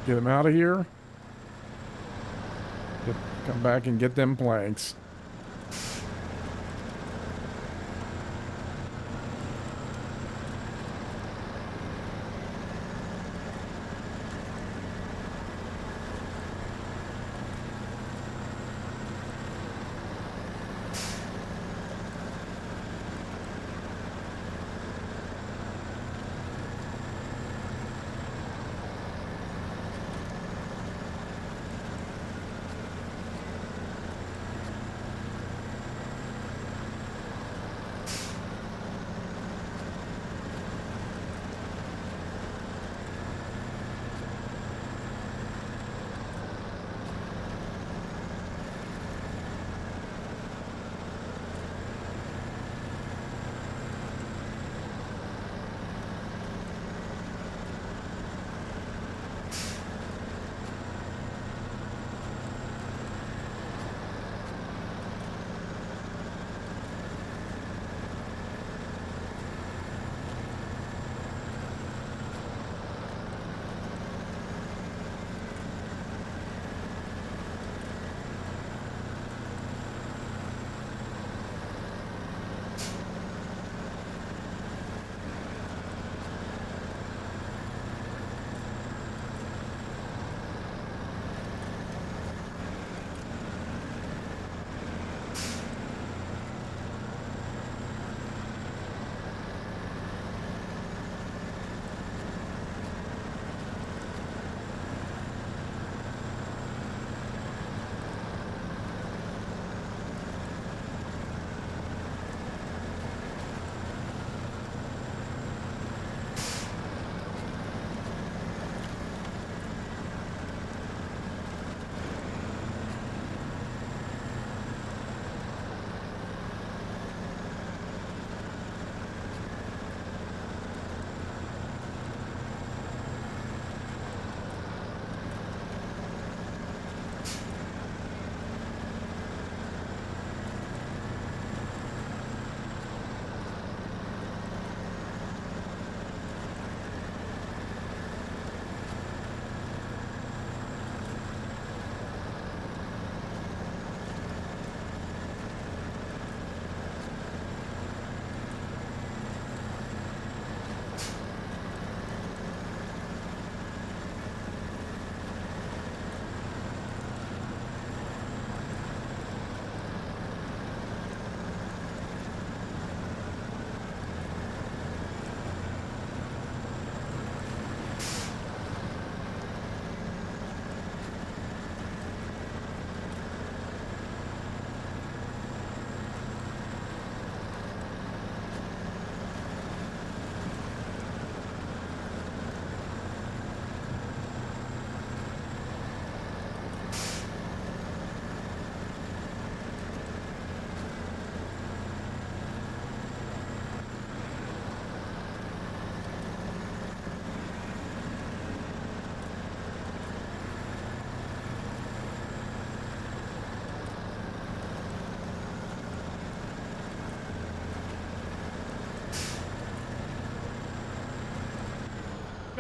Get him out of here. Come back and get them planks.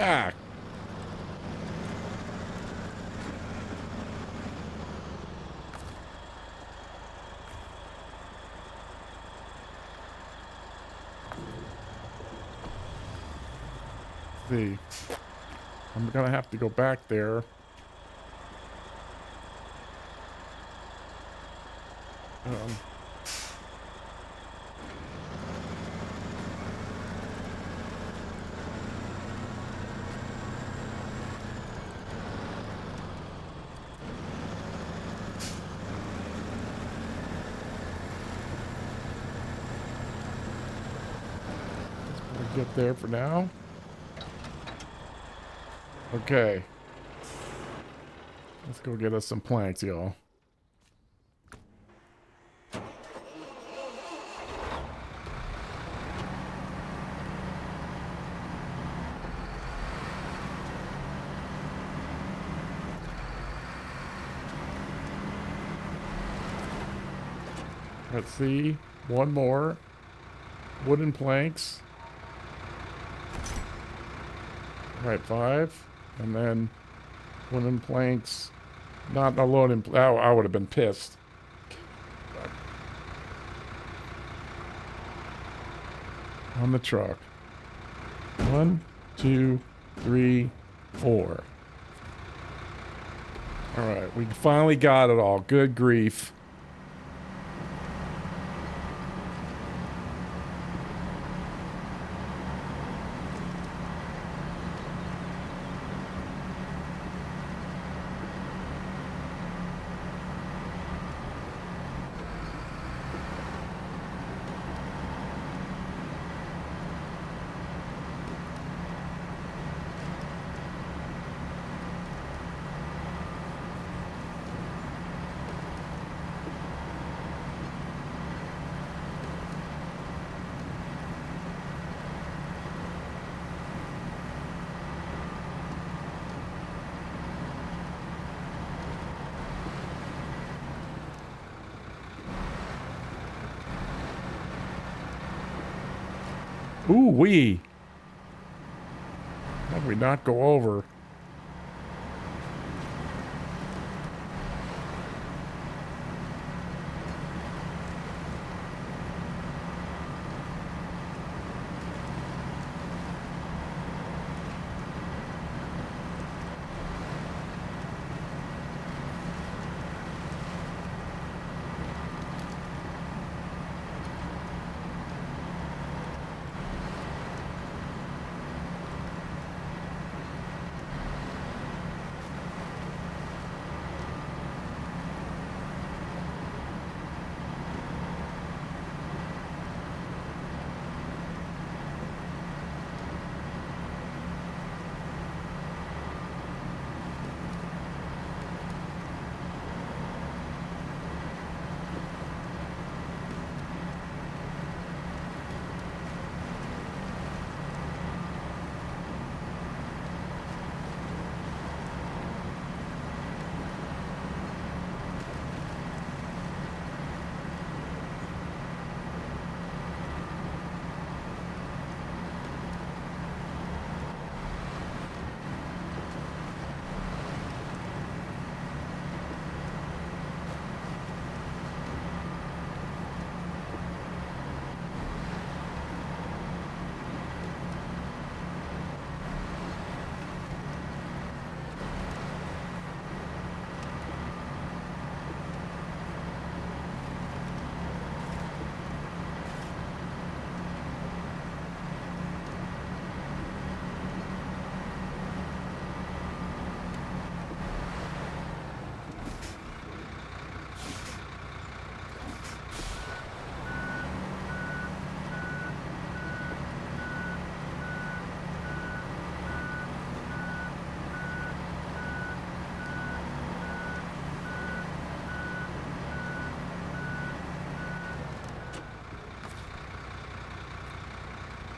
Ah. See. I'm gonna have to go back there. Um, we'll get there for now. Okay. Let's go get us some planks, y'all. Let's see. One more. Wooden planks. All right, 5. And then wooden planks. Not a loading. Oh, I would have been pissed. On the truck. 1, 2, 3, 4. All right, we finally got it all. Good grief. Ooh wee. How did we not go over?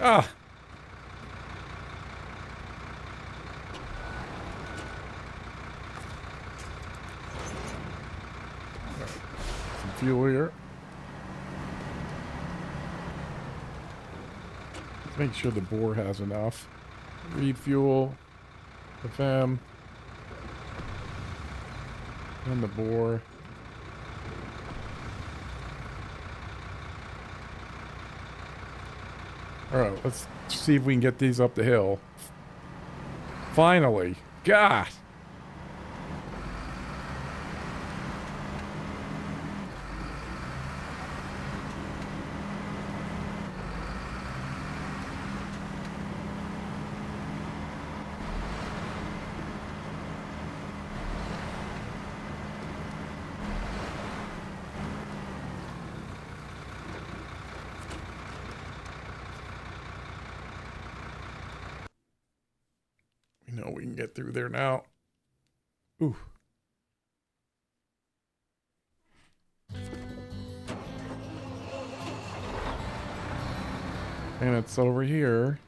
Ah. Some fuel here. Let's make sure the bore has enough. Read fuel. FM. And the bore. Alright, let's see if we can get these up the hill. Finally. God. We know we can get through there now. Ooh. And it's over here.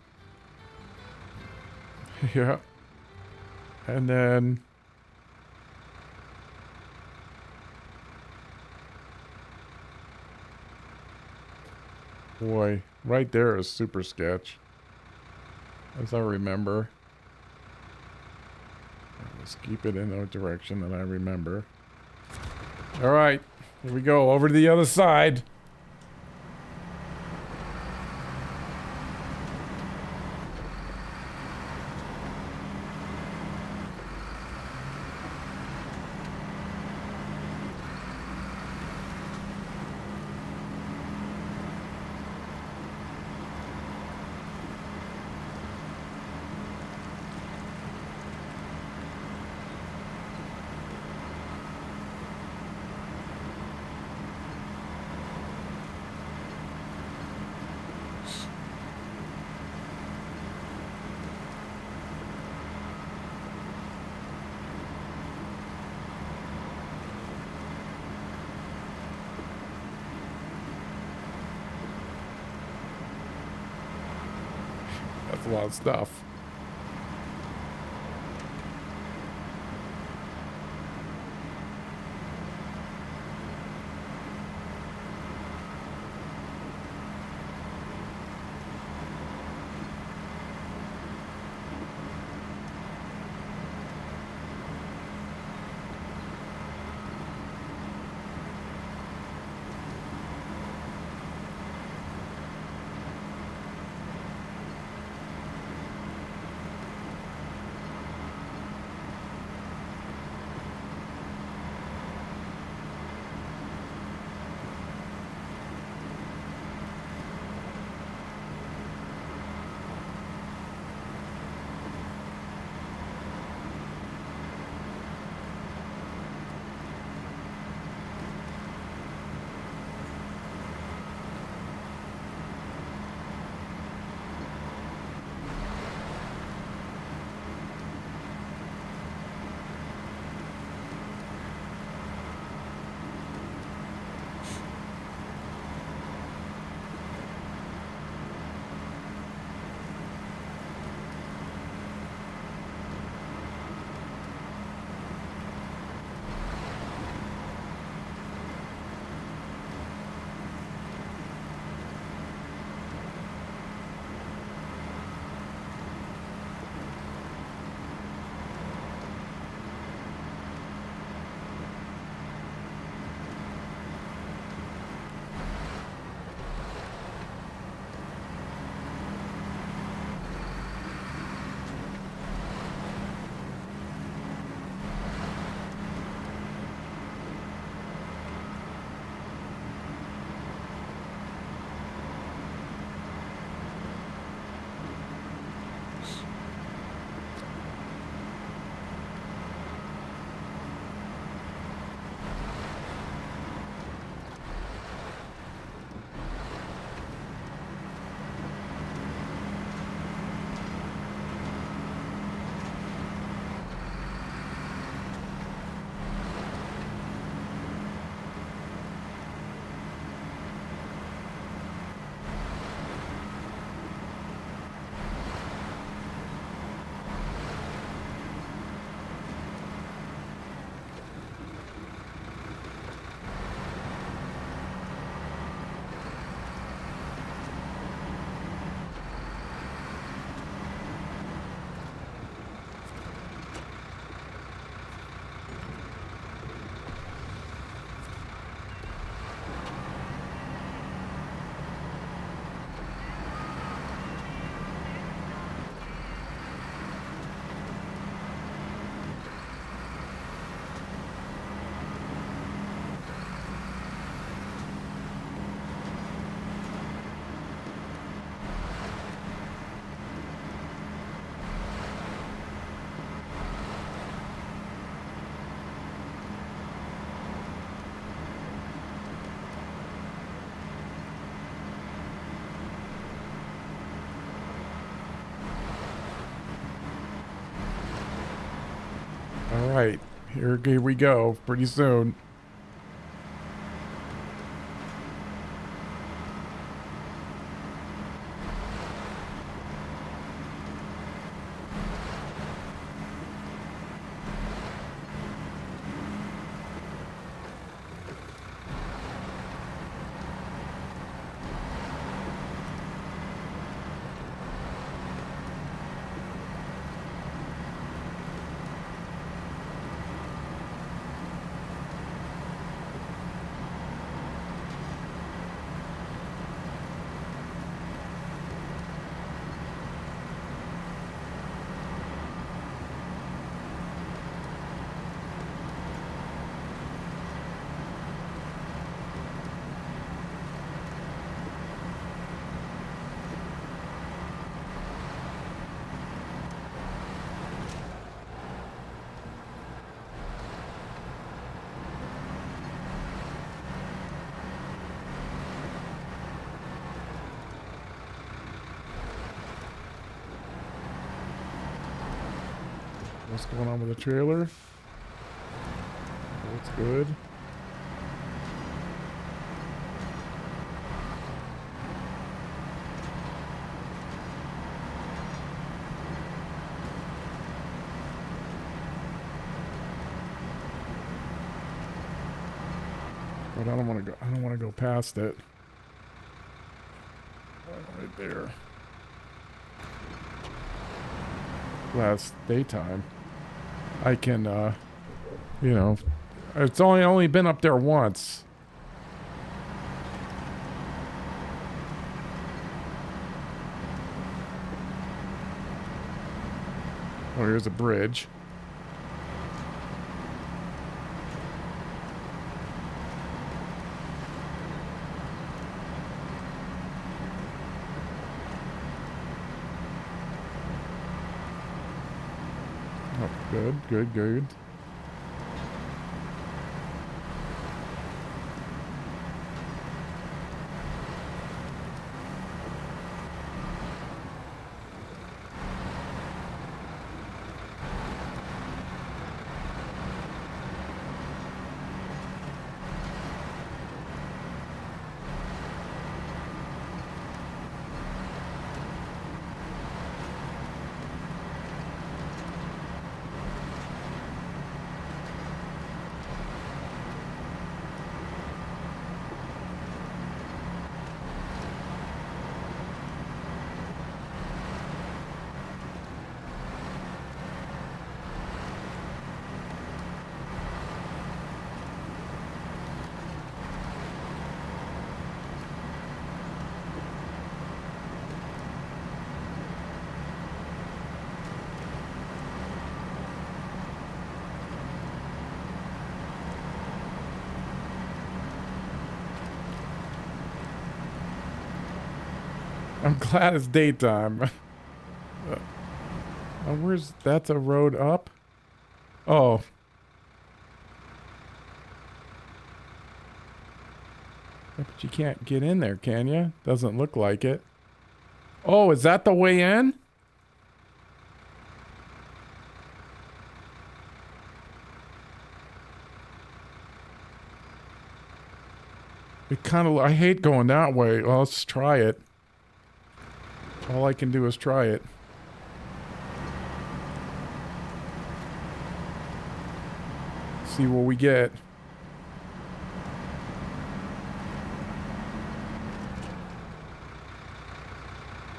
Yeah. And then... Boy, right there is super sketch. As I remember. Just keep it in the direction that I remember. All right, here we go, over to the other side. That's a lot of stuff. All right, here we go. Pretty soon. What's going on with the trailer? Looks good. But I don't want to go. I don't want to go past it. Right there. Last daytime. I can, you know, it's only been up there once. Oh, here's a bridge. Oh, good, good, good. I'm glad it's daytime. Where's that's a road up? Oh. But you can't get in there, can you? Doesn't look like it. Oh, is that the way in? It kind of, I hate going that way. Well, let's try it. All I can do is try it. See what we get.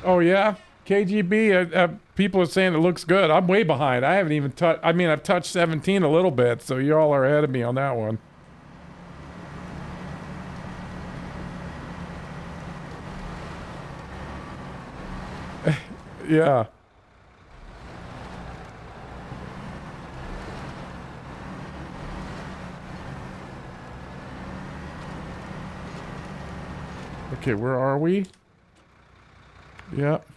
Oh yeah, KGB. People are saying it looks good. I'm way behind. I haven't even touched. I mean, I've touched 17 a little bit, so you all are ahead of me on that one. Yeah. Okay, where are we? Yep.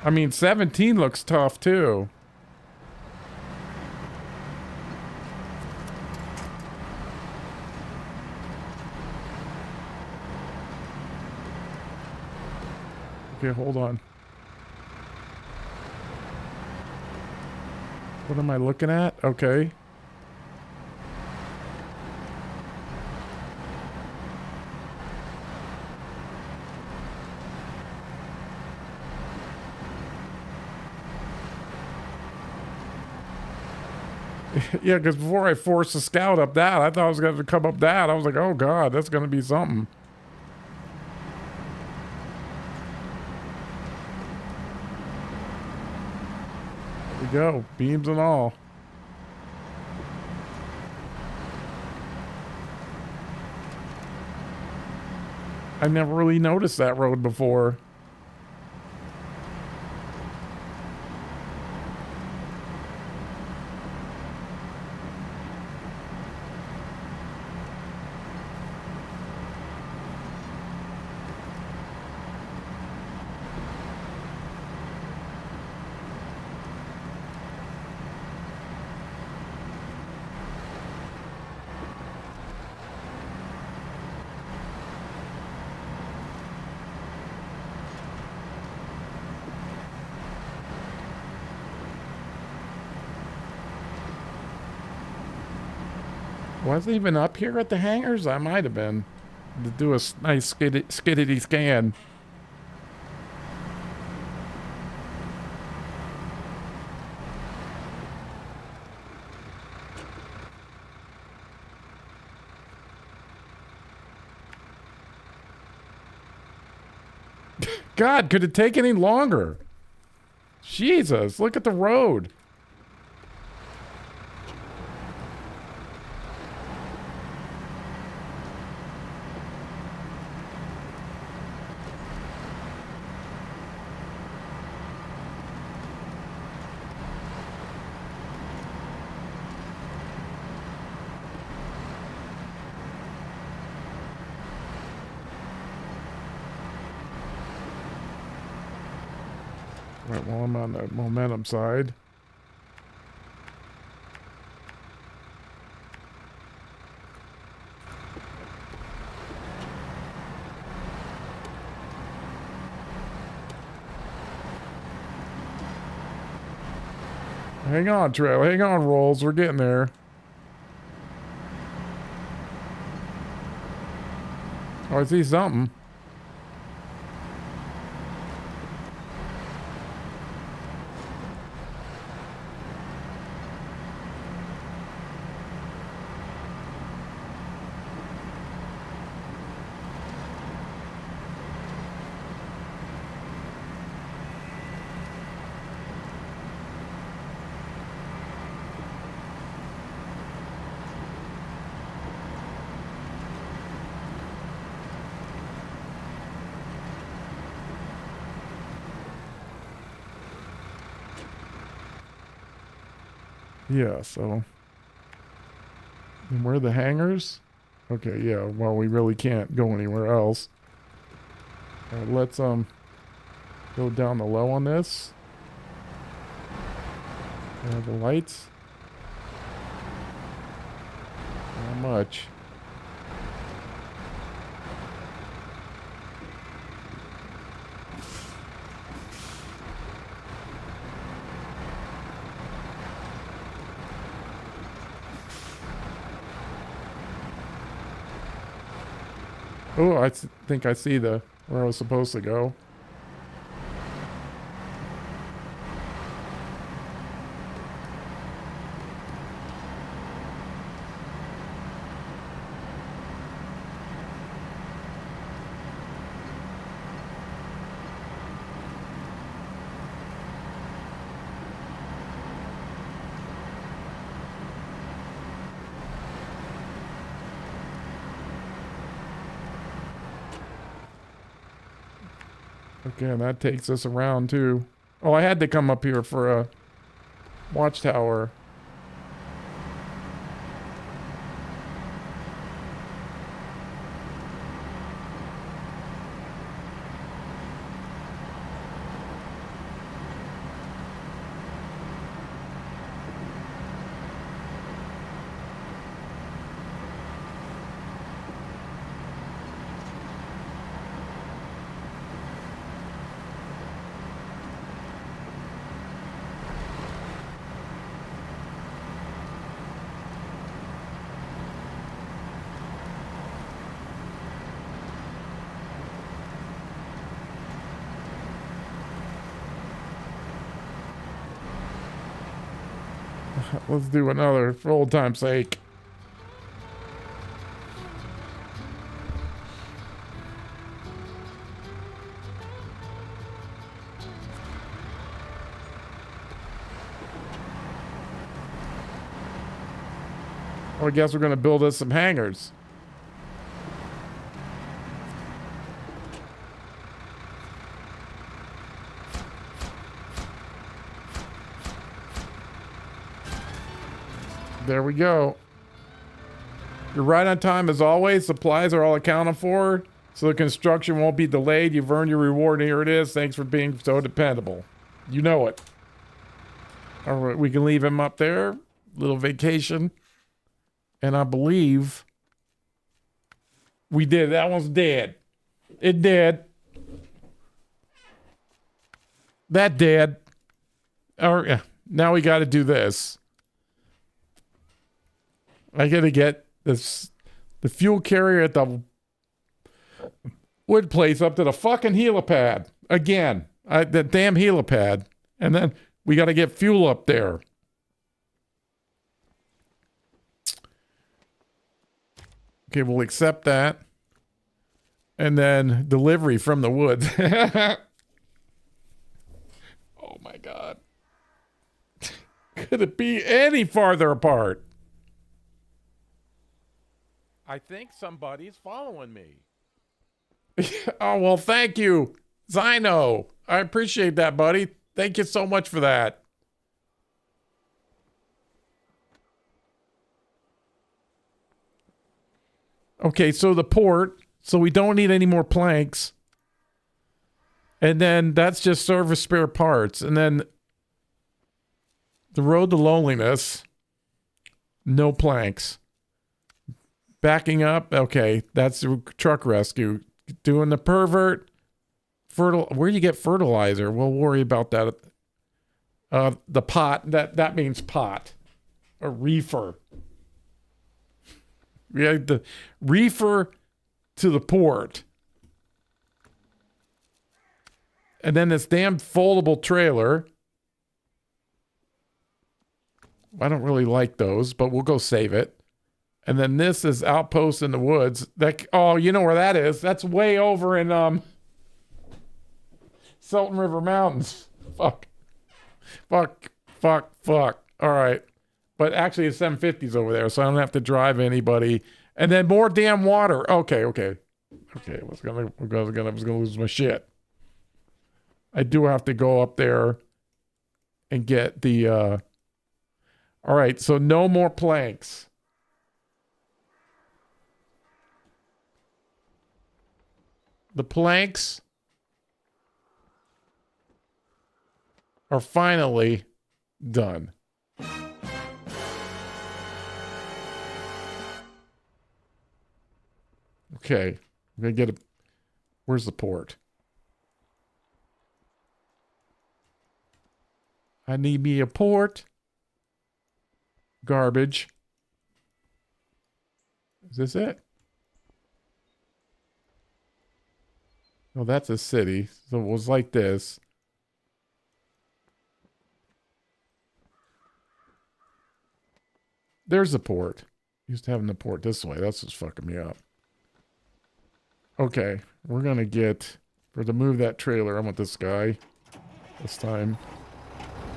I mean, 17 looks tough, too. Okay, hold on. What am I looking at? Okay. Yeah, because before I forced the scout up that, I thought I was going to come up that. I was like, oh god, that's going to be something. There we go, beams and all. I never really noticed that road before. Was it even up here at the hangars? I might have been. To do a nice skiddity scan. God, could it take any longer? Jesus, look at the road. Right, well, I'm on the momentum side. Hang on, Trail. Hang on, Rolls. We're getting there. Oh, I see something. Yeah, so. And where are the hangars? Okay, yeah, well, we really can't go anywhere else. Let's, go down the low on this. The lights. Not much. Oh, I think I see the where I was supposed to go. Okay, and that takes us around too. Oh, I had to come up here for a watchtower. Let's do another for old time's sake. Well, I guess we're going to build us some hangars. There we go. You're right on time as always. Supplies are all accounted for, so the construction won't be delayed. You've earned your reward, and here it is. Thanks for being so dependable. You know it. All right, we can leave him up there. Little vacation. And I believe we did. That one's dead. It did. That dead. All right, now we got to do this. I got to get this the fuel carrier at the wood place up to the fucking helipad again. The damn helipad, and then we got to get fuel up there. Okay, we'll accept that, and then delivery from the woods. Oh my god. Could it be any farther apart? I think somebody's following me. Oh, well, thank you, Zino. I appreciate that, buddy. Thank you so much for that. Okay, so the port. So we don't need any more planks. And then that's just service spare parts. And then the road to loneliness. No planks. Backing up. Okay, that's the truck rescue. Doing the pervert. Where do you get fertilizer? We'll worry about that. The pot. That means pot. A reefer. We had the reefer to the port. And then this damn foldable trailer. I don't really like those, but we'll go save it. And then this is outpost in the woods. Oh, you know where that is? That's way over in Sultan River Mountains. Fuck. All right. But actually, it's 750s over there, so I don't have to drive anybody. And then more damn water. Okay. I was gonna lose my shit. I do have to go up there and get the. All right, so no more planks. The planks are finally done. Okay, I'm gonna get a. Where's the port? I need me a port. Garbage. Is this it? Oh, that's a city. So it was like this. There's the port. Used to having the port this way. That's what's fucking me up. Okay, we're gonna get to move that trailer. I want this guy this time.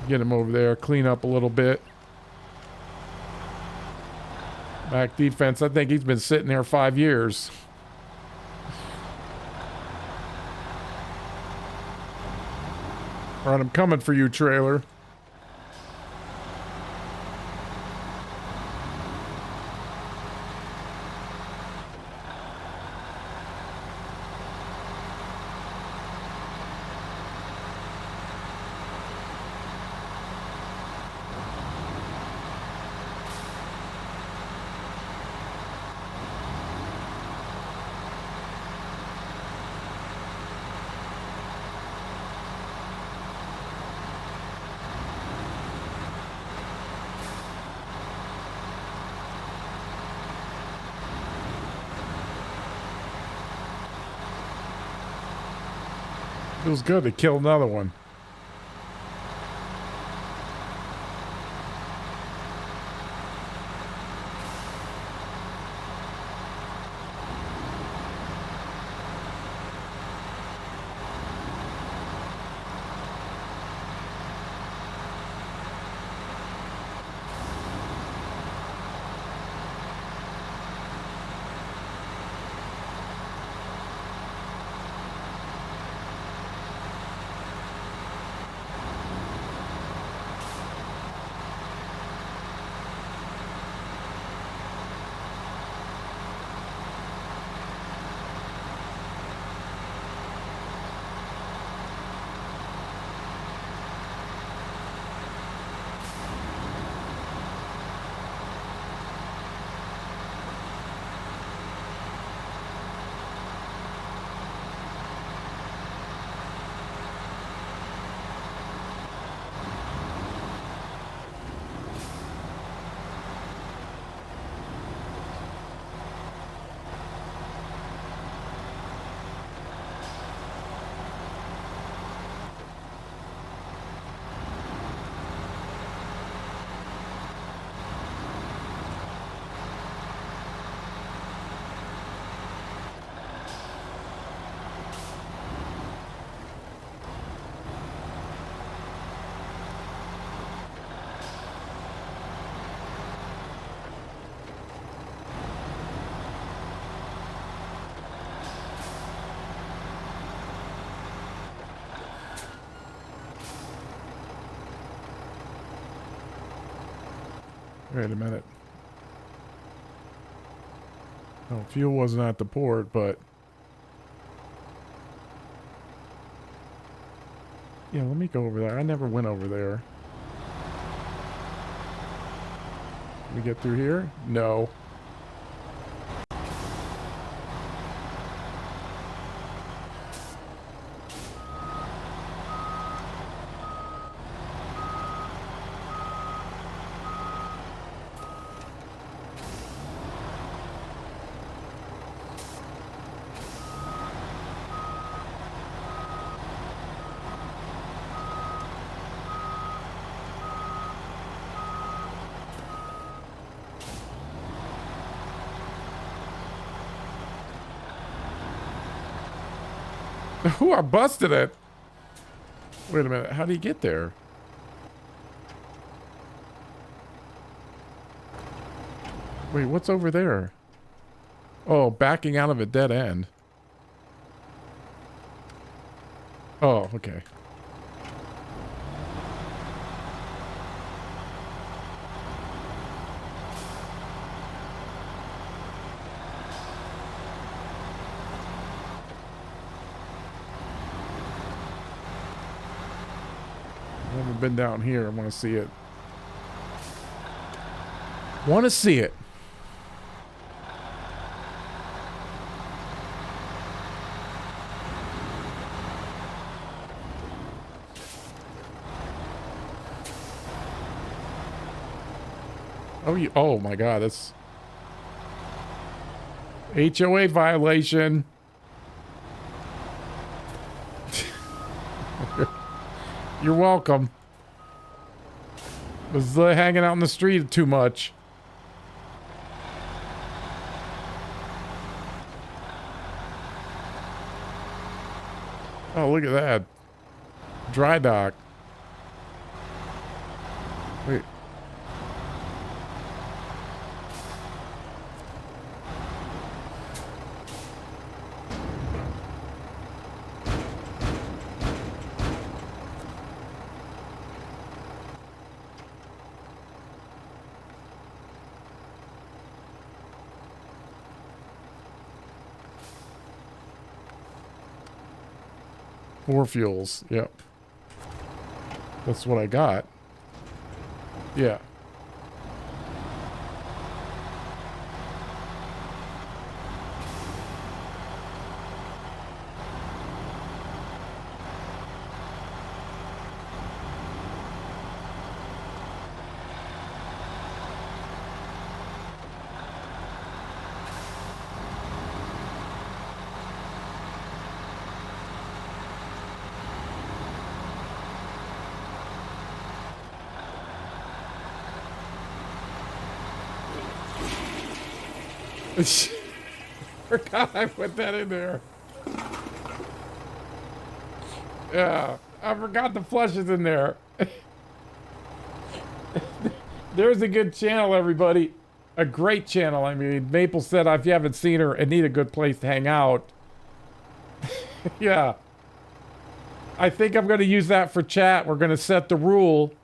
Get him over there. Clean up a little bit. Back defense. I think he's been sitting there 5 years. All right, I'm coming for you, trailer. Feels good to kill another one. Wait a minute. No, fuel wasn't at the port, but... Yeah, let me go over there. I never went over there. Can we get through here? No. Ooh, I busted it. Wait a minute. How do you get there? Wait, what's over there? Oh, backing out of a dead end. Oh, okay. Never been down here. I want to see it. Want to see it. Oh my God, that's HOA violation. You're welcome. Was hanging out in the street too much. Oh, look at that. Dry dock. Wait. Four fuels. Yep. That's what I got. Yeah. Forgot I put that in there. Yeah, I forgot the flush is in there. There's a good channel, everybody. A great channel. I mean, Maple said if you haven't seen her and need a good place to hang out. Yeah. I think I'm going to use that for chat. We're going to set the rule.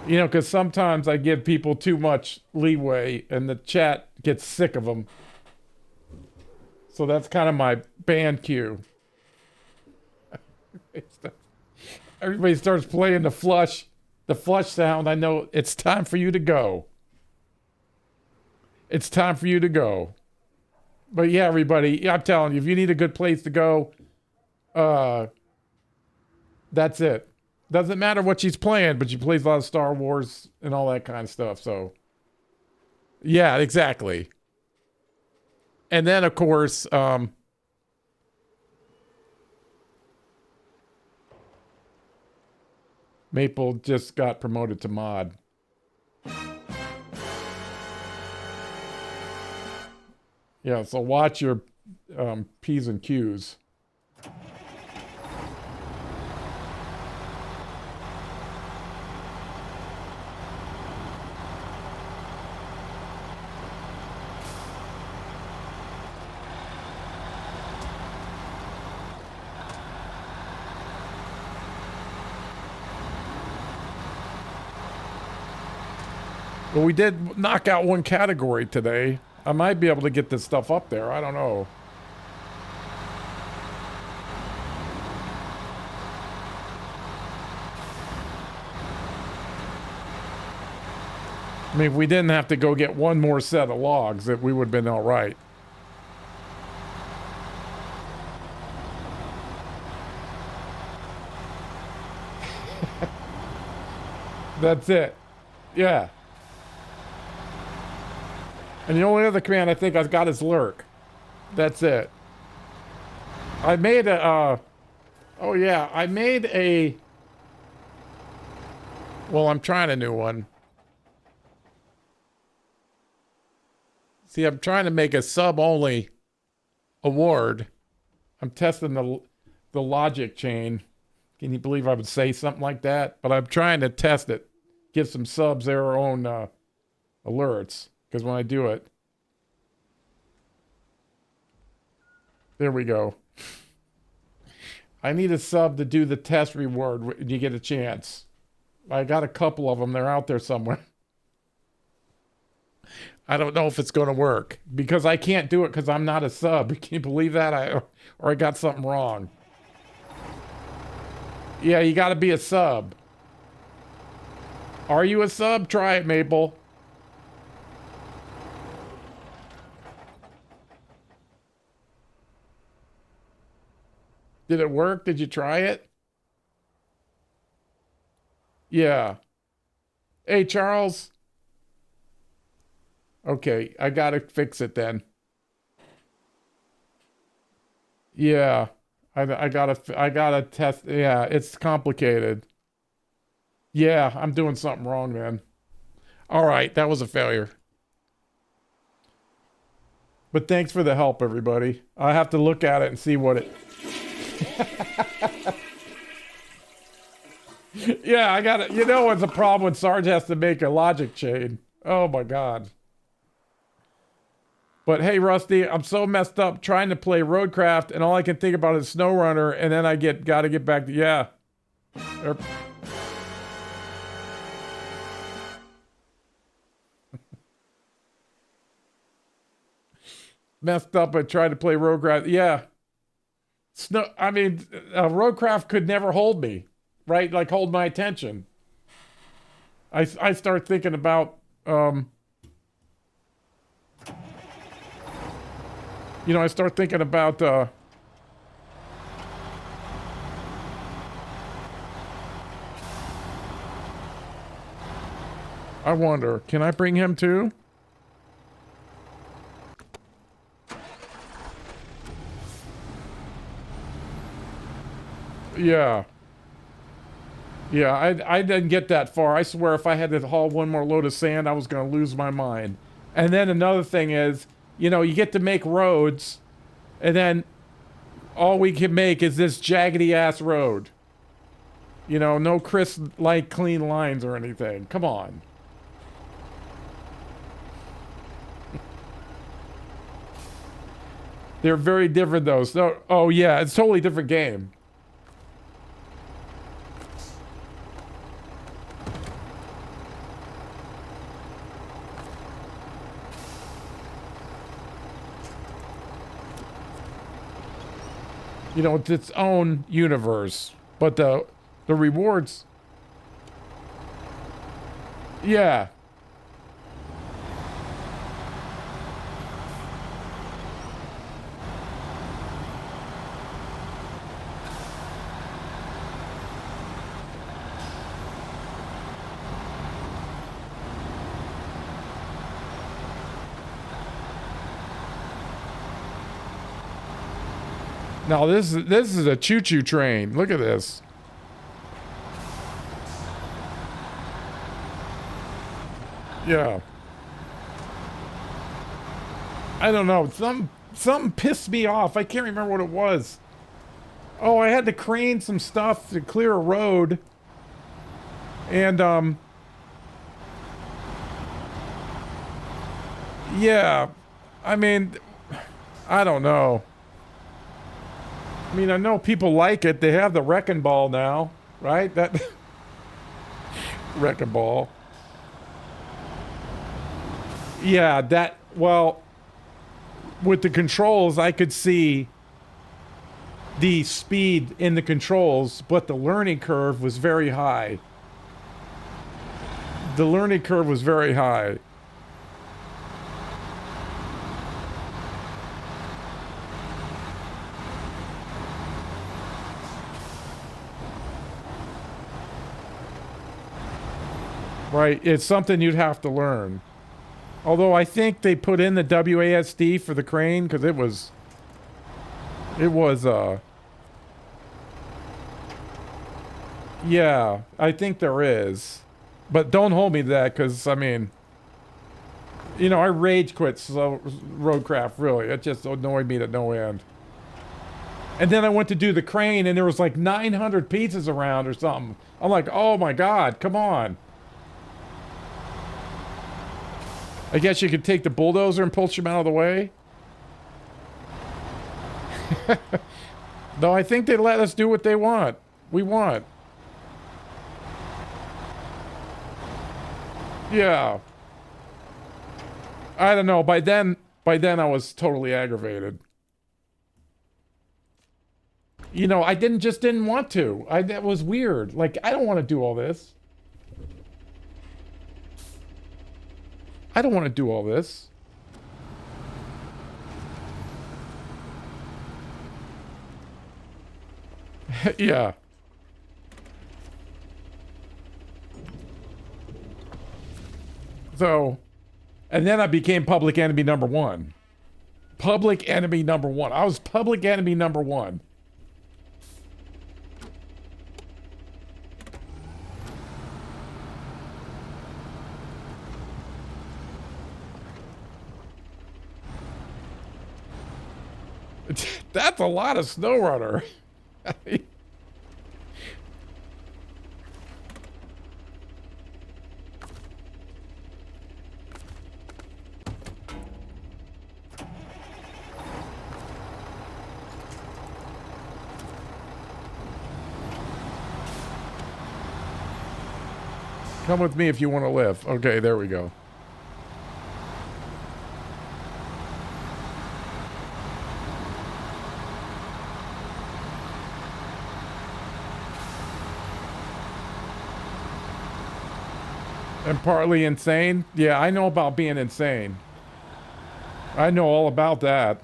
You know, because sometimes I give people too much leeway and the chat gets sick of them. So that's kind of my band cue. Everybody starts playing the flush sound. I know it's time for you to go. It's time for you to go. But yeah, everybody, I'm telling you, if you need a good place to go, that's it. Doesn't matter what she's playing, but she plays a lot of Star Wars and all that kind of stuff, so. Yeah, exactly. And then, of course, Maple just got promoted to mod. Yeah, so watch your P's and Q's. But we did knock out one category today. I might be able to get this stuff up there. I don't know. I mean, if we didn't have to go get one more set of logs, that we would have been all right. That's it. Yeah. And the only other command I think I've got is lurk. That's it. I made a, oh yeah, I made a, well, I'm trying a new one. See, I'm trying to make a sub-only award. I'm testing the logic chain. Can you believe I would say something like that? But I'm trying to test it. Give some subs their own alerts. Because when I do it... There we go. I need a sub to do the test reward when you get a chance. I got a couple of them. They're out there somewhere. I don't know if it's going to work. Because I can't do it because I'm not a sub. Can you believe that? Or I got something wrong. Yeah, you got to be a sub. Are you a sub? Try it, Maple. Did it work? Did you try it? Yeah. Hey, Charles. Okay, I gotta fix it then. Yeah. I gotta test. Yeah, it's complicated. Yeah, I'm doing something wrong, man. All right, that was a failure. But thanks for the help, everybody. I have to look at it and see what it... Yeah, I got it. You know what's a problem when Sarge has to make a logic chain? Oh my God. But hey, Rusty, I'm so messed up trying to play Roadcraft, and all I can think about is Snowrunner, and then I gotta get back to... Yeah. Messed up and tried to play Roadcraft. Yeah. Roadcraft could never hold me, right? Like hold my attention. I start thinking about, I start thinking about, I wonder, can I bring him too? Yeah. Yeah, I didn't get that far. I swear if I had to haul one more load of sand, I was going to lose my mind. And then another thing is, you get to make roads, and then all we can make is this jaggedy-ass road. No crisp, light, clean lines or anything. Come on. They're very different, though. So, oh, yeah, it's a totally different game. It's its own universe, but the rewards, yeah. Now this is a choo-choo train. Look at this. Yeah. I don't know. Something pissed me off. I can't remember what it was. Oh, I had to crane some stuff to clear a road. And yeah. I mean, I don't know. I mean, I know people like it. They have the wrecking ball now, right? That wrecking ball. Yeah, well, with the controls, I could see the speed in the controls, but the learning curve was very high. The learning curve was very high. Right, it's something you'd have to learn. Although I think they put in the WASD for the crane because it was yeah, I think there is. But don't hold me to that because I mean, you know, I rage quit slow roadcraft, really. It just annoyed me to no end. And then I went to do the crane and there was like 900 pieces around or something. I'm like, oh my god, come on. I guess you could take the bulldozer and push him out of the way. No, I think they let us do what they want. We want. Yeah. I don't know. By then I was totally aggravated. You know, I didn't want to. That was weird. Like, I don't want to do all this. I don't want to do all this. Yeah. So, and then I became public enemy number one. Public enemy number one. I was public enemy number one. That's a lot of Snowrunner. Come with me if you want to live. Okay, there we go. And partly insane? Yeah, I know about being insane. I know all about that.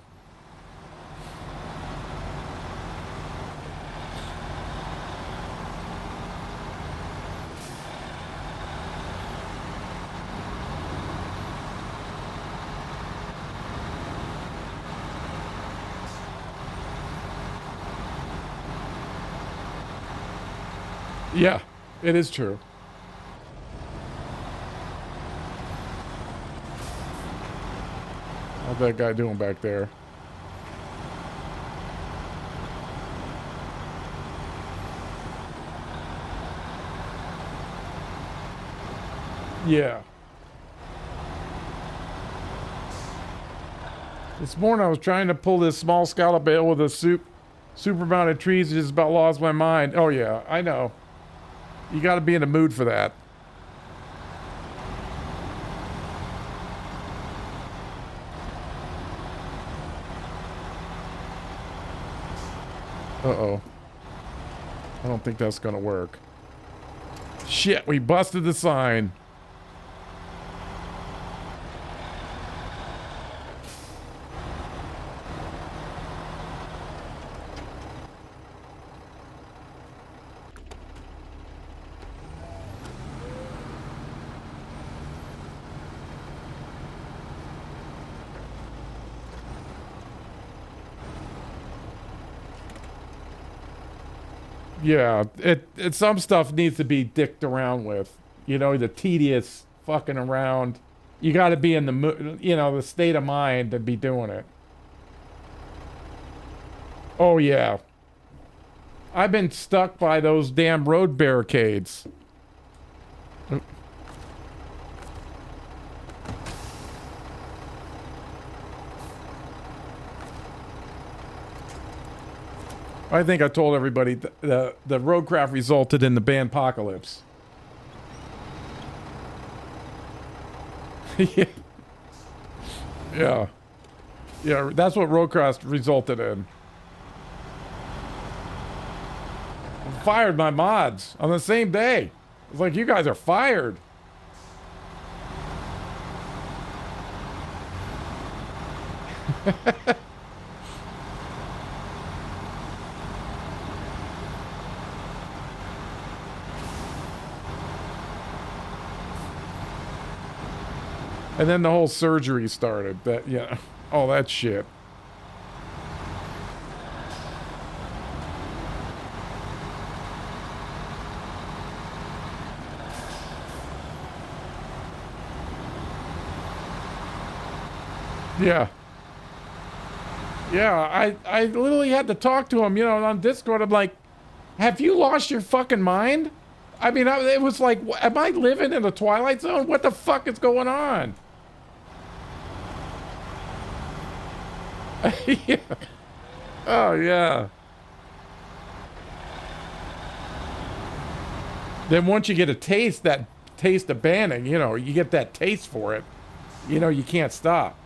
Yeah, it is true. How's that guy doing back there? Yeah. This morning I was trying to pull this small scallop bale with a super mounted trees and just about lost my mind. Oh yeah, I know. You gotta be in the mood for that. Uh-oh. I don't think that's gonna work. Shit, we busted the sign. Yeah, it some stuff needs to be dicked around with. You know, the tedious fucking around. You got to be in the you know, the state of mind to be doing it. Oh yeah. I've been stuck by those damn road barricades. I think I told everybody the roadcraft resulted in the Banpocalypse. Yeah. Yeah. Yeah, that's what Roadcross resulted in. Fired my mods on the same day. It's like, you guys are fired. And then the whole surgery started. That, yeah, all that shit. Yeah. Yeah, I literally had to talk to him, you know, on Discord. I'm like, have you lost your fucking mind? I mean, it was like, am I living in the Twilight Zone? What the fuck is going on? Yeah. Oh, yeah. Then once you get a taste, that taste of banning, you know, you get that taste for it, you know, you can't stop.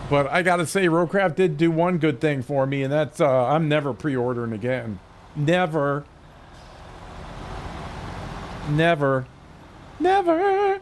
But I gotta say, Roadcraft did do one good thing for me, and that's I'm never pre-ordering again. Never. Never. Never.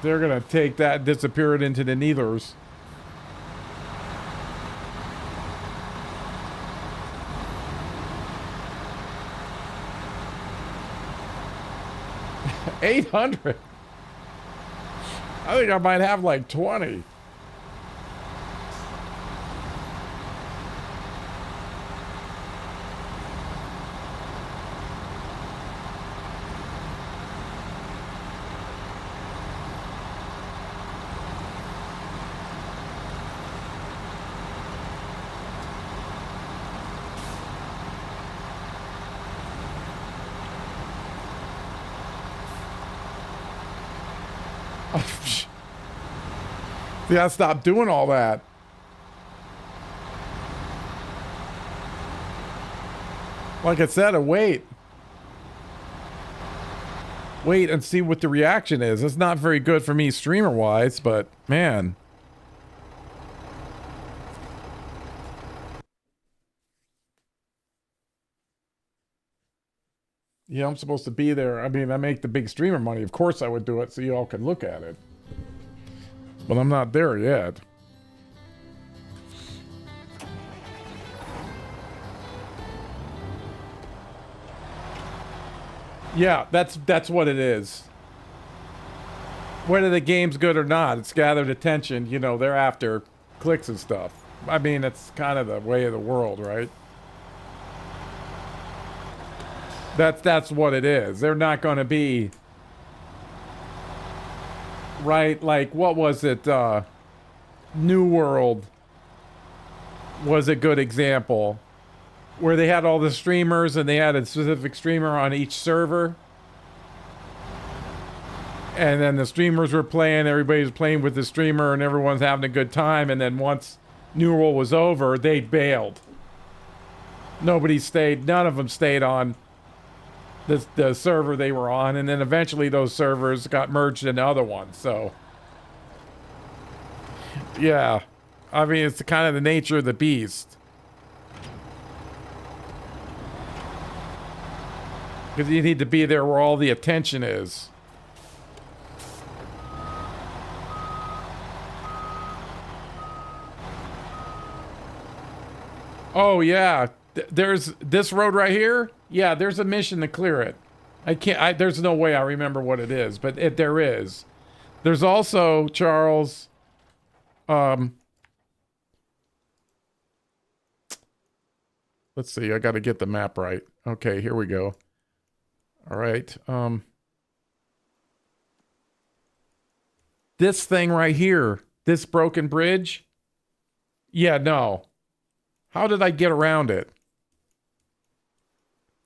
They're gonna take that and disappear it into the neithers. $800. I think I might have like 20. See, I stopped doing all that. Like I said, wait and see what the reaction is. It's not very good for me streamer-wise, but man. Yeah, I'm supposed to be there. I mean, I make the big streamer money. Of course I would do it so you all can look at it. But I'm not there yet. Yeah, that's what it is. Whether the game's good or not, it's gathered attention, you know, they're after clicks and stuff. I mean, it's kind of the way of the world, right? That's what it is. They're not going to be right, like what was it? New World was a good example where they had all the streamers and they had a specific streamer on each server. And then the streamers were playing, everybody's playing with the streamer, and everyone's having a good time. And then once New World was over, they bailed. Nobody stayed, none of them stayed on the server they were on. And then eventually those servers got merged into other ones. So, yeah. I mean, it's kind of the nature of the beast. Because you need to be there where all the attention is. Oh, yeah. There's this road right here. Yeah, there's a mission to clear it. There's no way I remember what it is, but there is. There's also, Charles, let's see, I got to get the map right. Okay, here we go. All right. This thing right here, this broken bridge. Yeah, no. How did I get around it?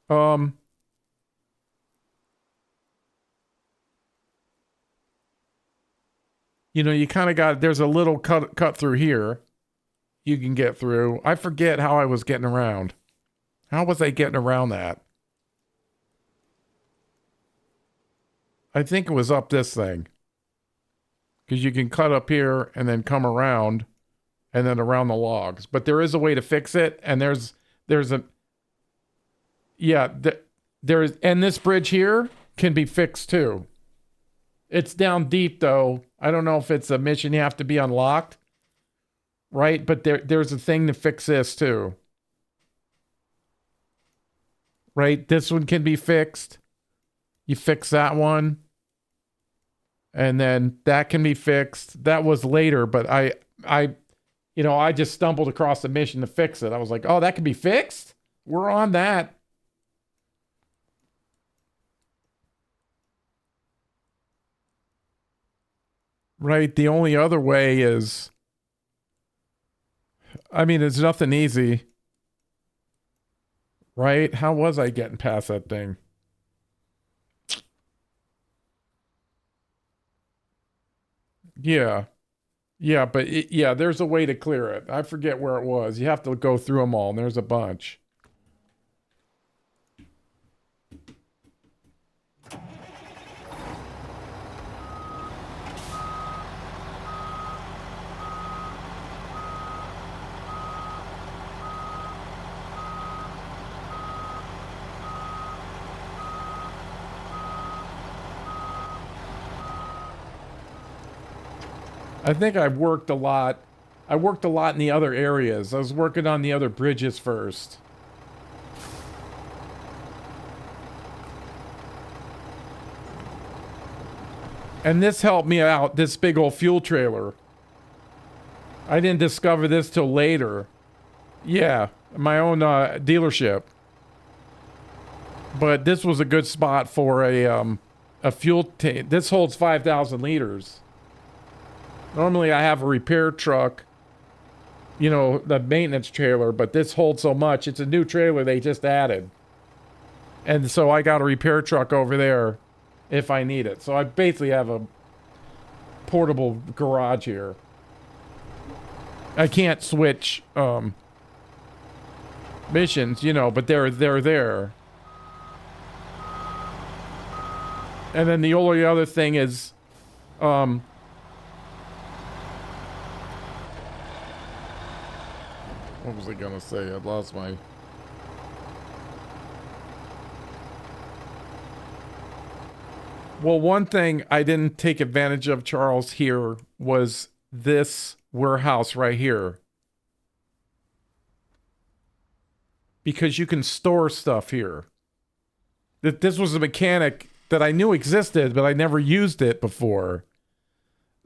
You know, you kind of got, there's a little cut through here. You can get through. I forget how I was getting around. How was I getting around that? I think it was up this thing. Because you can cut up here and then come around and then around the logs. But there is a way to fix it. And there's a, yeah, and this bridge here can be fixed too. It's down deep though. I don't know if it's a mission you have to be unlocked. Right? But there's a thing to fix this too. Right? This one can be fixed. You fix that one. And then that can be fixed. That was later, but I just stumbled across the mission to fix it. I was like, oh, that can be fixed? We're on that. Right? The only other way is, I mean, it's nothing easy. Right? How was I getting past that thing? Yeah. Yeah, but there's a way to clear it. I forget where it was. You have to go through them all, and there's a bunch. I think I've worked a lot. I worked a lot in the other areas. I was working on the other bridges first. And this helped me out, this big old fuel trailer. I didn't discover this till later. Yeah, my own dealership. But this was a good spot for a fuel tank. This holds 5,000 liters. Normally I have a repair truck, you know, the maintenance trailer, but this holds so much. It's a new trailer they just added. And so I got a repair truck over there if I need it. So I basically have a portable garage here. I can't switch missions, you know, but they're there. And then the only other thing is what was I gonna say? I lost my... Well, one thing I didn't take advantage of, Charles, here was this warehouse right here. Because you can store stuff here. This was a mechanic that I knew existed, but I never used it before.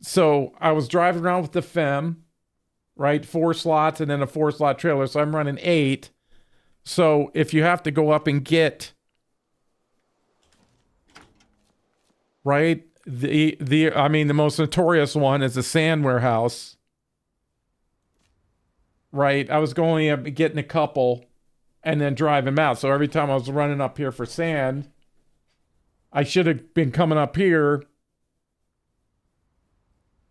So I was driving around with the FEM, right? 4 slots and then a 4-slot trailer. So I'm running 8. So if you have to go up and get, right? The most notorious one is the sand warehouse. Right? I was going up and getting a couple and then driving them out. So every time I was running up here for sand, I should have been coming up here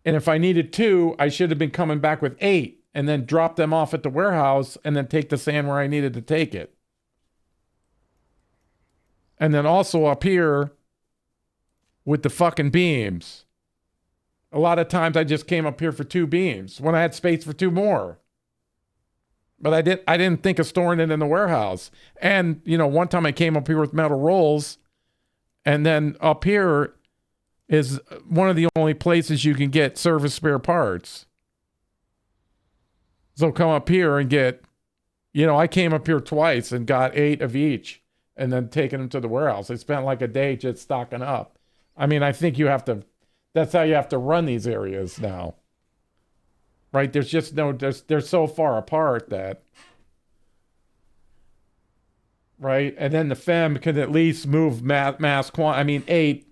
And if I needed 2, I should have been coming back with 8 and then drop them off at the warehouse and then take the sand where I needed to take it. And then also up here with the fucking beams. A lot of times I just came up here for 2 beams when I had space for 2 more. But I didn't think of storing it in the warehouse. And, you know, one time I came up here with metal rolls, and then up here is one of the only places you can get service spare parts. So come up here and get, you know, I came up here twice and got 8 of each and then taken them to the warehouse. I spent like a day just stocking up. I mean, I think you have to, that's how you have to run these areas now. Right? There's just no, they're so far apart that, right? And then the FEM can at least move mass quantity. I mean, 8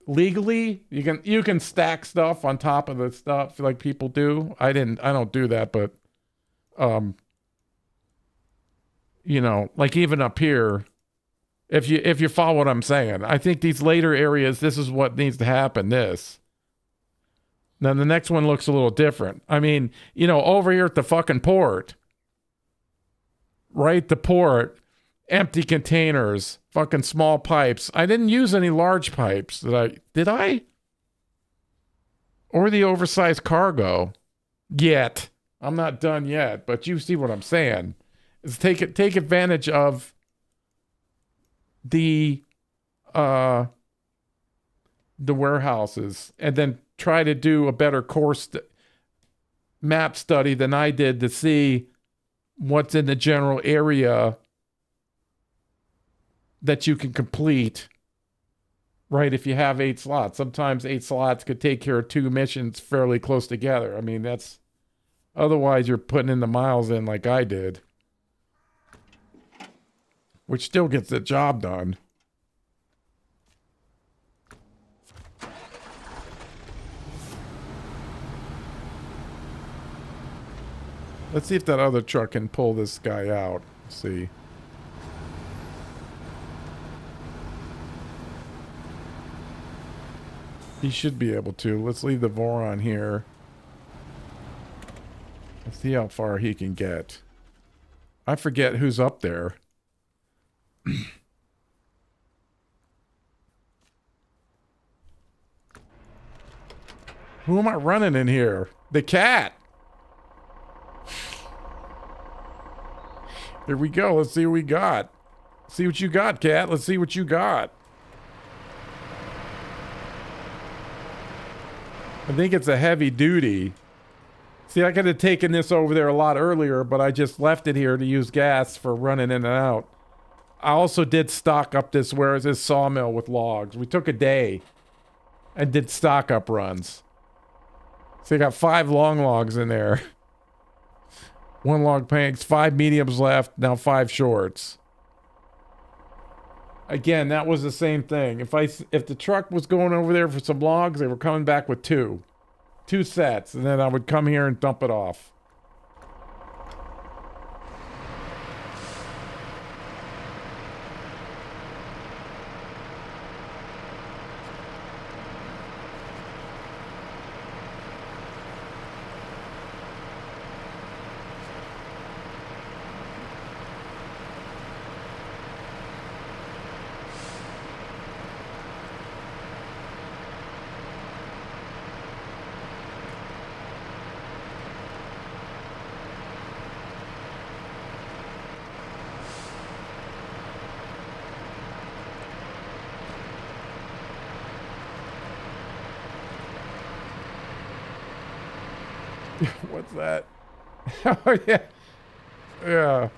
legally, you can stack stuff on top of the stuff like people do. I don't do that, but you know, like even up here, if you follow what I'm saying, I think these later areas, this is what needs to happen. This. Then the next one looks a little different. I mean, you know, over here at the fucking port, right? The port, empty containers, fucking small pipes. I didn't use any large pipes. Did I? Or the oversized cargo. Yet. I'm not done yet, but you see what I'm saying. Is take advantage of the warehouses and then try to do a better map study than I did to see what's in the general area that you can complete, right? If you have 8 slots, sometimes 8 slots could take care of 2 missions fairly close together. I mean, otherwise you're putting in the miles in like I did, which still gets the job done. Let's see if that other truck can pull this guy out. Let's see. He should be able to. Let's leave the Voron here. Let's see how far he can get. I forget who's up there. Who am I running in here? The cat. Here we go. Let's see what we got. See what you got, cat. Let's see what you got. I think it's a heavy duty. See, I could have taken this over there a lot earlier, but I just left it here to use gas for running in and out. I also did stock up this sawmill with logs. We took a day and did stock up runs. So you got 5 long logs in there. 1 log planks, 5 mediums left, now 5 shorts. Again, that was the same thing. If the truck was going over there for some logs, they were coming back with 2 sets, and then I would come here and dump it off. What's that? Oh, yeah. Yeah.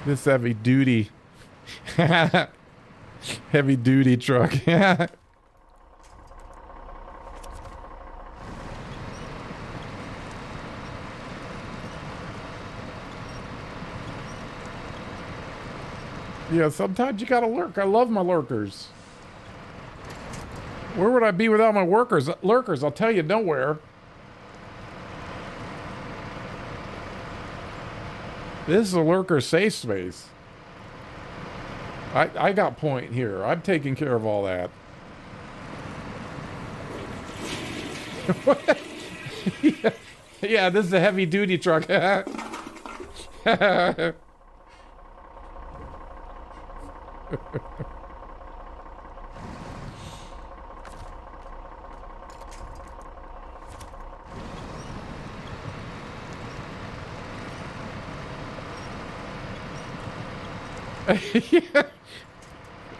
This heavy duty. Heavy duty truck. Yeah, sometimes you gotta lurk. I love my lurkers. Where would I be without my lurkers? I'll tell you, nowhere. This is a lurker safe space. I got point here. I'm taking care of all that. Yeah, yeah, this is a heavy duty truck. Yeah.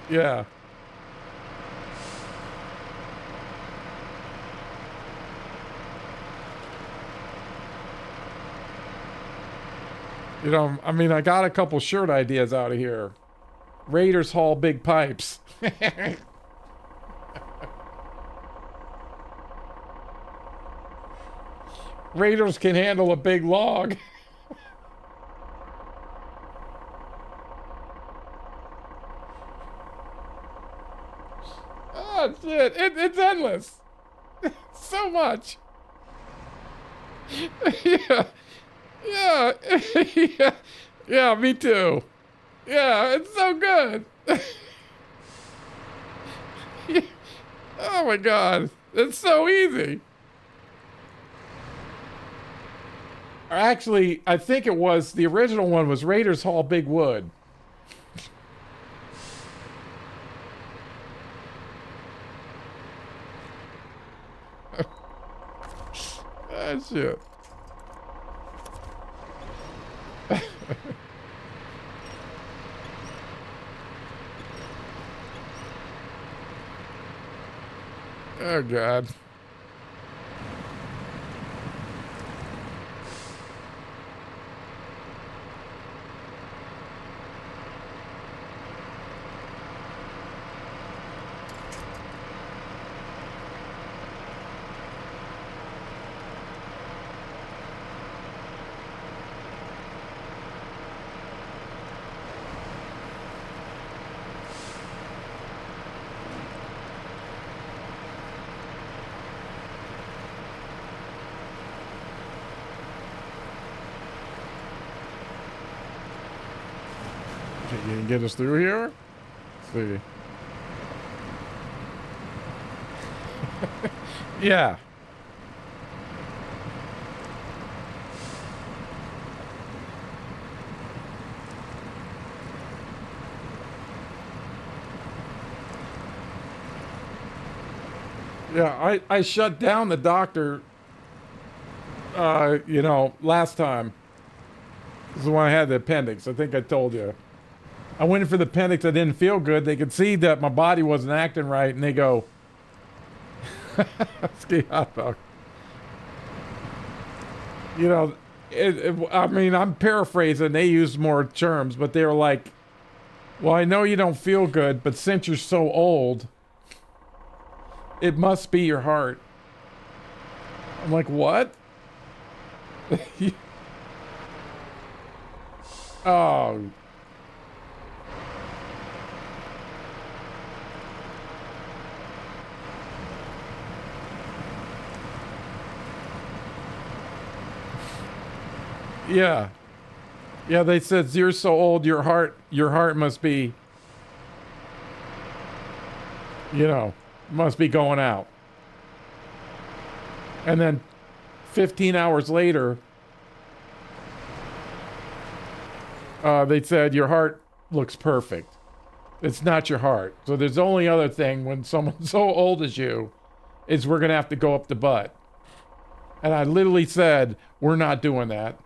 Yeah. You know, I mean, I got a couple shirt ideas out of here. Raiders haul big pipes. Raiders can handle a big log. Oh, shit. It's endless. So much. Yeah. Yeah. Yeah. Yeah, me too. Yeah, it's so good. Oh my God. It's so easy. Actually, I think it was the original one was Raiders haul big wood. Ah, shit. Oh God. You can get us through here? Let's see. Yeah. Yeah, I shut down the doctor, you know, last time. This is when I had the appendix. I think I told you. I went in for the appendix. I didn't feel good. They could see that my body wasn't acting right, and they go, ski hot dog. You know, I mean, I'm paraphrasing. They use more terms, but they were like, well, I know you don't feel good, but since you're so old, it must be your heart. I'm like, what? Oh. Yeah. Yeah, they said you're so old your heart must be, you know, must be going out. And then 15 hours later, they said your heart looks perfect. It's not your heart. So there's only other thing when someone's so old as you is we're going to have to go up the butt. And I literally said, we're not doing that.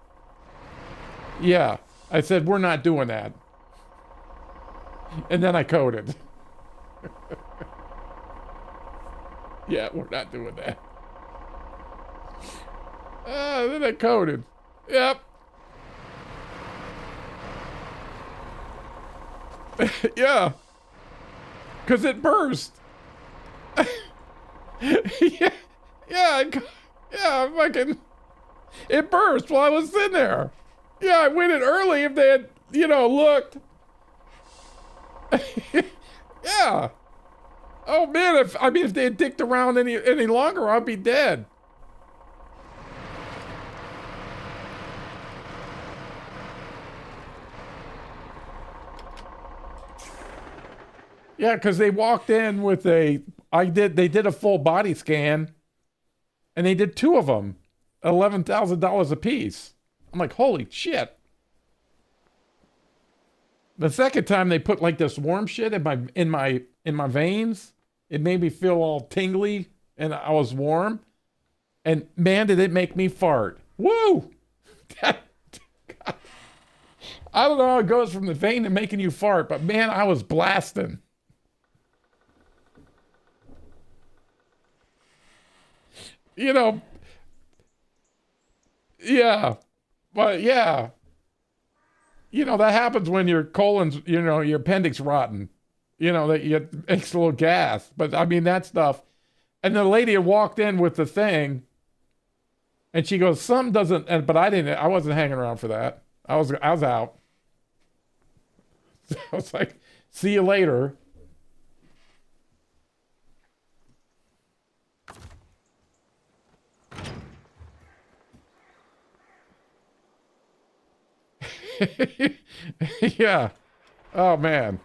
Yeah, I said, we're not doing that. And then I coded. Yeah, we're not doing that. Then I coded. Yep. Yeah. Because it burst. Yeah. Yeah. Yeah, fucking. It burst while I was sitting there. Yeah, I went in early if they had, you know, looked. Yeah. Oh man, if they had dicked around any longer, I'd be dead. Yeah, because they walked in with they did a full body scan and they did two of them, $11,000 a piece. I'm like, holy shit. The second time they put like this warm shit in my veins, it made me feel all tingly and I was warm. And man, did it make me fart. Woo! I don't know how it goes from the vein to making you fart, but man, I was blasting. You know, yeah. But yeah. You know, that happens when your colon's, your appendix rotten. That it makes a little gas. But I mean, that stuff. And the lady had walked in with the thing, and she goes, "Some doesn't." But I wasn't hanging around for that. I was out. So I was like, "See you later." Yeah. Oh man.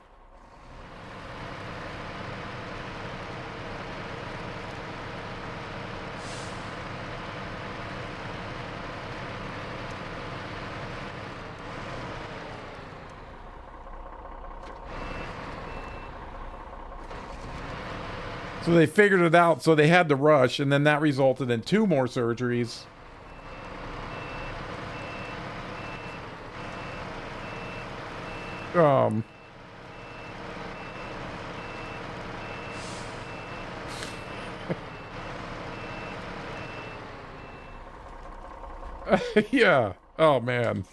So they figured it out, so they had to rush, and then that resulted in 2 more surgeries. Um. Yeah. Oh man.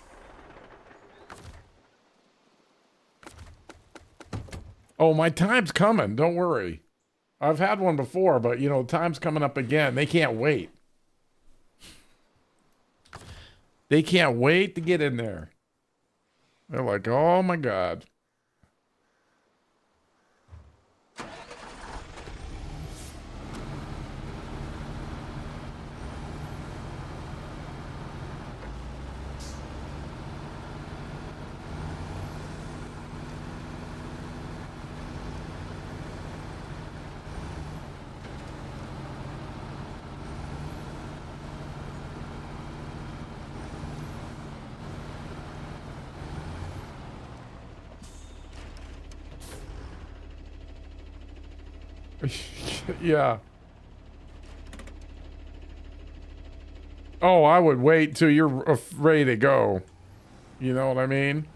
Oh, my time's coming. Don't worry. I've had one before, but time's coming up again. They can't wait. They can't wait to get in there. They're like, oh my God. Yeah. Oh, I would wait till you're ready to go. You know what I mean?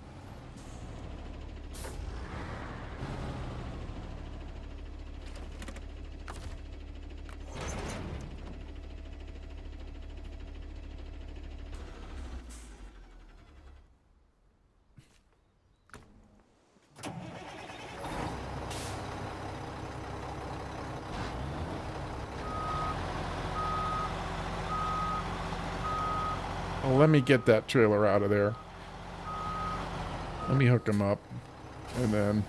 Oh, let me get that trailer out of there. Let me hook him up. And then...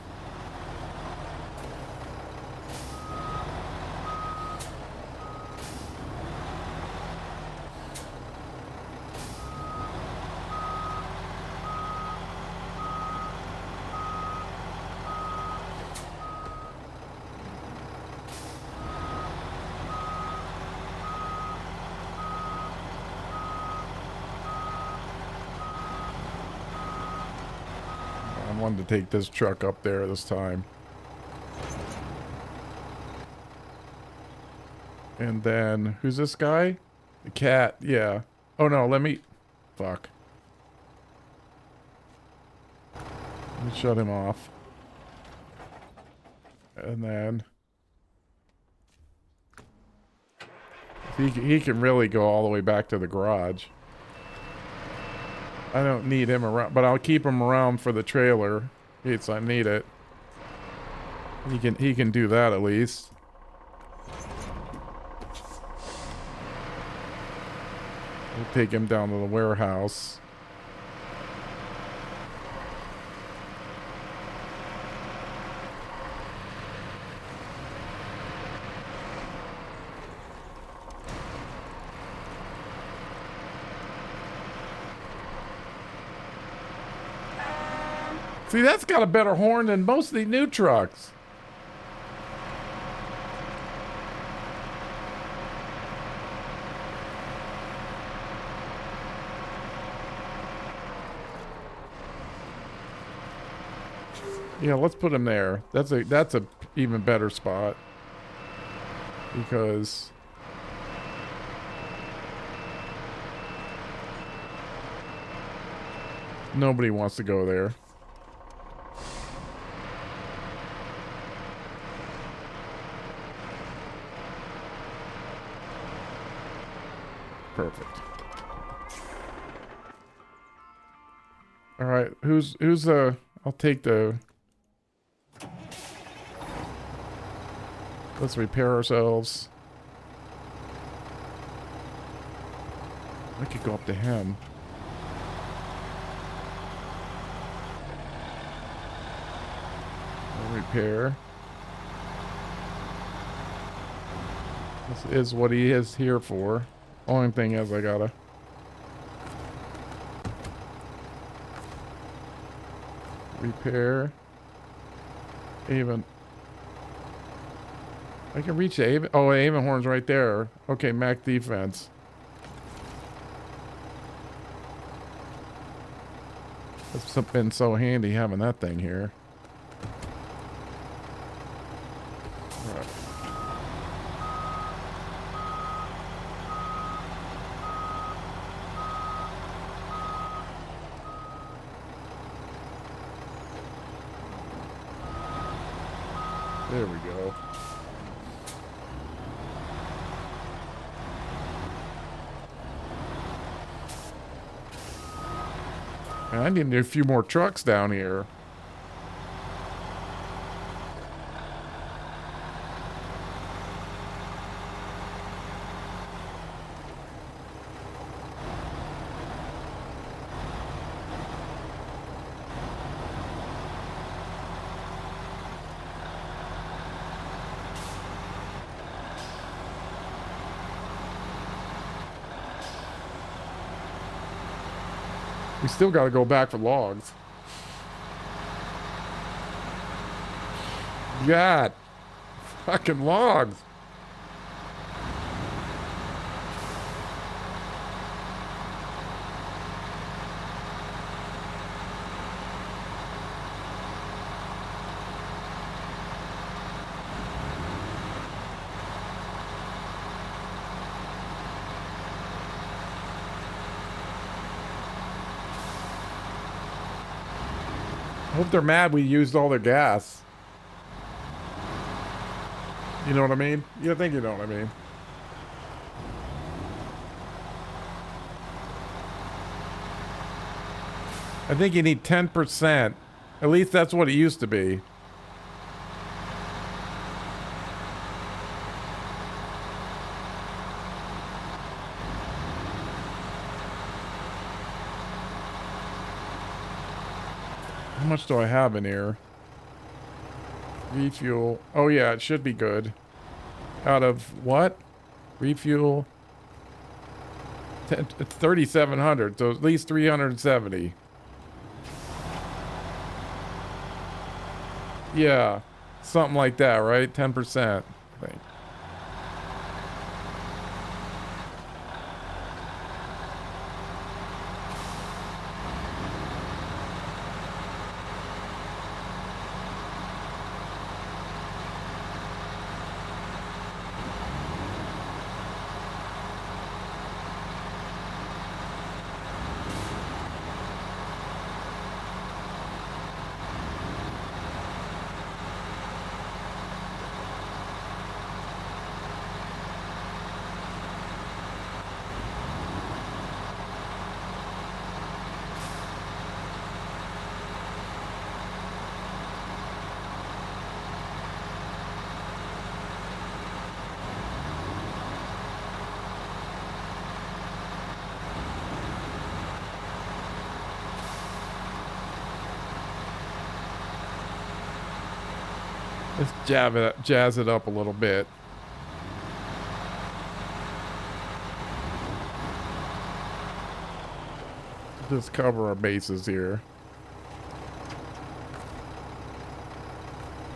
I wanted to take this truck up there this time. And then, who's this guy? The cat, yeah. Oh no, let me... Fuck. Let me shut him off. And then... He can really go all the way back to the garage. I don't need him around, but I'll keep him around for the trailer in case I need it. He can do that at least. We'll take him down to the warehouse. See, that's got a better horn than most of the new trucks. Yeah, let's put him there. That's a even better spot because nobody wants to go there. Perfect. All right, who's I'll take the. Let's repair ourselves. I could go up to him. I'll repair. This is what he is here for. Only thing is I gotta repair. Even I can reach the Avon. Oh, Avon Horn's right there. Okay, Mac defense. It's been so handy having that thing here. Right. There we go. I need a few more trucks down here. We still got to go back for logs. God. Fucking logs. I hope they're mad we used all their gas. You know what I mean? You think you know what I mean. I think you need 10%. At least that's what it used to be. How much do I have in here? Refuel. Oh yeah, it should be good. Out of what? Refuel. It's 3,700, so at least 370. Yeah, something like that, right? 10%, I think. Let's jazz it up a little bit. Just cover our bases here.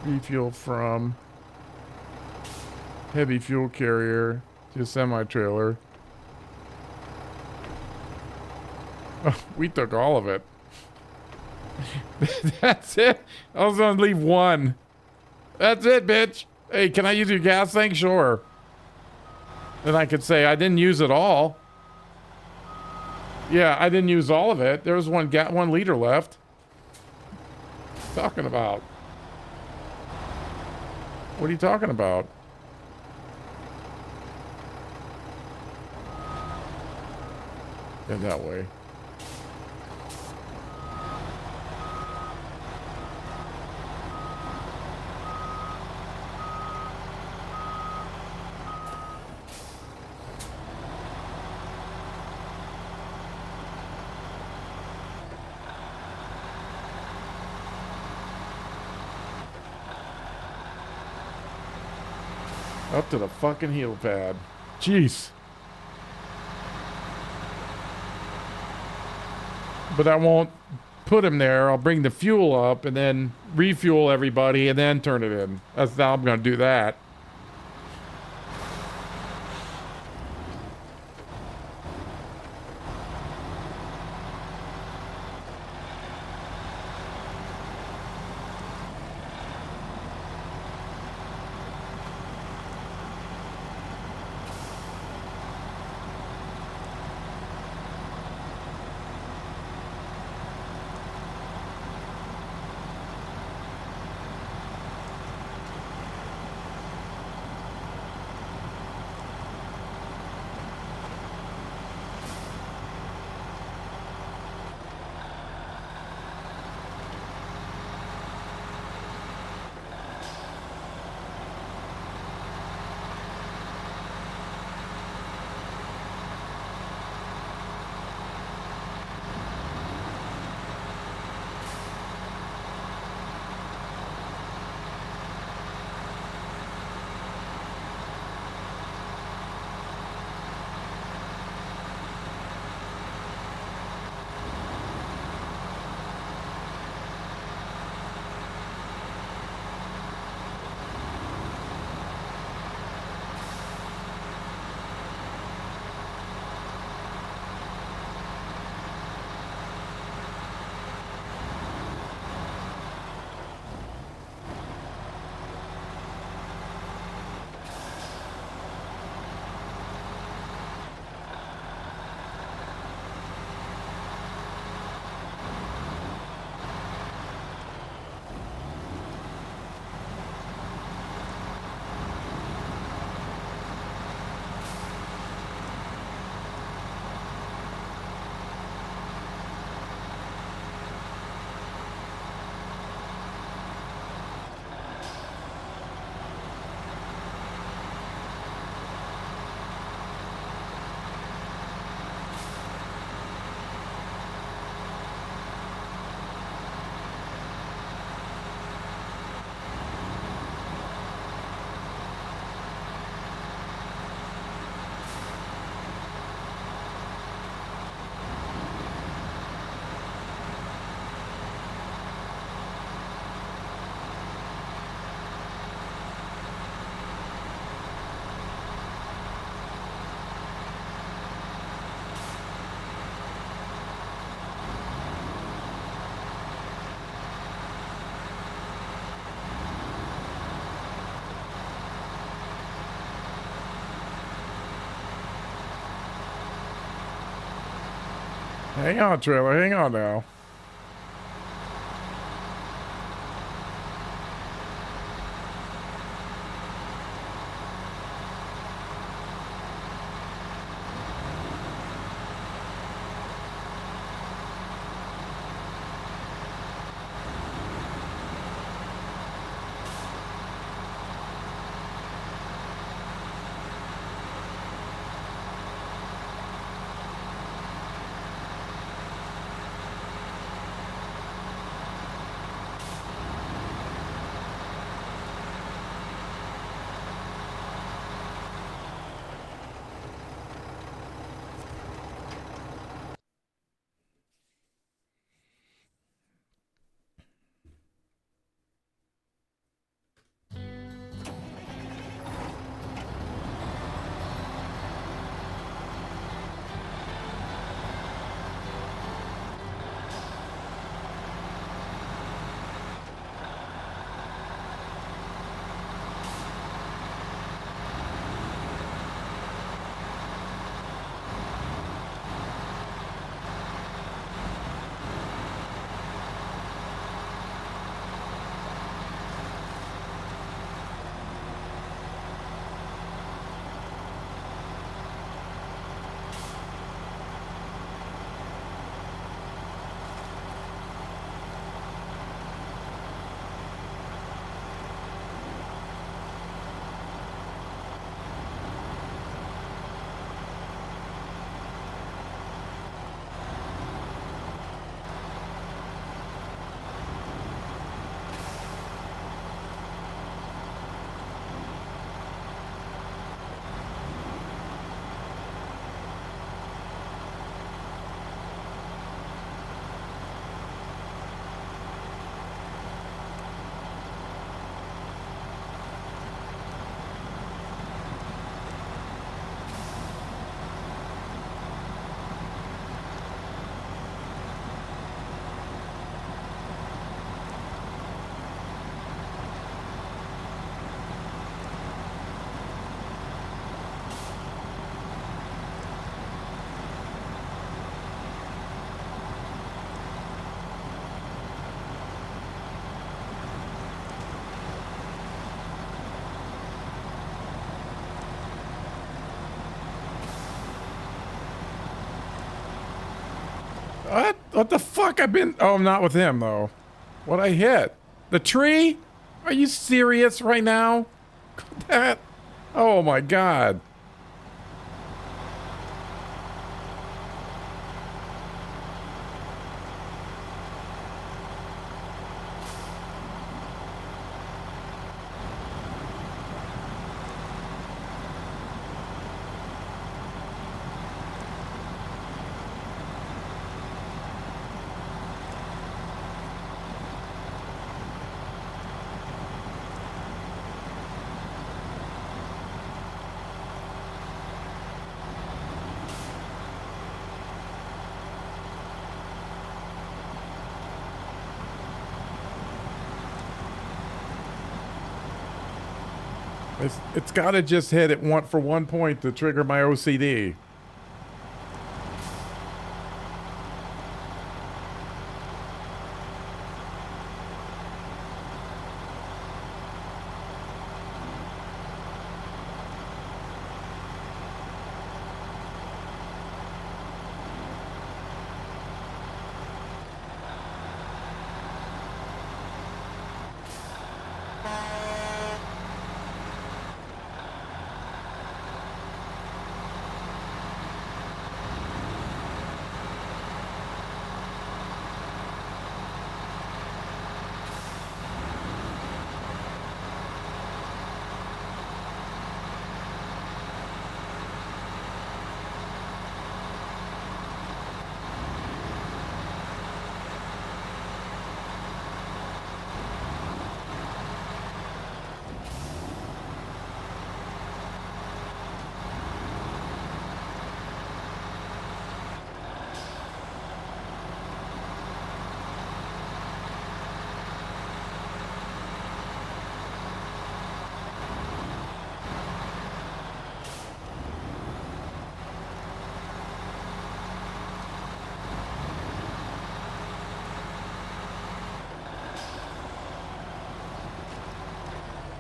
Refuel from heavy fuel carrier to semi-trailer. Oh, we took all of it. That's it. I was gonna leave one. That's it, bitch. Hey, can I use your gas tank? Sure. Then I could say I didn't use it all. Yeah, I didn't use all of it. There was 1 liter left. Talking about? What are you talking about? Yeah, that way. Up to the fucking heel pad. Jeez. But I won't put him there. I'll bring the fuel up and then refuel everybody and then turn it in. That's how I'm going to do that. Hang on, trailer. Hang on now. What? What the fuck? I've been... Oh, I'm not with him, though. What I hit? The tree? Are you serious right now? That? Oh, my God. It's got to just hit it for 1 point to trigger my OCD.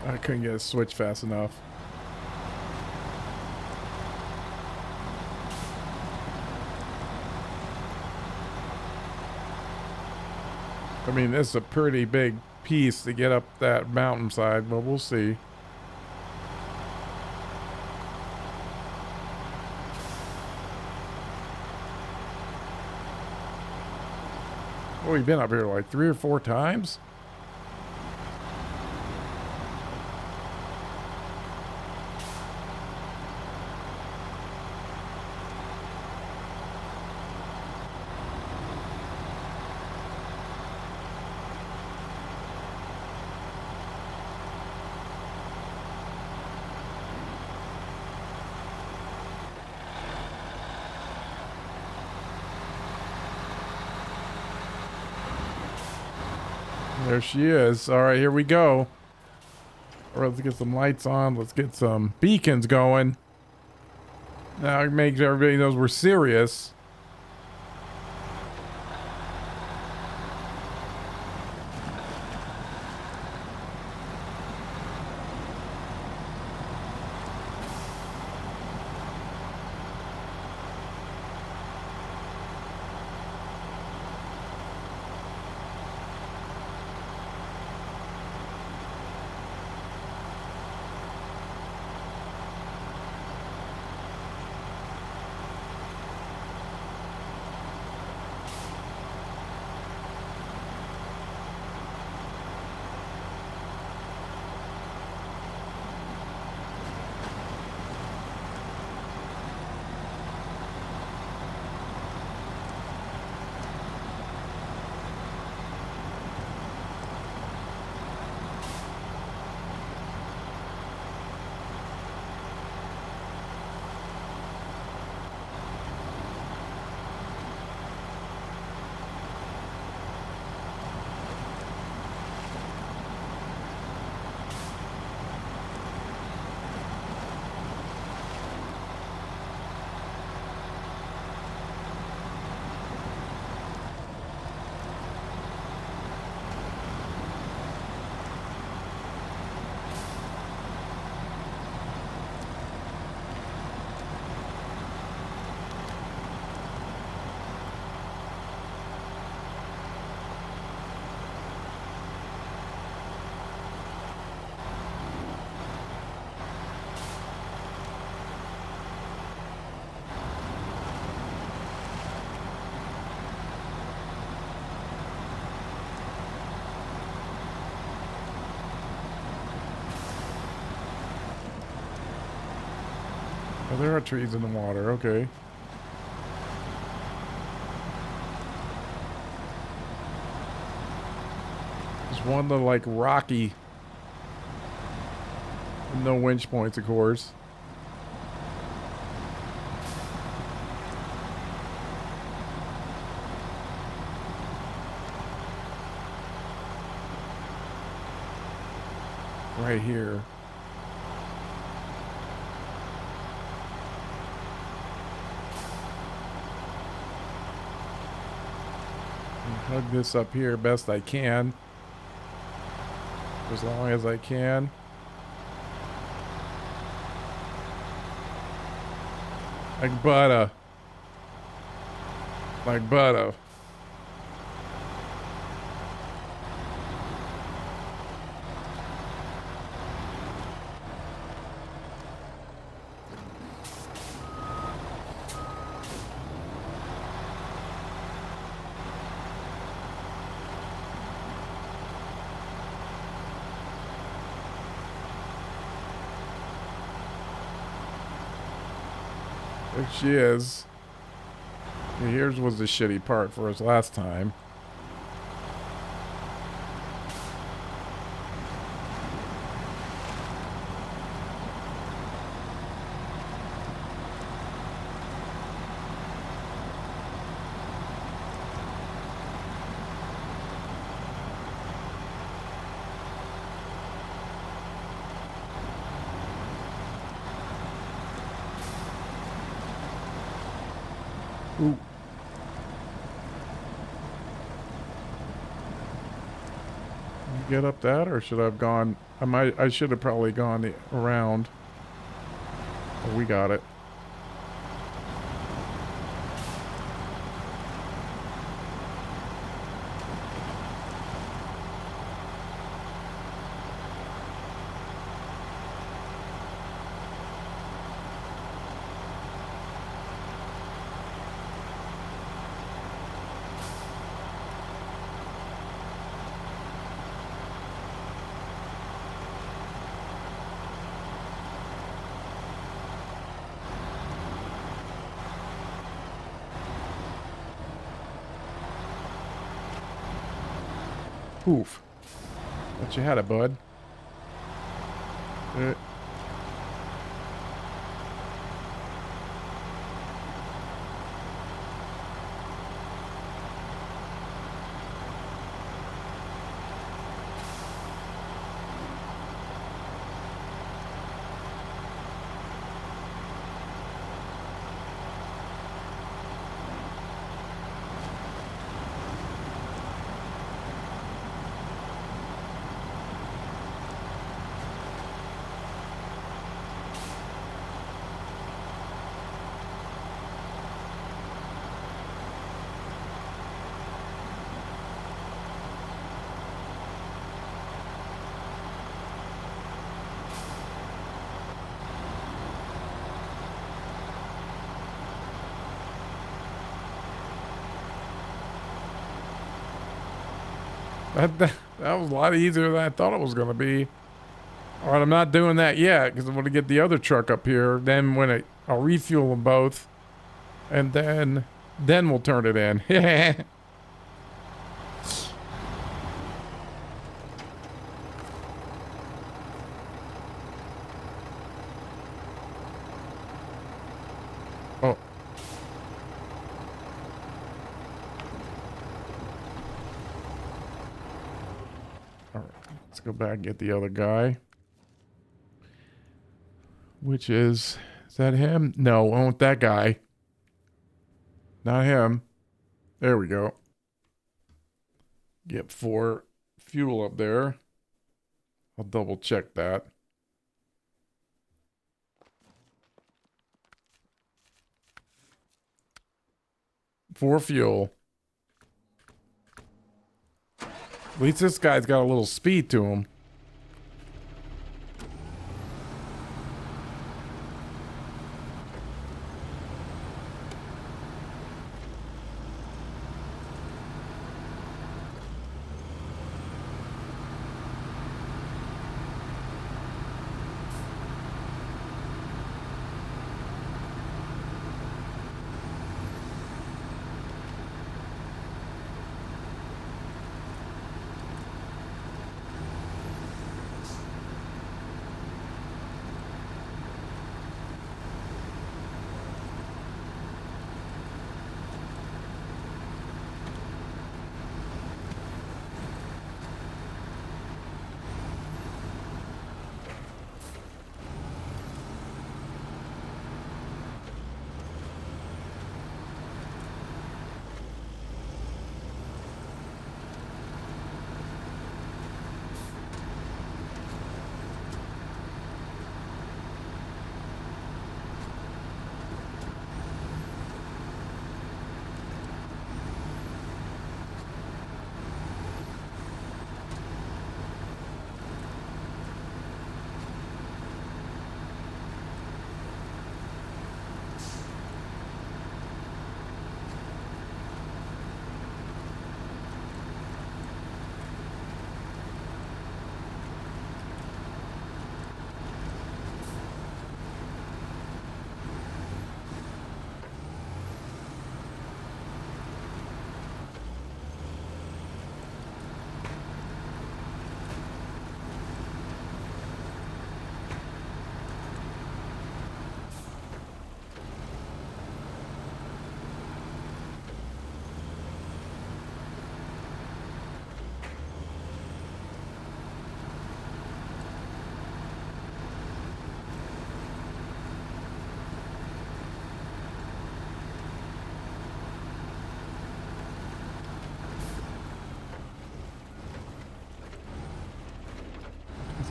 I couldn't get a switch fast enough. I mean, this is a pretty big piece to get up that mountainside, but we'll see. Oh, we've been up here like 3 or 4 times? There she is. All right, here we go. All right, let's get some lights on. Let's get some beacons going. Now it makes everybody knows we're serious. Oh, there are trees in the water. Okay. There's one that like rocky. No winch points, of course. Right here. Hug this up here best I can. As long as I can. Like butter. Like butter. There she is. Here's was the shitty part for us last time. Ooh. Get up that, or should I have gone? I should have probably gone around. Oh, we got it. Oof. Thought you had it, bud. That was a lot easier than I thought it was going to be. All right, I'm not doing that yet because I'm going to get the other truck up here. Then I'll refuel them both, and then we'll turn it in. Oh. All right, let's go back and get the other guy. Which is that him? No, I want that guy. Not him. There we go. Get 4 fuel up there. I'll double check that. 4 fuel. At least this guy's got a little speed to him.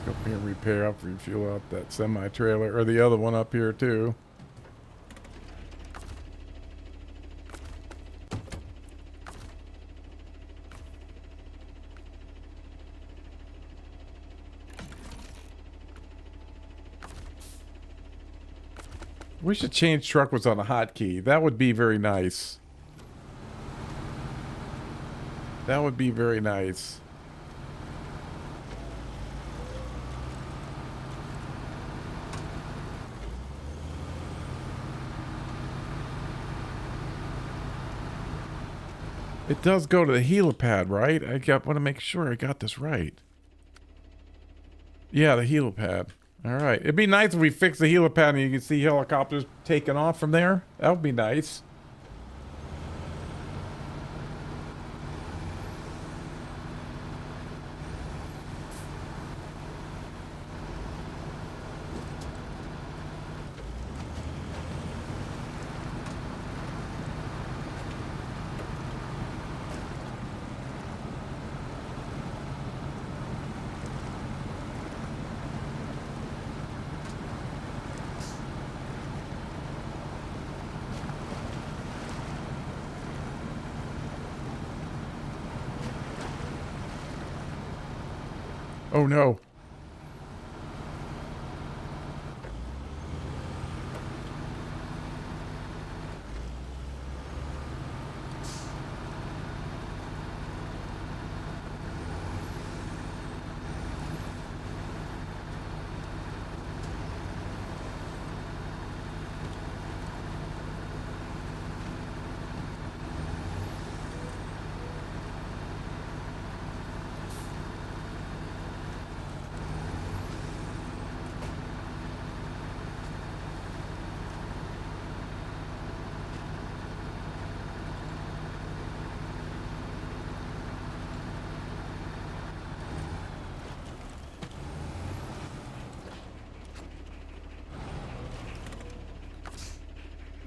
Go up here and repair up, refuel out that semi-trailer, or the other one up here too. We should change truck was on a hotkey. That would be very nice. That would be very nice. It does go to the helipad, right? Want to make sure I got this right. Yeah, the helipad. All right. It'd be nice if we fix the helipad and you can see helicopters taking off from there. That would be nice. Oh no.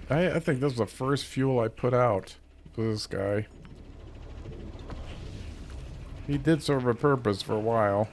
I think this was the first fuel I put out to this guy. He did serve a purpose for a while.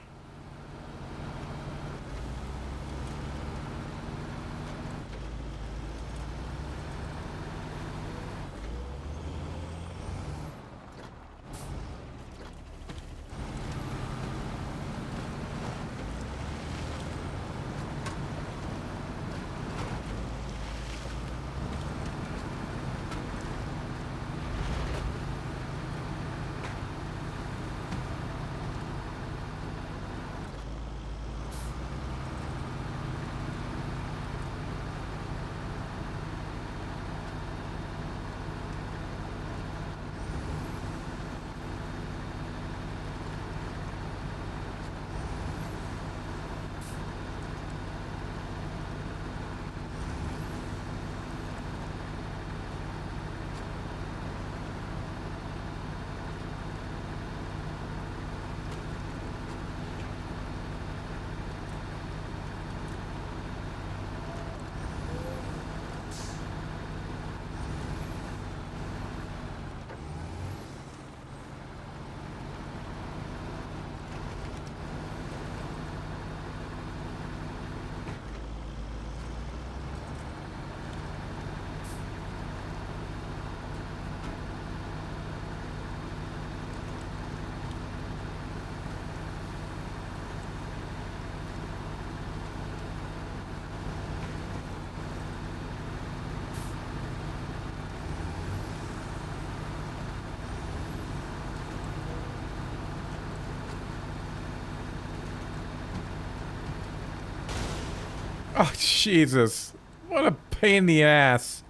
Oh, Jesus. What a pain in the ass.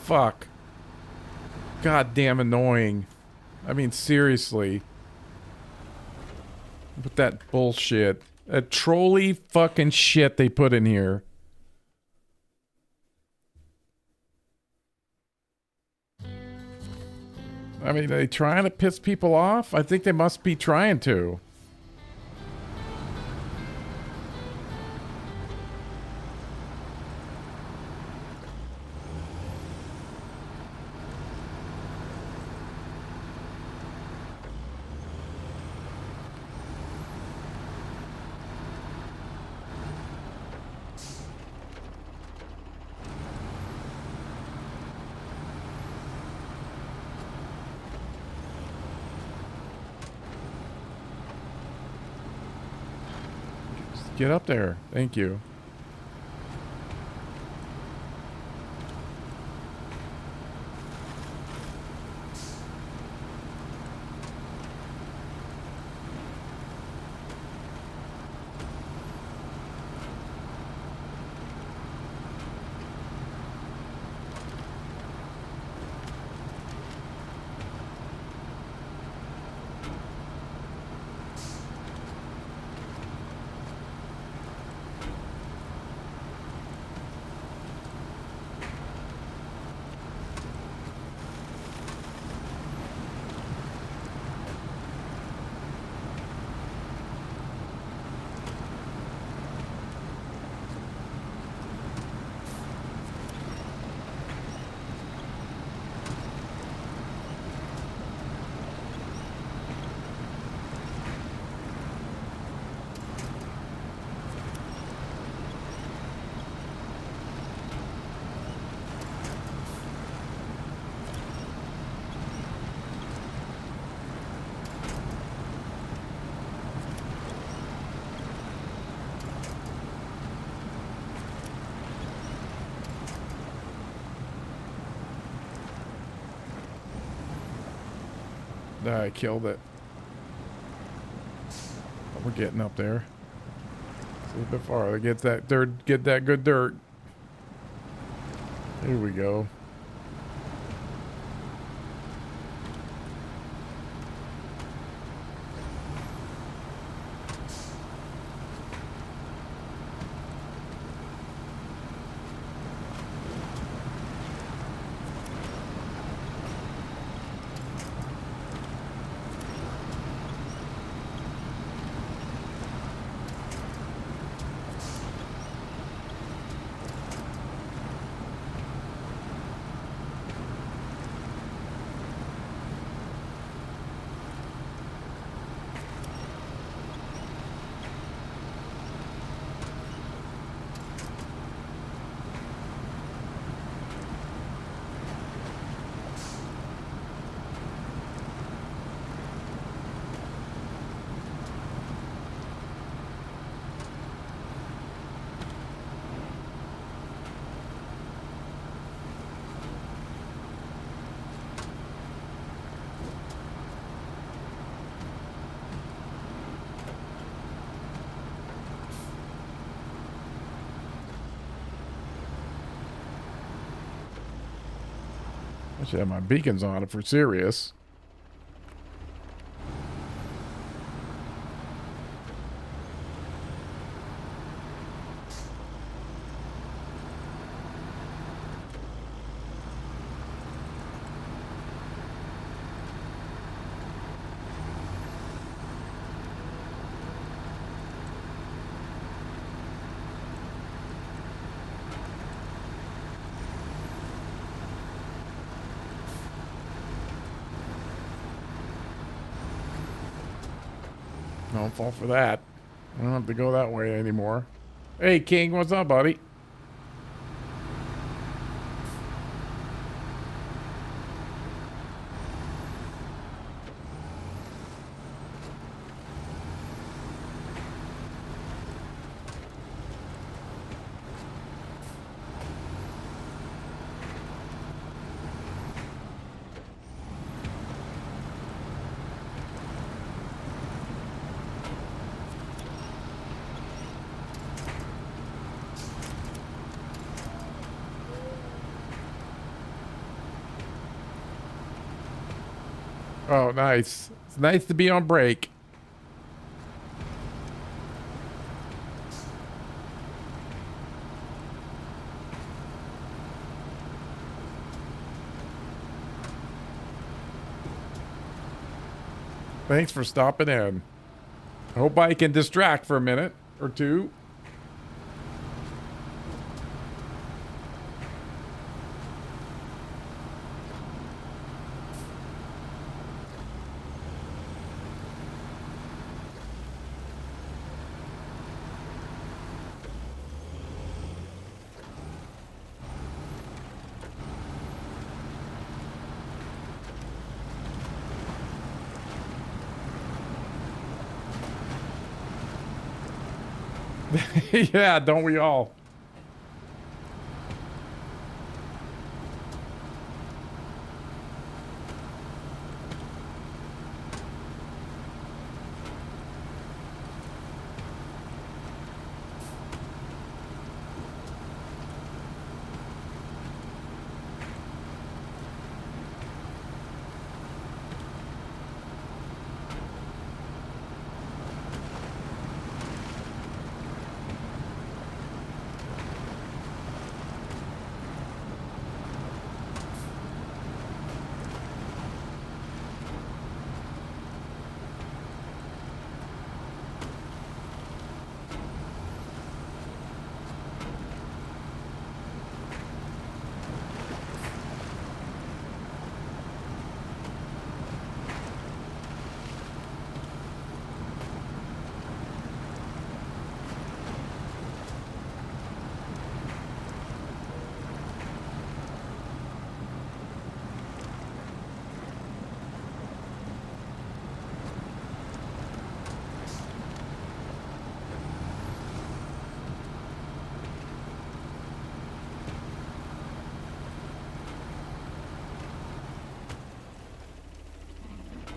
Fuck. Goddamn annoying. I mean, seriously. With that bullshit. That trolley fucking shit they put in here. I mean, are they trying to piss people off? I think they must be trying to. Get up there. Thank you. I killed it. We're getting up there. It's a little bit farther. Get that dirt. Get that good dirt. Here we go. I should have my beacons on if we're serious. Don't fall for that. I don't have to go that way anymore. Hey, King, what's up, buddy? Oh, nice. It's nice to be on break. Thanks for stopping in. I hope I can distract for a minute or two. Yeah, don't we all?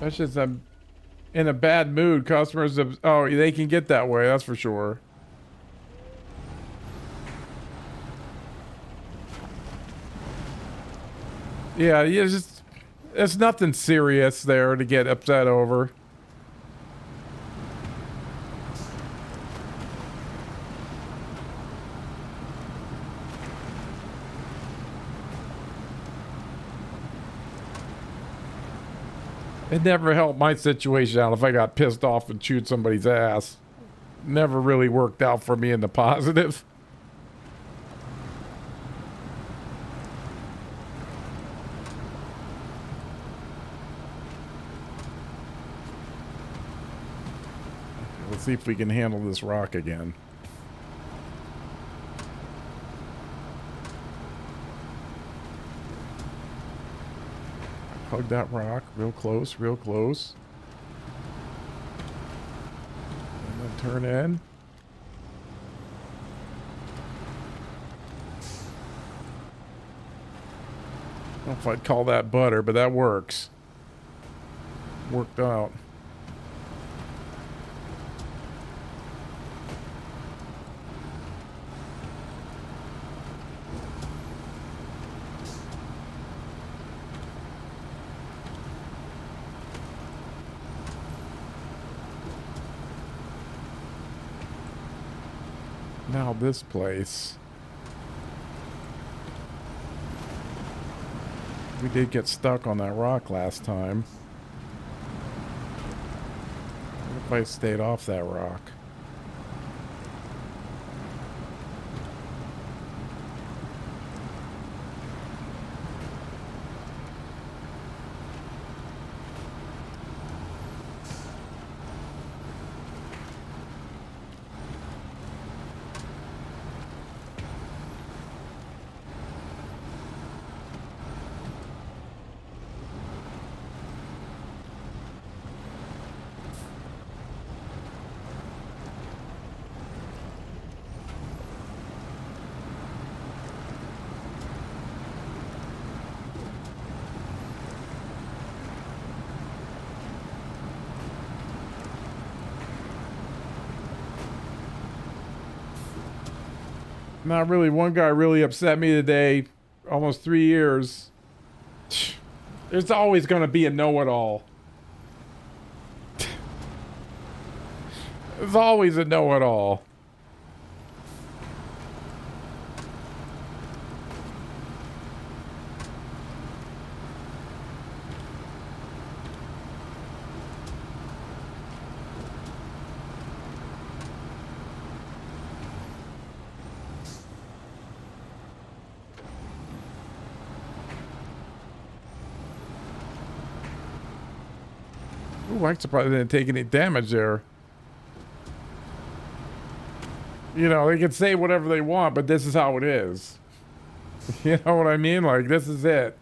That's just I'm in a bad mood. Customers, oh, they can get that way. That's for sure. Yeah, it's nothing serious there to get upset over. It never helped my situation out if I got pissed off and chewed somebody's ass. Never really worked out for me in the positive. Let's see if we can handle this rock again. Hug that rock real close, real close. And then turn in. I don't know if I'd call that butter, but that works. Worked out. Now this place. We did get stuck on that rock last time. What if I stayed off that rock? Not really. One guy really upset me today. Almost 3 years. There's always going to be a know-it-all. There's always a know-it-all. Ooh, I'm surprised they didn't take any damage there. You know, they can say whatever they want, but this is how it is. You know what I mean? Like, this is it.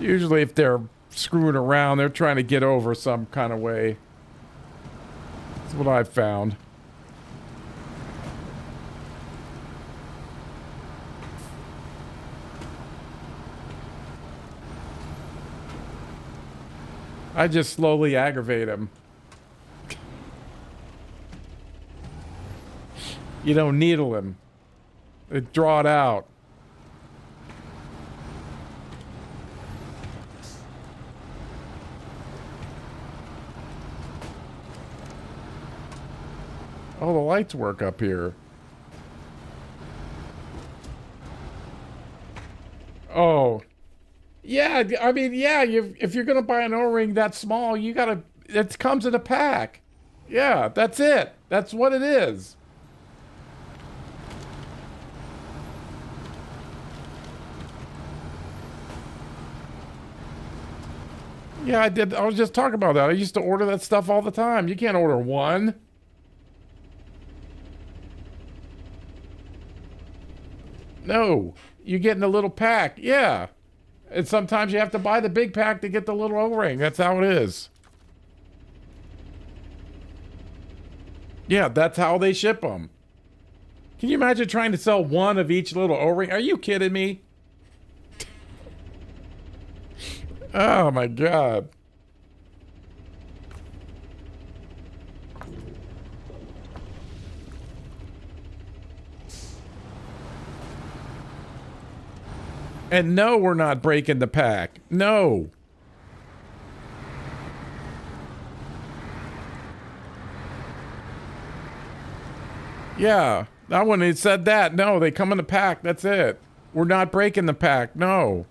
Usually if they're screwing around, they're trying to get over some kind of way. That's what I've found. I just slowly aggravate him. You don't needle him. Draw it out. Oh, the lights work up here. Oh. Yeah, I mean, yeah, if you're going to buy an O-ring that small, you got to... It comes in a pack. Yeah, that's it. That's what it is. Yeah, I did. I was just talking about that. I used to order that stuff all the time. You can't order one. No, you get in a little pack. Yeah. And sometimes you have to buy the big pack to get the little O-ring. That's how it is. Yeah, that's how they ship them. Can you imagine trying to sell one of each little O-ring? Are you kidding me? Oh my God. And no, we're not breaking the pack. No. Yeah, that one, it said that. No, they come in the pack. That's it. We're not breaking the pack. No.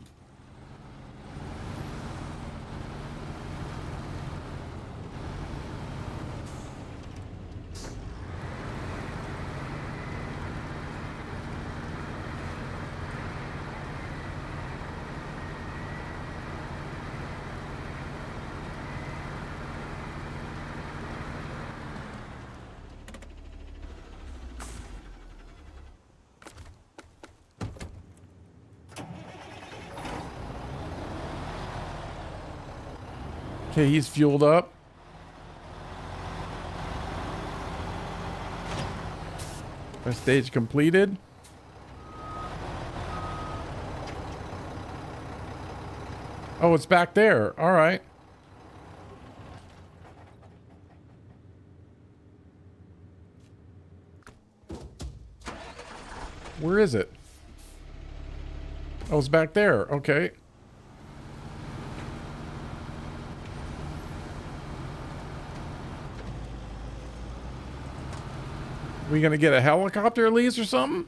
Okay, he's fueled up. First stage completed. Oh, it's back there. All right. Where is it? Oh, it's back there. Okay. We gonna get a helicopter at least or something?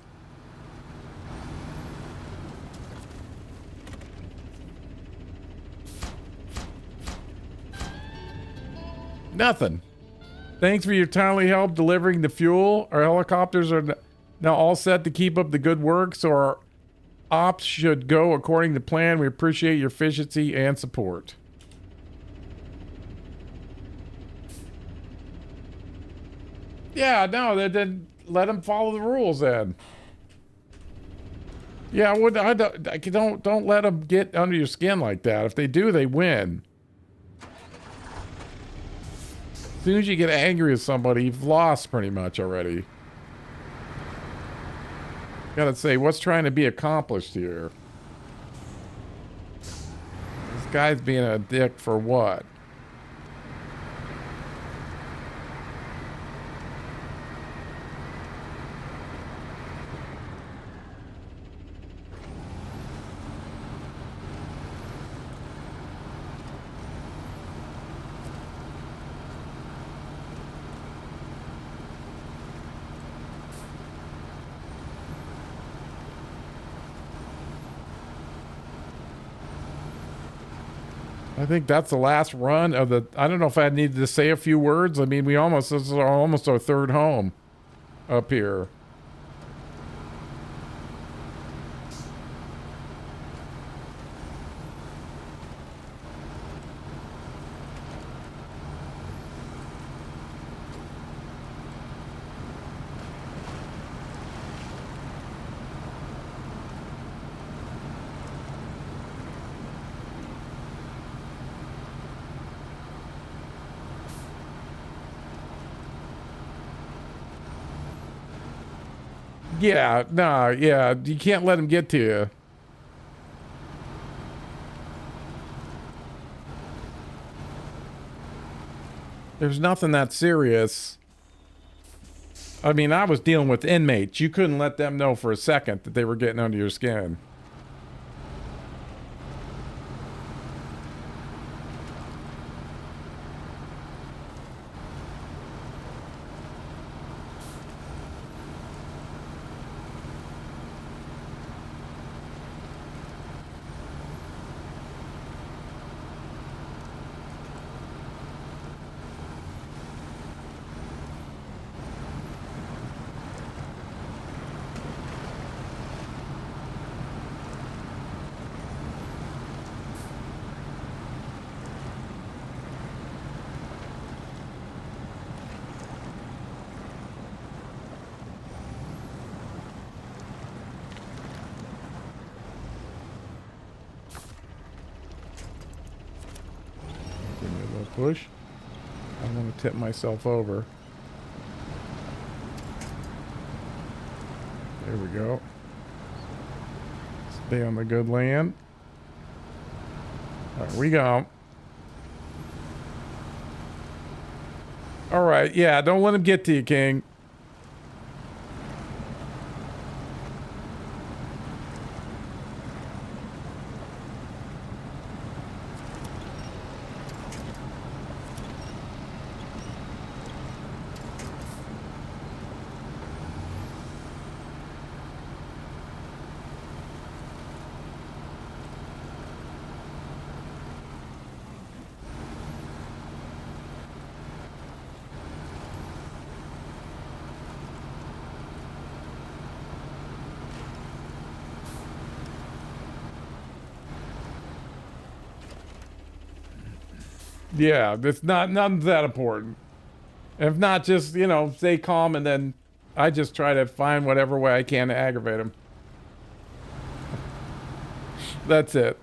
Nothing. Thanks for your timely help delivering the fuel. Our helicopters are now all set to keep up the good work, so our ops should go according to plan. We appreciate your efficiency and support. Yeah, no, then let them follow the rules then. Yeah, I don't let them get under your skin like that. If they do, they win. As soon as you get angry with somebody, you've lost pretty much already. Gotta say, what's trying to be accomplished here? This guy's being a dick for what? I think that's the last run of the... I don't know if I needed to say a few words. I mean, this is almost our third home up here. Yeah, no, yeah, you can't let him get to you. There's nothing that serious. I mean, I was dealing with inmates. You couldn't let them know for a second that they were getting under your skin. Give me a little push. I don't want to tip myself over. There we go. Stay on the good land. There we go. All right, yeah, don't let him get to you, King. Yeah, it's nothing that important. If not, just, you know, stay calm, and then I just try to find whatever way I can to aggravate him. That's it.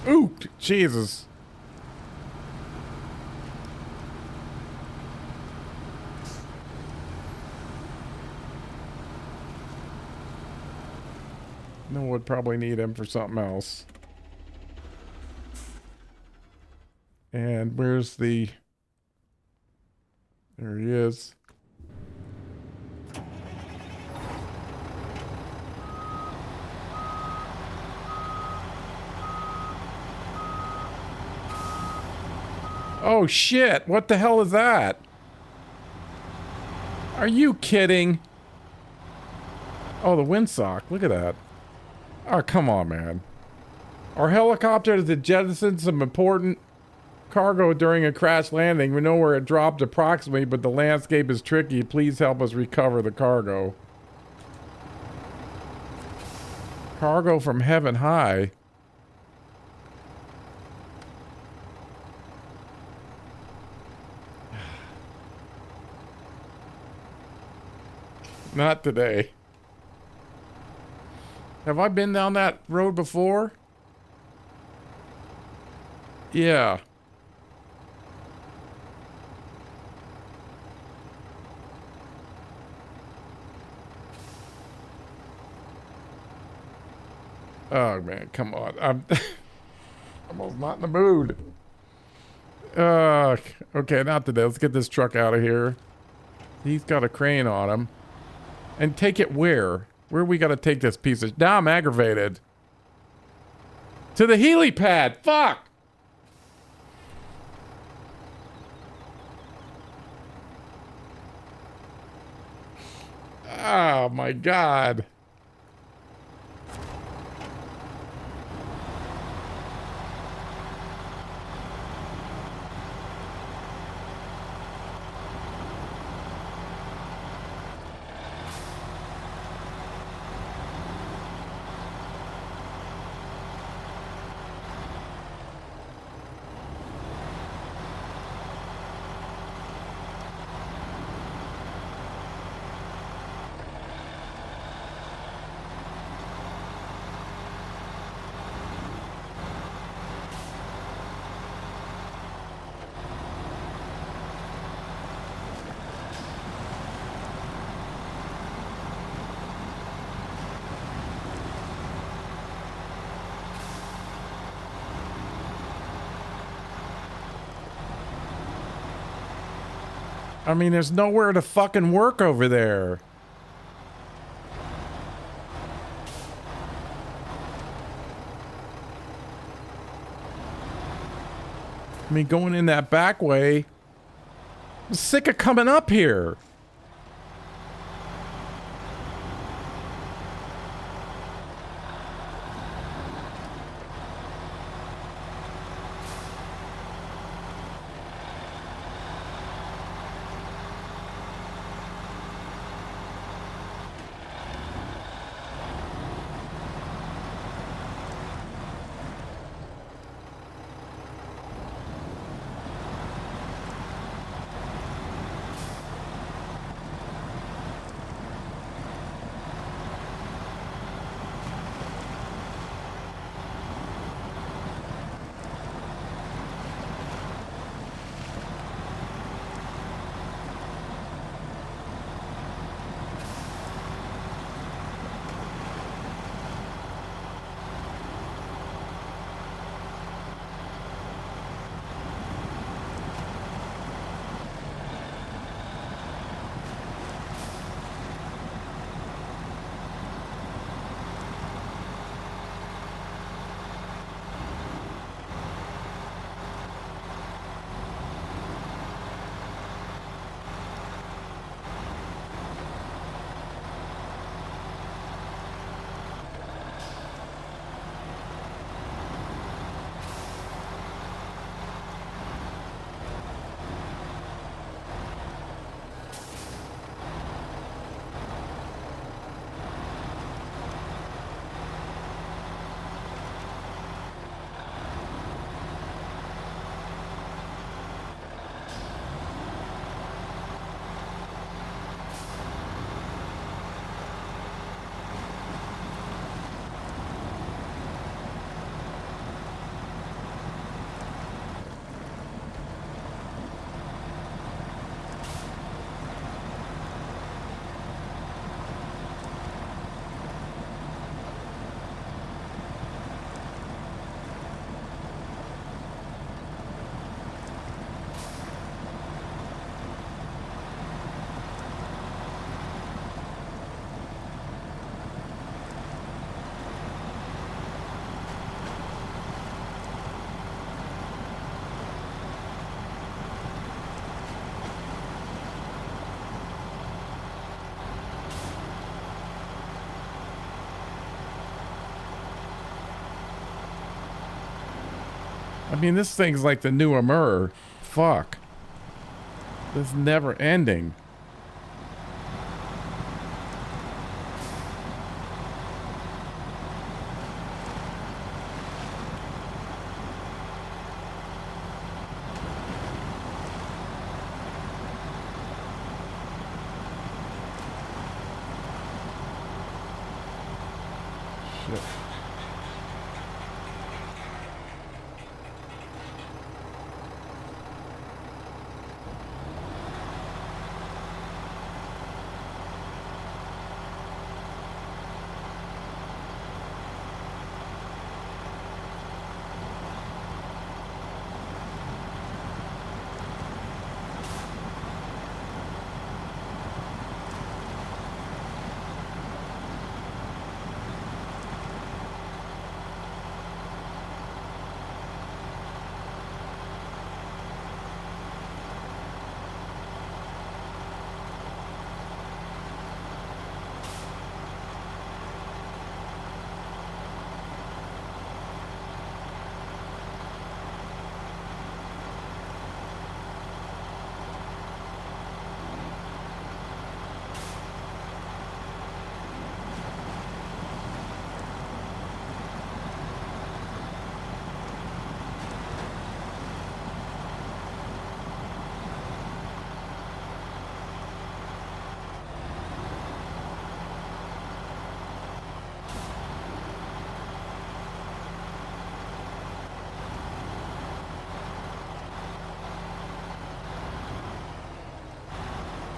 Ooh, Jesus. No, would probably need him for something else. And where's the... There he is. Oh shit, what the hell is that? Are you kidding? Oh, the windsock, look at that. Oh, come on, man. Our helicopter has jettisoned some important cargo during a crash landing. We know where it dropped approximately, but the landscape is tricky. Please help us recover the cargo. Cargo from heaven high. Not today. Have I been down that road before? Yeah. Oh man, come on. I'm almost not in the mood. Okay, not today. Let's get this truck out of here. He's got a crane on him. And take it where? Where we gotta take this piece of... Now I'm aggravated. To the helipad! Fuck! Oh my god. I mean, there's nowhere to fucking work over there. I mean, going in that back way. I'm sick of coming up here. I mean, this thing's like the new Amur. Fuck. This is never ending. Shit.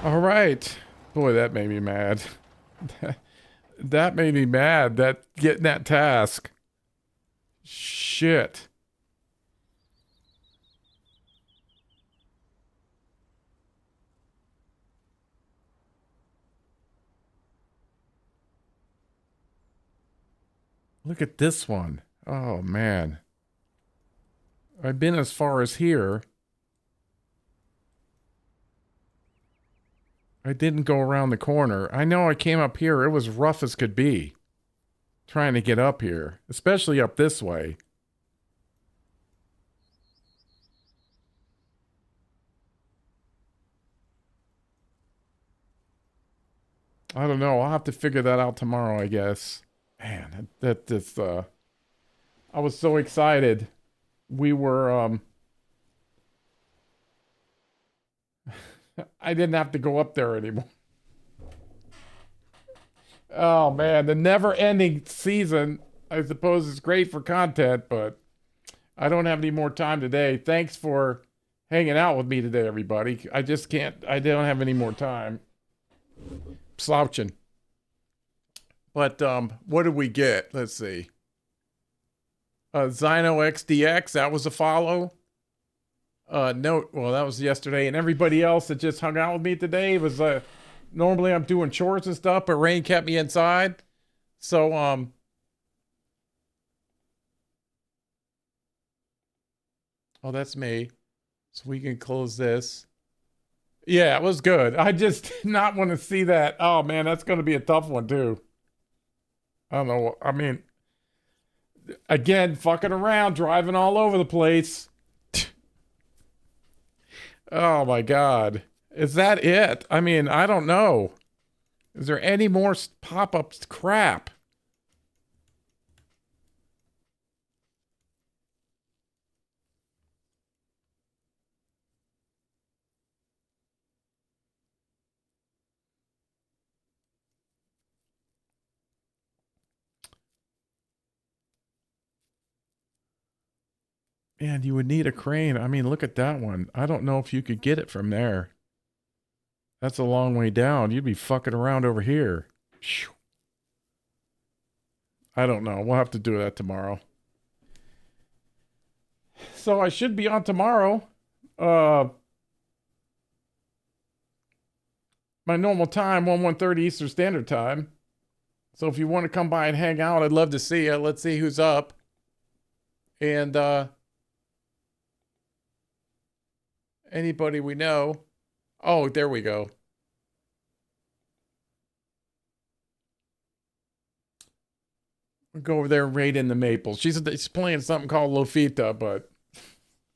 All right. Boy, that made me mad. That made me mad, that getting that task. Shit. Look at this one. Oh, man. I've been as far as here. I didn't go around the corner. I know I came up here. It was rough as could be. Trying to get up here. Especially up this way. I don't know. I'll have to figure that out tomorrow, I guess. Man, I was so excited. We were, I didn't have to go up there anymore. Oh man, the never-ending season, I suppose, is great for content, but I don't have any more time today. Thanks for hanging out with me today, everybody. I just can't, I don't have any more time. Slouching. But what did we get? Let's see. Zyno XDX, that was a follow. No, well, that was yesterday. And everybody else that just hung out with me today was normally I'm doing chores and stuff, but rain kept me inside. So oh, that's me. So we can close this. Yeah, it was good. I just did not want to see that. Oh man, that's going to be a tough one too. I don't know. I mean, again, fucking around, driving all over the place. Oh my God. Is that it? I mean, I don't know. Is there any more pop-up crap? Man, you would need a crane. I mean, look at that one. I don't know if you could get it from there. That's a long way down. You'd be fucking around over here. I don't know. We'll have to do that tomorrow. So I should be on tomorrow. Uh, my normal time, 1:30 Eastern Standard Time. So if you want to come by and hang out, I'd love to see you. Let's see who's up. And anybody we know. Oh, there we go. We'll go over there and raid in the Maples. She's playing something called Lofita, but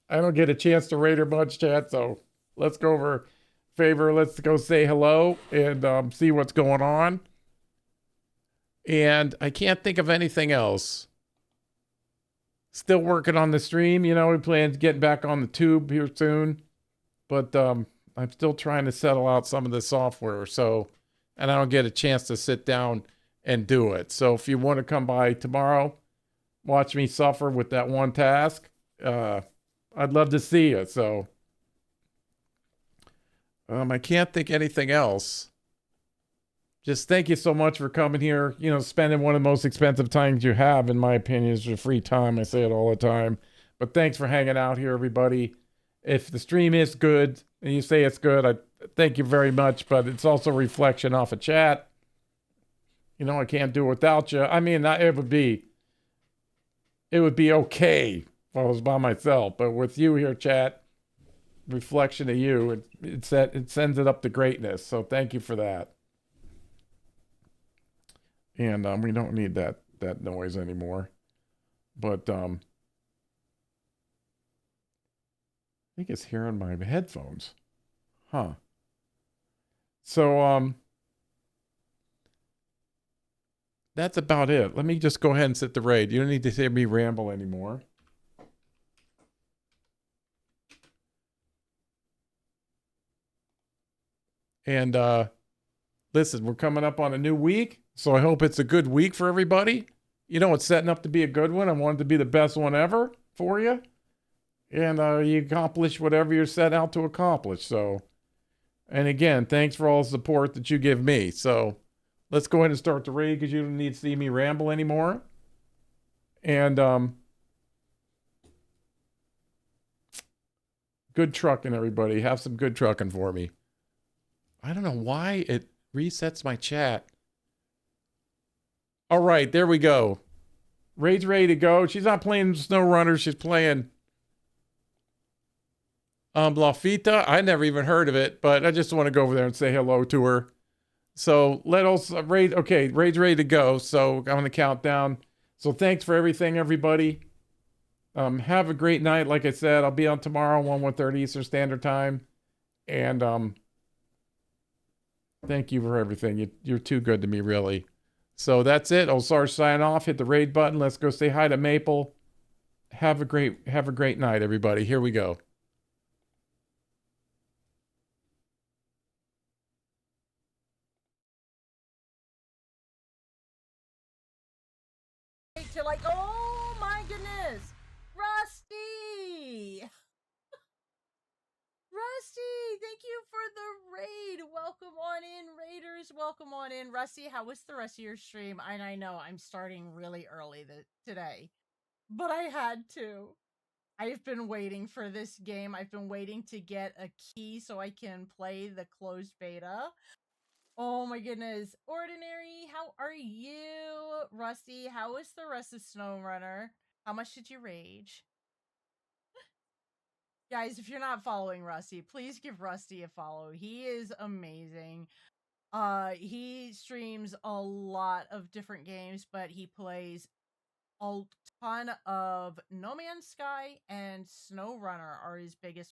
I don't get a chance to rate her much, chat. So let's go over favor. Let's go say hello and see what's going on. And I can't think of anything else. Still working on the stream. You know, we plan to get back on the tube here soon. But I'm still trying to settle out some of the software. So, and I don't get a chance to sit down and do it. So if you want to come by tomorrow, watch me suffer with that one task, I'd love to see you. So I can't think anything else. Just thank you so much for coming here. You know, spending one of the most expensive times you have, in my opinion, is your free time. I say it all the time. But thanks for hanging out here, everybody. If the stream is good and you say it's good, I thank you very much. But it's also a reflection off of chat. You know, I can't do it without you. I mean, it would be okay if I was by myself. But with you here, chat, reflection of you, it sends it up to greatness. So thank you for that. And we don't need that noise anymore. But I think it's here on my headphones. Huh. So that's about it. Let me just go ahead and set the raid. You don't need to hear me ramble anymore. And listen, we're coming up on a new week, so I hope it's a good week for everybody. You know, it's setting up to be a good one. I want it to be the best one ever for you. And you accomplish whatever you're set out to accomplish. So, and again, thanks for all the support that you give me. So let's go ahead and start the raid because you don't need to see me ramble anymore. And good trucking, everybody. Have some good trucking for me. I don't know why it resets my chat. All right, there we go. Raid's ready to go. She's not playing Snowrunner. She's playing Lafita. I never even heard of it, but I just want to go over there and say hello to her. So let us raid. Okay, raid's ready to go. So I'm going to count down. So thanks for everything, everybody. Have a great night. Like I said, I'll be on tomorrow, 1:30 Eastern Standard Time. And thank you for everything. You're too good to me, really. So that's it. Osar sign off. Hit the raid button. Let's go say hi to Maple. Have a great night, everybody. Here we go. To like, oh my goodness, Rusty! Rusty, thank you for the raid. Welcome on in, Raiders. Welcome on in. Rusty, how was the rest of your stream? And I know I'm starting really early today, but I had to. I've been waiting for this game. I've been waiting to get a key so I can play the closed beta. Oh my goodness. Ordinary, how are you? Rusty, how was the rest of Snowrunner? How much did you rage? Guys, if you're not following Rusty, please give Rusty a follow. He is amazing. He streams a lot of different games, but he plays a ton of No Man's Sky and Snowrunner are his biggest